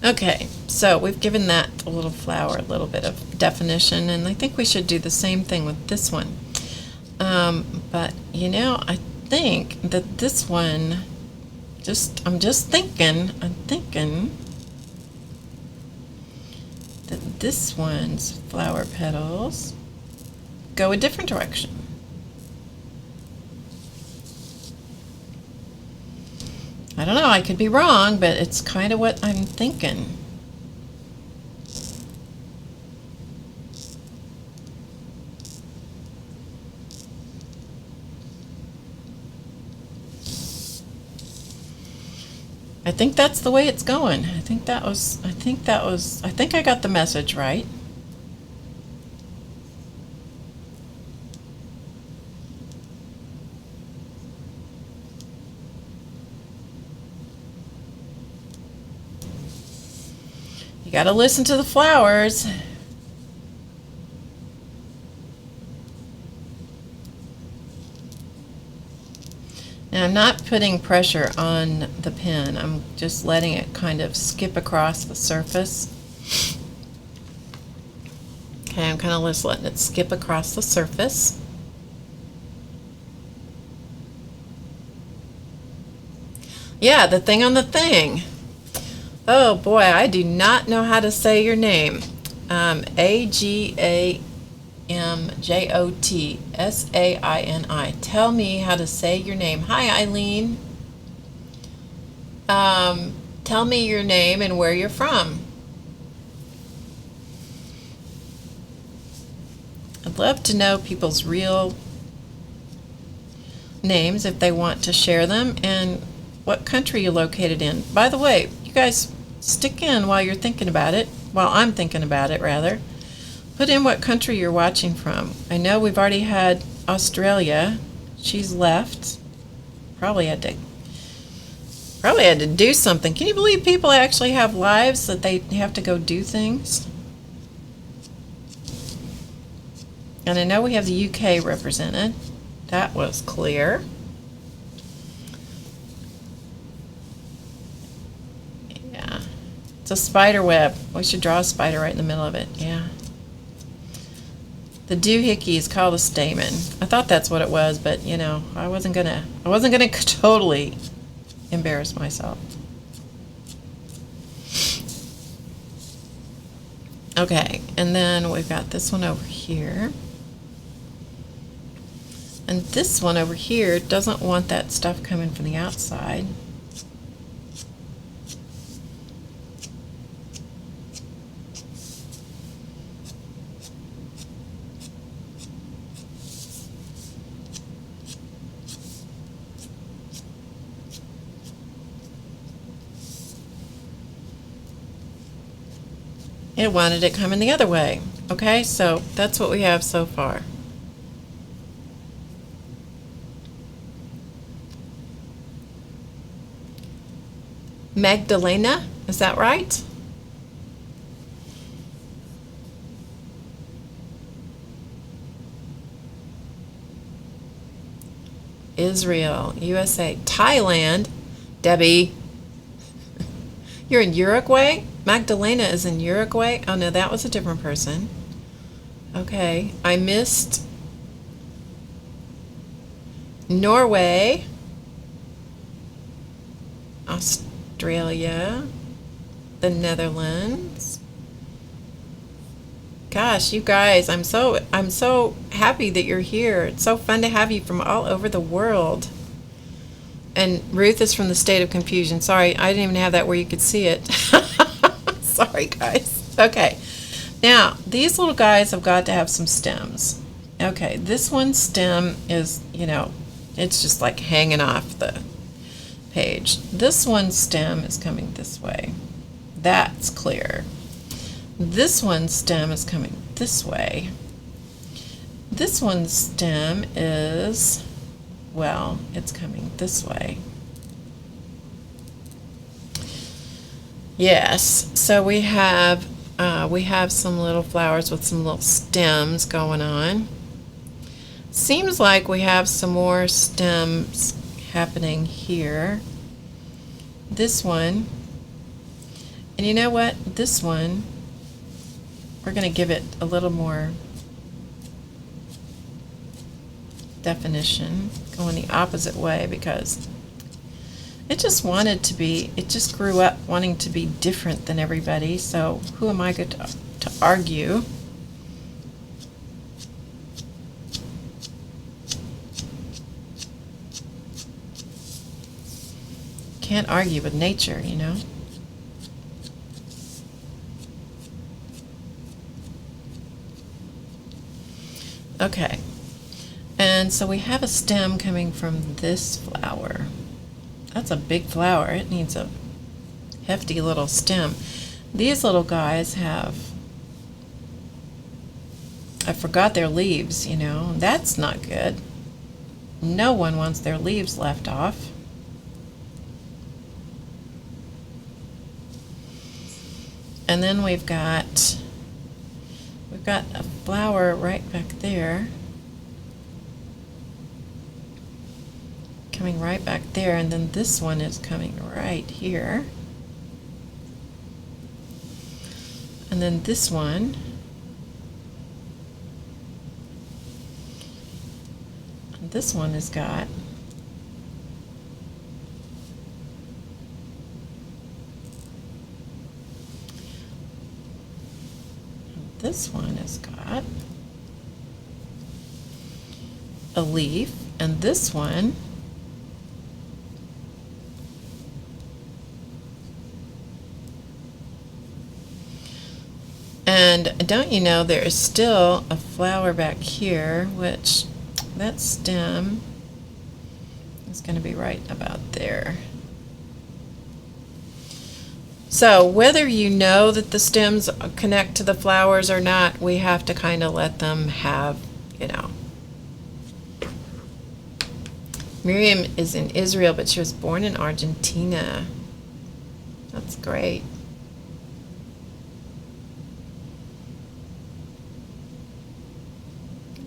Speaker 1: Okay, so we've given that little flower a little bit of definition, and I think we should do the same thing with this one. But you know, I think that this one, I'm thinking that this one's flower petals go a different direction. I don't know, I could be wrong, but it's kind of what I'm thinking. I think that's the way it's going. I think I got the message right. You got to listen to the flowers. Now I'm not putting pressure on the pen. I'm just letting it kind of skip across the surface. Okay, I'm kind of just letting it skip across the surface. Yeah, the thing on the thing. Oh boy, I do not know how to say your name. AGAMJOTSAINI. Tell me how to say your name. Hi, Eileen. Tell me your name and where you're from. I'd love to know people's real names if they want to share them, and what country you're located in. By the way, you guys stick in while you're thinking about it, while I'm thinking about it rather. Put in what country you're watching from. I know we've already had Australia. She's left. Probably had to do something. Can you believe people actually have lives that they have to go do things? And I know we have the UK represented. That was clear. Yeah. It's a spider web. We should draw a spider right in the middle of it. Yeah. The doohickey is called a stamen. I thought that's what it was, but you know, I wasn't gonna totally embarrass myself. Okay, and then we've got this one over here. And this one over here doesn't want that stuff coming from the outside. It wanted it coming the other way. Okay, so that's what we have so far. Magdalena, is that right? Israel, USA, Thailand. Debbie, you're in Uruguay? Magdalena is in Uruguay? Oh no, that was a different person. Okay, I missed Norway, Australia, the Netherlands. Gosh, you guys, I'm so happy that you're here. It's so fun to have you from all over the world. And Ruth is from the State of Confusion. Sorry, I didn't even have that where you could see it. Sorry, guys. Okay. Now, these little guys have got to have some stems. Okay, this one's stem is, you know, it's just like hanging off the page. This one's stem is coming this way. That's clear. This one's stem is coming this way. This one's stem is, well, it's coming this way. Yes, so we have some little flowers with some little stems going on. Seems like we have some more stems happening here. This one, and you know what? This one, we're going to give it a little more definition, going the opposite way, because it just grew up wanting to be different than everybody, so who am I going to argue? Can't argue with nature, you know? Okay. And so we have a stem coming from this flower. That's a big flower. It needs a hefty little stem. These little guys have, I forgot their leaves, you know. That's not good. No one wants their leaves left off. And then we've got a flower right back there, coming right back there, and then this one is coming right here, and then this one, and this one has got this one has got a leaf, and this one and don't you know there is still a flower back here, which that stem is going to be right about there. So whether you know that the stems connect to the flowers or not, we have to kind of let them have, you know. Miriam is in Israel, but she was born in Argentina. That's great.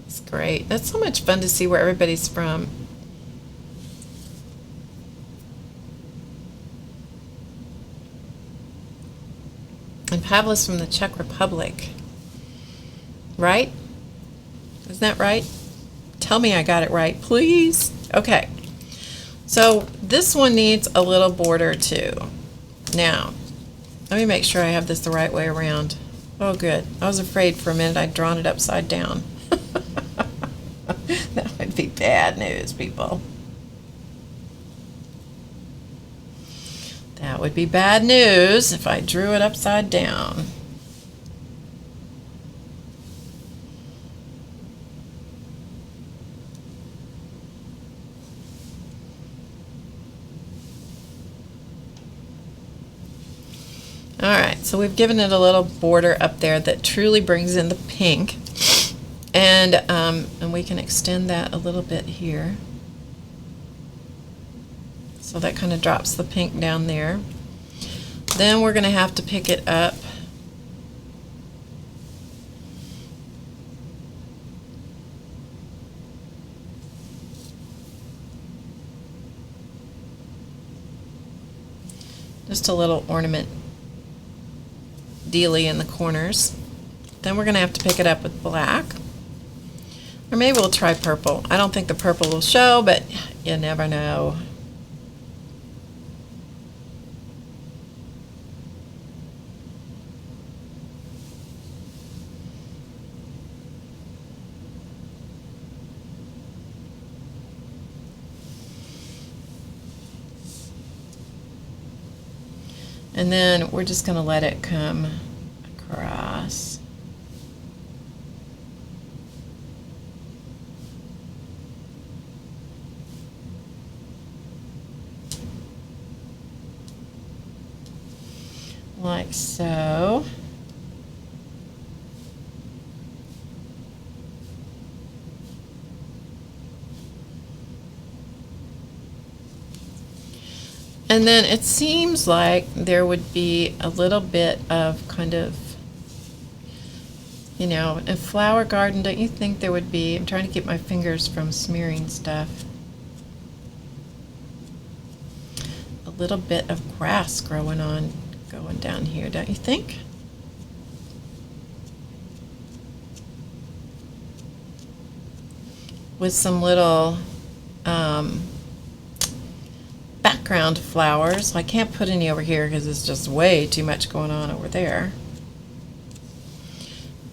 Speaker 1: That's great. That's so much fun to see where everybody's from. And Pavla's from the Czech Republic, right? Isn't that right? Tell me I got it right, please. Okay, so this one needs a little border too. Now, let me make sure I have this the right way around. Oh, good. I was afraid for a minute I'd drawn it upside down. That would be bad news, people. That would be bad news if I drew it upside down. All right, so we've given it a little border up there that truly brings in the pink, and we can extend that a little bit here. So that kind of drops the pink down there. Then we're going to have to pick it up just a little ornament dealy in the corners. Then we're going to have to pick it up with black, or maybe we'll try purple. I don't think the purple will show, but you never know. And then we're just going to let it come across. Like so. And then it seems like there would be a little bit of kind of, you know, a flower garden, don't you think there would be? I'm trying to keep my fingers from smearing stuff. A little bit of grass going down here, don't you think? With some little background flowers. I can't put any over here because it's just way too much going on over there.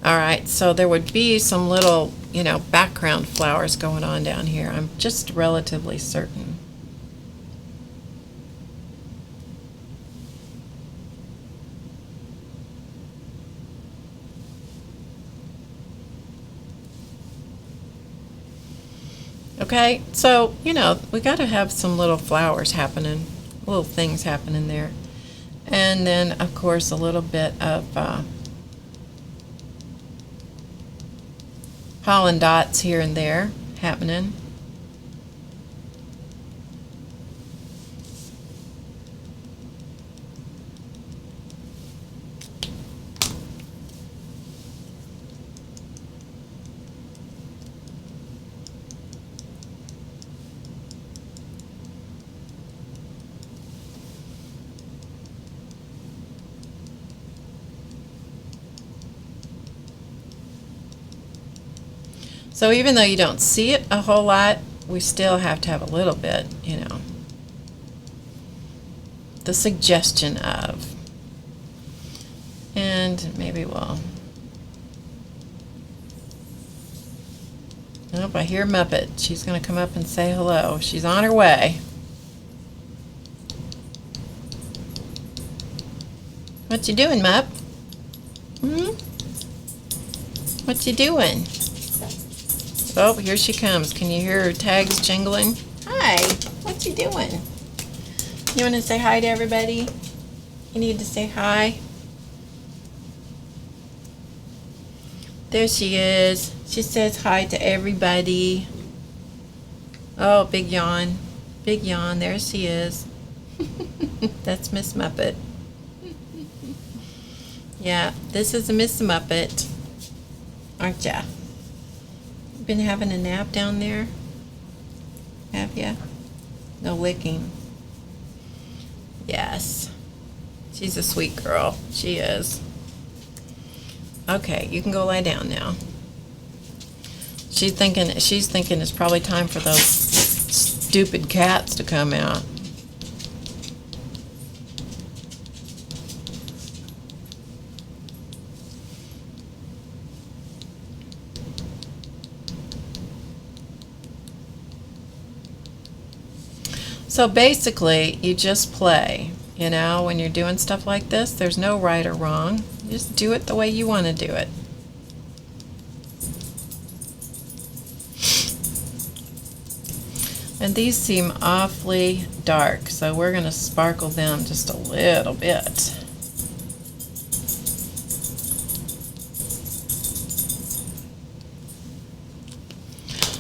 Speaker 1: All right, so there would be some little, you know, background flowers going on down here. I'm just relatively certain. Okay, so, you know, we got to have some little flowers happening, little things happening there. And then, of course, a little bit of pollen dots here and there happening. So even though you don't see it a whole lot, we still have to have a little bit, you know, the suggestion of. And maybe we'll, oh, I hear Muppet. She's going to come up and say hello. She's on her way. What you doing, Mupp? What you doing? Oh, here she comes. Can you hear her tags jingling? Hi, what you doing? You want to say hi to everybody? You need to say hi. There she is. She says hi to everybody. Oh, big yawn. Big yawn. There she is. That's Miss Muppet. Yeah, this is a Miss Muppet. Aren't ya? Been having a nap down there? Have ya? No licking. Yes. She's a sweet girl. She is. Okay, you can go lie down now. She's thinking it's probably time for those stupid cats to come out. So basically, you just play. You know, when you're doing stuff like this, there's no right or wrong. You just do it the way you want to do it. And these seem awfully dark, so we're going to sparkle them just a little bit.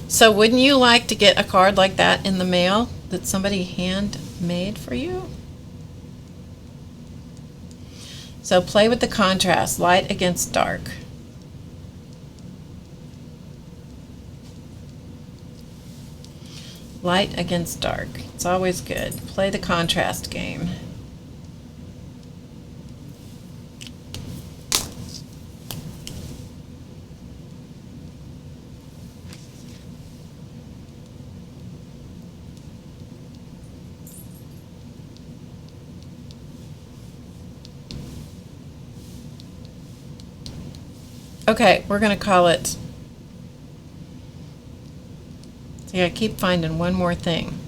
Speaker 1: So wouldn't you like to get a card like that in the mail that somebody handmade for you? So play with the contrast, light against dark. Light against dark. It's always good. Play the contrast game. Okay, we're going to call it. See, I keep finding one more thing.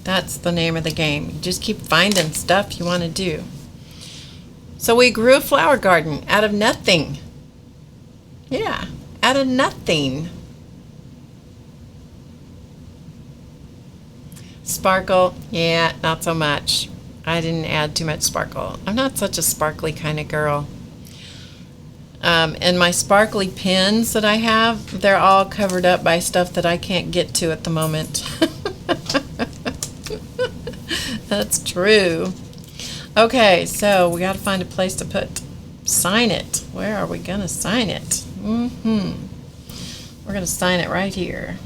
Speaker 1: That's the name of the game. You just keep finding stuff you want to do. So we grew a flower garden out of nothing. Yeah, out of nothing. Sparkle, yeah, not so much. I didn't add too much sparkle. I'm not such a sparkly kind of girl. And my sparkly pens that I have, they're all covered up by stuff that I can't get to at the moment. That's true. Okay, so we got to find a place to sign it. Where are we going to sign it? We're going to sign it right here.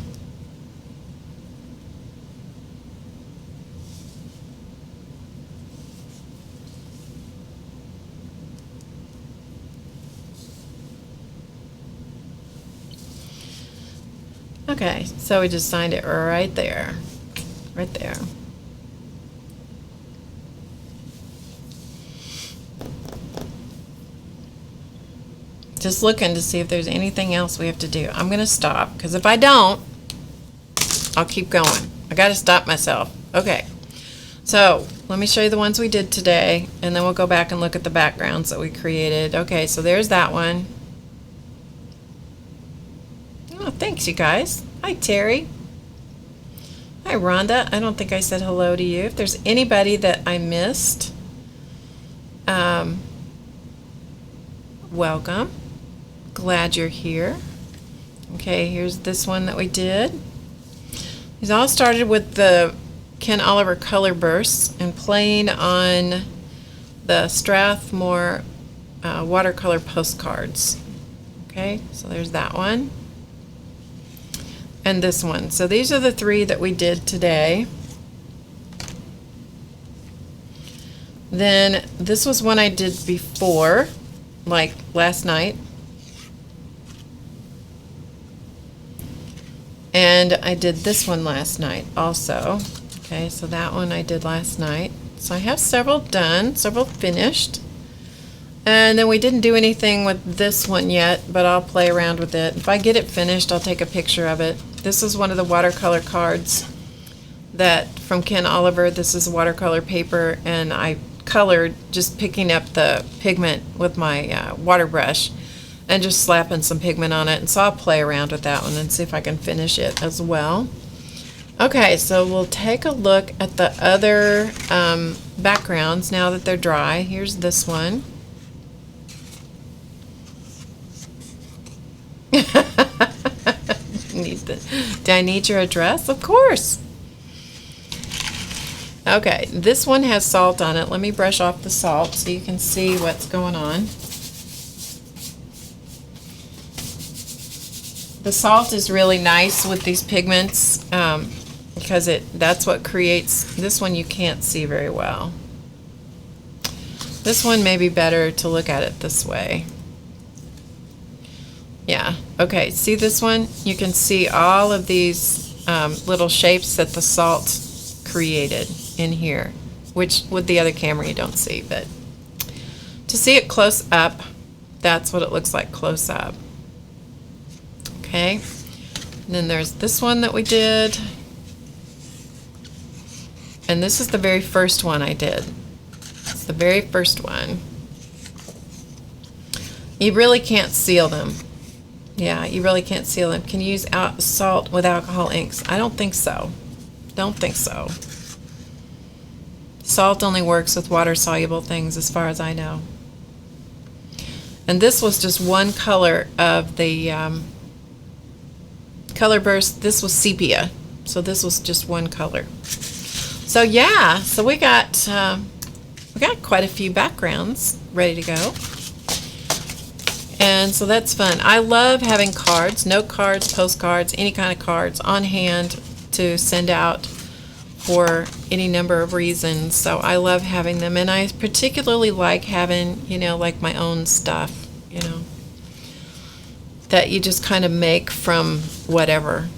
Speaker 1: Okay, so we just signed it right there. Right there. Just looking to see if there's anything else we have to do. I'm going to stop, because if I don't, I'll keep going. I got to stop myself. Okay, so let me show you the ones we did today, and then we'll go back and look at the backgrounds that we created. Okay, so there's that one. Oh, thanks, you guys. Hi, Terry. Hi, Rhonda. I don't think I said hello to you. If there's anybody that I missed, Welcome. Glad you're here. Okay, here's this one that we did. These all started with the Ken Oliver color bursts and playing on the Strathmore watercolor postcards. Okay, so there's that one. And this one. So these are the three that we did today. Then this was one I did before, like last night. And I did this one last night also. Okay, so that one I did last night. So I have several done, several finished. And then we didn't do anything with this one yet, but I'll play around with it. If I get it finished, I'll take a picture of it. This is one of the watercolor cards that from Ken Oliver. This is watercolor paper, and I colored just picking up the pigment with my water brush and just slapping some pigment on it. And so I'll play around with that one and see if I can finish it as well. Okay, so we'll take a look at the other backgrounds now that they're dry. Here's this one. Do I need your address? Of course. Okay, this one has salt on it. Let me brush off the salt so you can see what's going on. The salt is really nice with these pigments because that's what creates, this one you can't see very well. This one may be better to look at it this way. Yeah, okay, see this one? You can see all of these little shapes that the salt created in here, which with the other camera you don't see, but to see it close up, that's what it looks like close up. Okay, and then there's this one that we did, and this is the very first one I did. It's the very first one. You really can't seal them. Yeah, you really can't seal them. Can you use salt with alcohol inks? I don't think so. Don't think so. Salt only works with water-soluble things as far as I know. And this was just one color of the color burst. This was sepia, so this was just one color. So yeah, so we got quite a few backgrounds ready to go. And so that's fun. I love having cards, note cards, postcards, any kind of cards on hand to send out for any number of reasons. So I love having them, and I particularly like having, like my own stuff, that you just kind of make from whatever.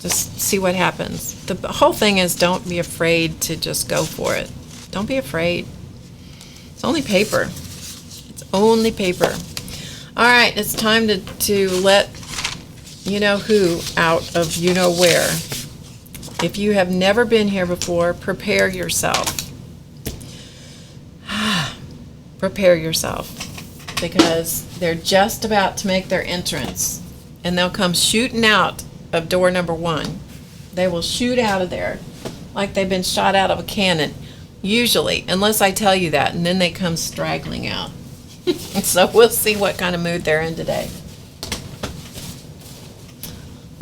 Speaker 1: Just see what happens. The whole thing is don't be afraid to just go for it. Don't be afraid. It's only paper. Only paper. All right, it's time to let you-know-who out of you-know-where. If you have never been here before, prepare yourself. Prepare yourself, because they're just about to make their entrance, and they'll come shooting out of door number 1. They will shoot out of there like they've been shot out of a cannon, usually, unless I tell you that, and then they come straggling out. So we'll see what kind of mood they're in today.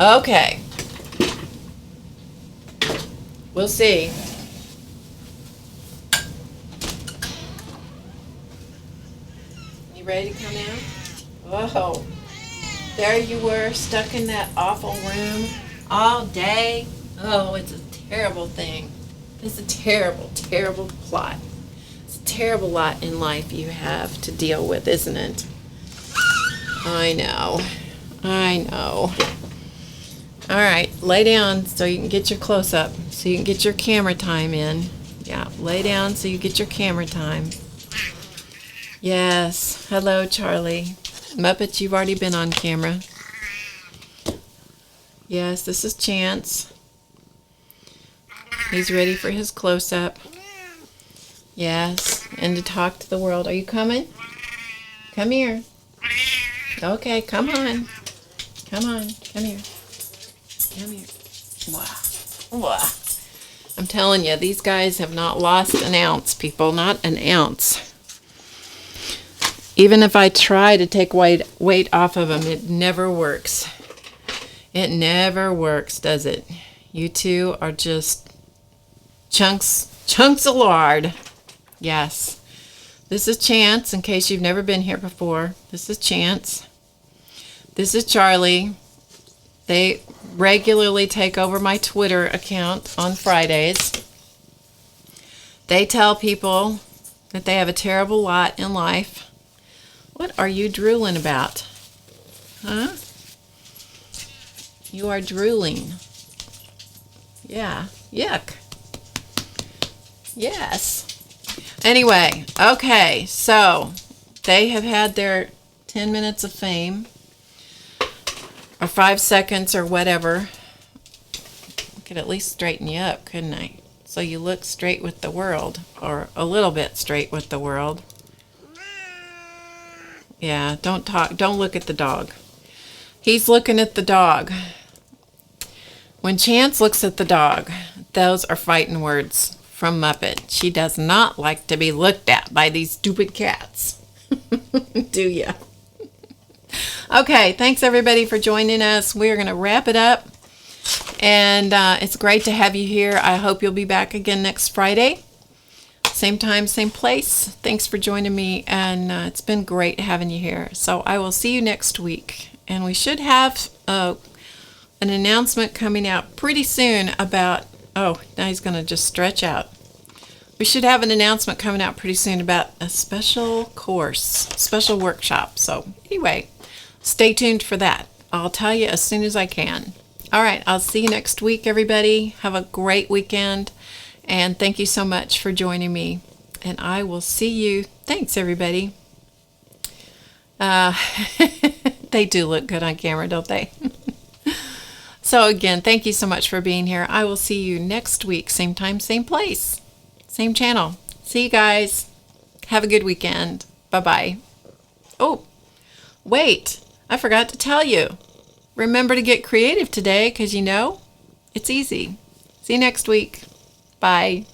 Speaker 1: Okay. We'll see. You ready to come out? Oh, there you were, stuck in that awful room all day. Oh, it's a terrible thing. It's a terrible, terrible plot. Terrible lot in life you have to deal with, isn't it? I know. All right, lay down so you can get your close-up, so you can get your camera time in. Yeah, lay down so you get your camera time. Yes, hello, Charlie. Muppet, you've already been on camera. Yes, this is Chance. He's ready for his close-up. Yes, and to talk to the world. Are you coming? Come here. Okay, come on. Come on, come here. Come here. Wow. Wow. I'm I'm telling you, these guys have not lost an ounce, people. Not an ounce. Even if I try to take weight off of them, it never works. It never works, does it? You two are just chunks of lard. Yes. This is Chance, in case you've never been here before. This is Chance. This is Charlie. They regularly take over my Twitter account on Fridays. They tell people that they have a terrible lot in life. What are you drooling about? Huh? You are drooling. Yeah. Yuck. Yes. Anyway, okay, so they have had their 10 minutes of fame, or 5 seconds, or whatever. I could at least straighten you up, couldn't I? So you look straight with the world, or a little bit straight with the world. Yeah, don't talk. Don't look at the dog. He's looking at the dog. When Chance looks at the dog, those are fighting words from Muppet. She does not like to be looked at by these stupid cats. Do ya? Okay, thanks everybody for joining us. We're going to wrap it up. And it's great to have you here. I hope you'll be back again next Friday. Same time, same place. Thanks for joining me, and it's been great having you here. So I will see you next week, and we should have an announcement coming out pretty soon about, oh, now he's going to just stretch out. We should have an announcement coming out pretty soon about a special course, special workshop. So anyway, stay tuned for that. I'll tell you as soon as I can. All right, I'll see you next week, everybody. Have a great weekend. And thank you so much for joining me. And I will see you. Thanks, everybody. They do look good on camera, don't they? So again, thank you so much for being here. I will see you next week. Same time, same place. Same channel. See you guys. Have a good weekend. Bye-bye. Oh, wait. I forgot to tell you. Remember to get creative today, because you know, it's easy. See you next week. Bye.